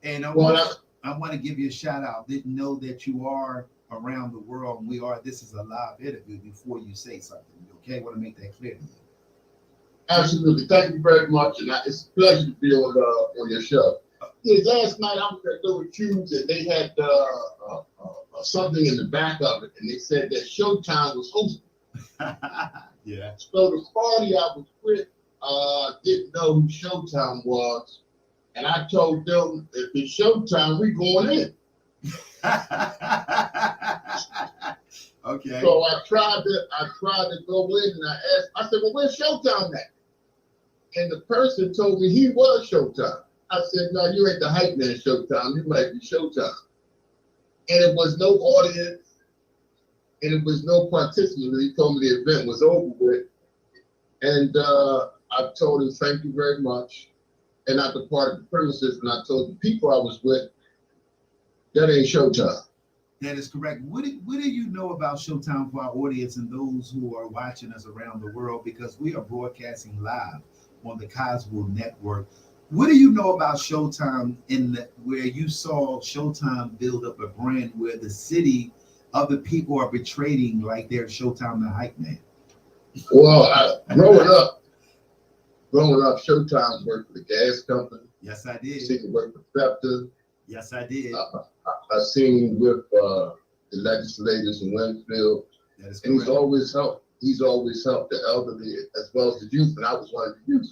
And I want to give you a shout out. Didn't know that you are around the world. And we are. This is a live interview before you say something. Okay? I want to make that clear to you. Absolutely. Thank you very much. And it's a pleasure to be on your show. Yeah, last night I was at Little Cubes and they had something in the back of it, and they said that Showtime was hosting. Yeah. So the party I was with didn't know who Showtime was, and I told them if it's Showtime, we going in. Okay. So I tried to go in, and I said, well, where's Showtime at? And the person told me he was Showtime. I said, no, you ain't the hype man Showtime. You might be Showtime. And it was no audience, and it was no participant. He told me the event was over with. And I told him, thank you very much. And I departed the premises, and I told the people I was with, that ain't Showtime. That is correct. What do you know about Showtime for our audience and those who are watching us around the world? Because we are broadcasting live on the Cosmo Network. What do you know about Showtime where you saw Showtime build up a brand where the city, other people are portraying like they're Showtime the hype man? Well, growing up, Showtime worked for the gas company. Yes, I did. Seen him work for Scepter. Yes, I did. I seen him with the legislators in Winfield. That is correct. And he's always helped the elderly as well as the youth, and I was one of the youth.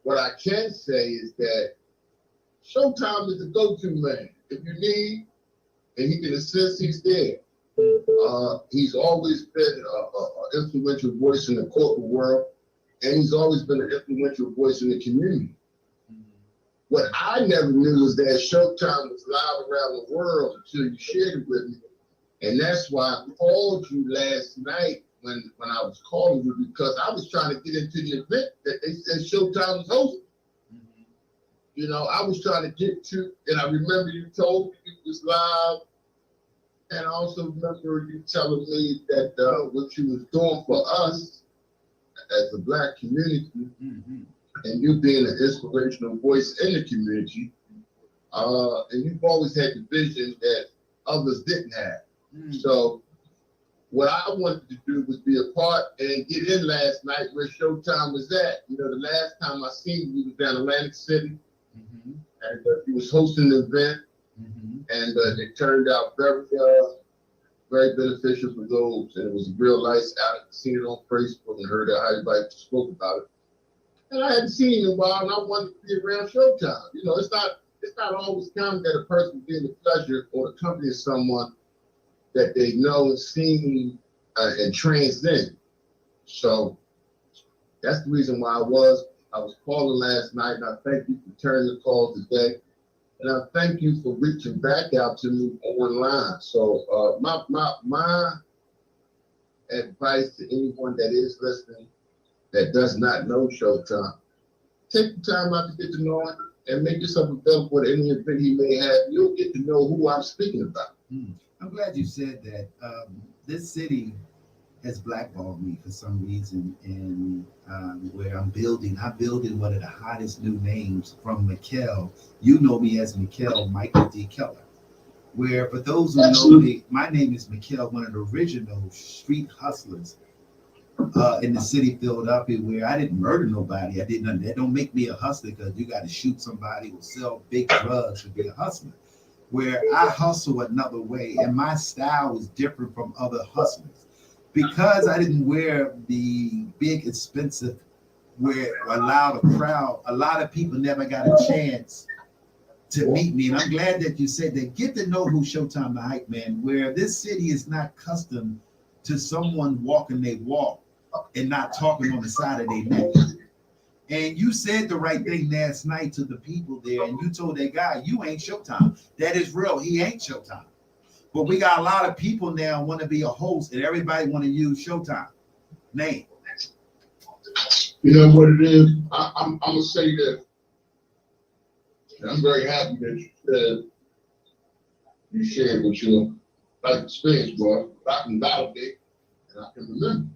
What I can say is that Showtime is the go-to man. If you need, and he can assist, he's there. He's always been an influential voice in the corporate world, and he's always been an influential voice in the community. What I never knew was that Showtime was live around the world until you shared it with me. And that's why I called you last night when I was calling you, because I was trying to get into the event that they said Showtime was hosting. You know, I was trying to get to, and I remember you told me it was live. And I also remember you telling me that what you was doing for us as a Black community, and you being an inspirational voice in the community, and you've always had the vision that others didn't have. So what I wanted to do was be a part and get in last night where Showtime was at. You know, the last time I seen you was down in Atlantic City, and he was hosting the event, and it turned out very beneficial for those, and it was real nice. I seen it on Facebook and heard how everybody spoke about it. And I hadn't seen it in a while, and I wanted to be around Showtime. You know, it's not always common that a person be in the pleasure or the company of someone that they know and seen and transcend. So that's the reason why I was calling last night, and I thank you for turning the call today. And I thank you for reaching back out to me online. So my advice to anyone that is listening that does not know Showtime, take the time out to get to know him and make yourself available to any event he may have. You'll get to know who I'm speaking about. I'm glad you said that. This city has blackballed me for some reason, and where I'm building one of the hottest new names from Mikkel. You know me as Mikkel, Michael D. Keller. Where, for those who know me, my name is Mikkel, one of the original street hustlers in the city of Philadelphia, where I didn't murder nobody. I did nothing. That don't make me a hustler, because you got to shoot somebody or sell big drugs to be a hustler. Where I hustle another way, and my style is different from other hustlers. Because I didn't wear the big expensive, where allowed a crowd, a lot of people never got a chance to meet me. And I'm glad that you said that. Get to know who Showtime the Hype Man, where this city is not accustomed to someone walking their walk and not talking on the side of their neck. And you said the right thing last night to the people there, and you told that guy, you ain't Showtime. That is real. He ain't Showtime. But we got a lot of people now want to be a host, and everybody want to use Showtime name. You know what it is? I'm gonna say this, and I'm very happy that you said you shared with your life experience, boy. I can validate and I can remember.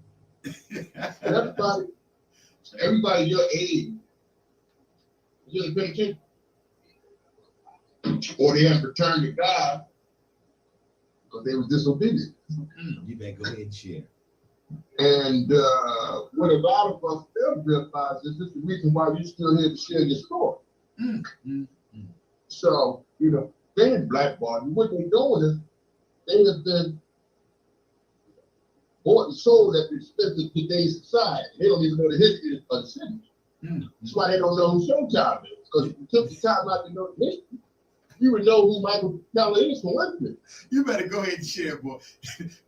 And everybody your age is really paying attention, or they have returned to God because they were disobedient. You better go ahead and share. And what a lot of us fail to realize is this is the reason why you're still here to share your story. So, you know, they ain't blackballed. What they're doing is they have been bought and sold at the expense of today's society. They don't even know the history of the city. That's why they don't know who Showtime is. Because if you took the time out to know the history, you would know who Michael Keller is for one thing. You better go ahead and share, boy.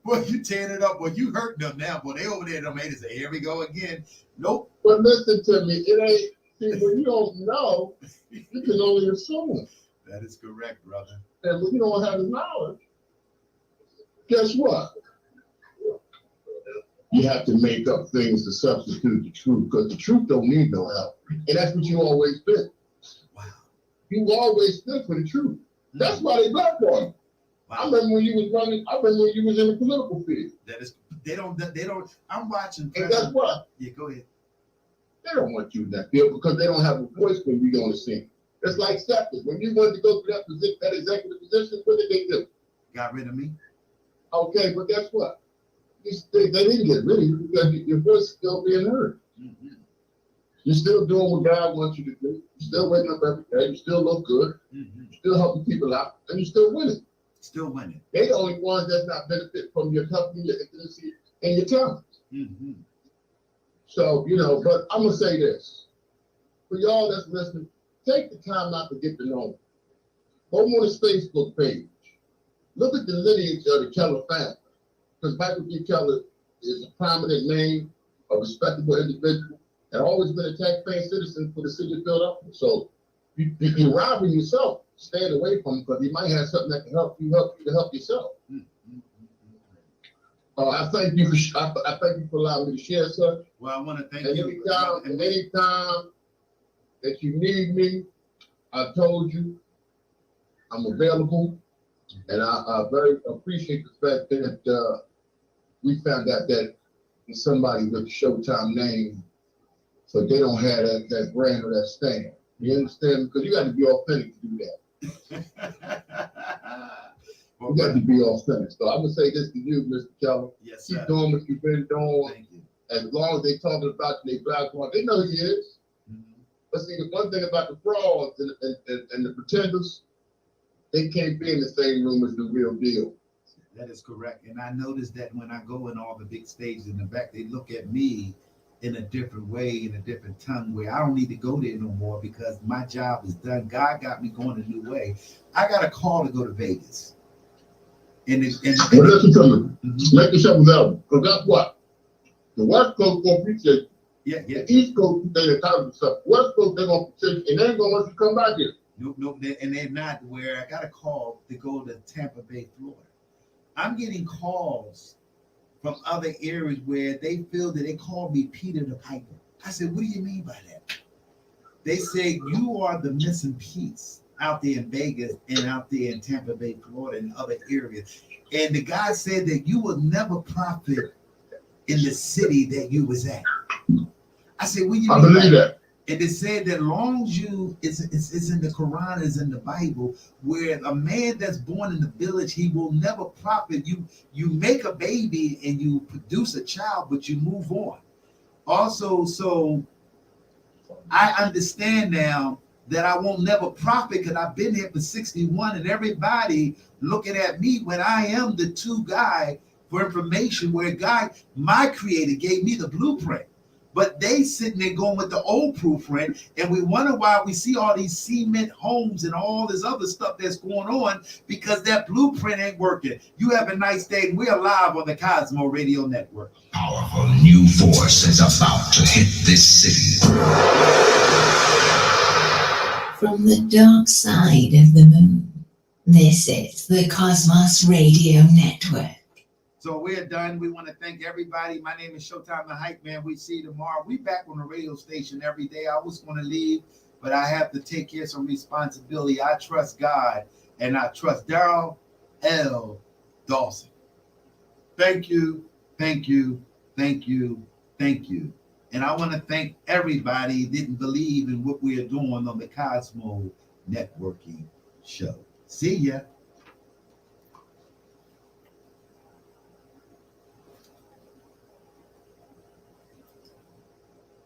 Boy, you tearing it up. Boy, you hurting them now, boy. They over there, them haters say, here we go again. Nope. But listen to me. It ain't, see, when you don't know, you can only assume. That is correct, brother. And when you don't have the knowledge, guess what? You have to make up things to substitute the truth, because the truth don't need no help. And that's what you always been. Wow. You always stood for the truth. That's why they blackball you. I remember when you was running. I remember when you was in the political field. That is, they don't. I'm watching. And guess what? Yeah, go ahead. They don't want you in that field because they don't have a voice when you go on the scene. It's like Stephens. When you wanted to go to that position, that executive position, what did they do? Got rid of me. Okay, but guess what? They didn't get rid of you because your voice is still being heard. Mm-hmm. You're still doing what God wants you to do. You're still waking up every day. You still look good. Mm-hmm. You're still helping people out, and you're still winning. Still winning. They're the only ones that's not benefit from your company, your intimacy, and your talent. Mm-hmm. So, but I'm gonna say this. For y'all that's listening, take the time out to get to know him. Go on his Facebook page. Look at the lineage of the Keller family. Because Michael B. Keller is a prominent name, a respectable individual, and always been a taxpaying citizen for the city of Philadelphia. So you're robbing yourself, staying away from him, because he might have something that can help you to help yourself. I thank you for allowing me to share, sir. Well, I want to thank and you. Anytime that you need me, I told you I'm available, and I very appreciate the fact that we found out that it's somebody with the Showtime name, so they don't have that brand or that stamp. You understand? Because you got to be authentic to do that. You got to be authentic. So I would say this to you, Mr. Keller. Yes, sir. Keep doing what you've been doing. Thank you. As long as they talking about you, they black one, they know who he is. Mm-hmm. But see, the one thing about the frauds and the pretenders, they can't be in the same room as the real deal. That is correct. And I noticed that when I go in all the big stages in the back, they look at me in a different way, in a different tongue, where I don't need to go there no more because my job is done. God got me going a new way. I got a call to go to Vegas. Well, listen to me. Make yourself available. Because guess what? The West Coast gonna appreciate you. Yeah. The East Coast, they're entitled to stuff. West Coast, they're gonna appreciate you, and they ain't gonna let you come back here. Nope. And they're not. Where I got a call to go to Tampa Bay, Florida. I'm getting calls from other areas where they feel that they call me Peter the Piper. I said, what do you mean by that? They say you are the missing piece out there in Vegas and out there in Tampa Bay, Florida, and other areas. And the guy said that you will never profit in the city that you was at. I said, what do you mean? I believe that. And it said that long as you, it's in the Quran, it's in the Bible, where a man that's born in the village, he will never profit. You make a baby and you produce a child, but you move on. Also, so I understand now that I won't never profit because I've been here for 61 and everybody looking at me when I am the two guy for information where God, my creator, gave me the blueprint. But they sitting there going with the old blueprint, and we wonder why we see all these cement homes and all this other stuff that's going on because that blueprint ain't working. You have a nice day. We're live on the Cosmo Radio Network. Powerful new force is about to hit this city. From the dark side of the moon, this is the Cosmos Radio Network. So we're done. We want to thank everybody. My name is Showtime the Hype Man. We see you tomorrow. We back on the radio station every day. I was going to leave, but I have to take care of some responsibility. I trust God, and I trust Daryl L. Dawson. Thank you, thank you, thank you, thank you. And I want to thank everybody who didn't believe in what we are doing on the Cosmo Networking Show. See ya.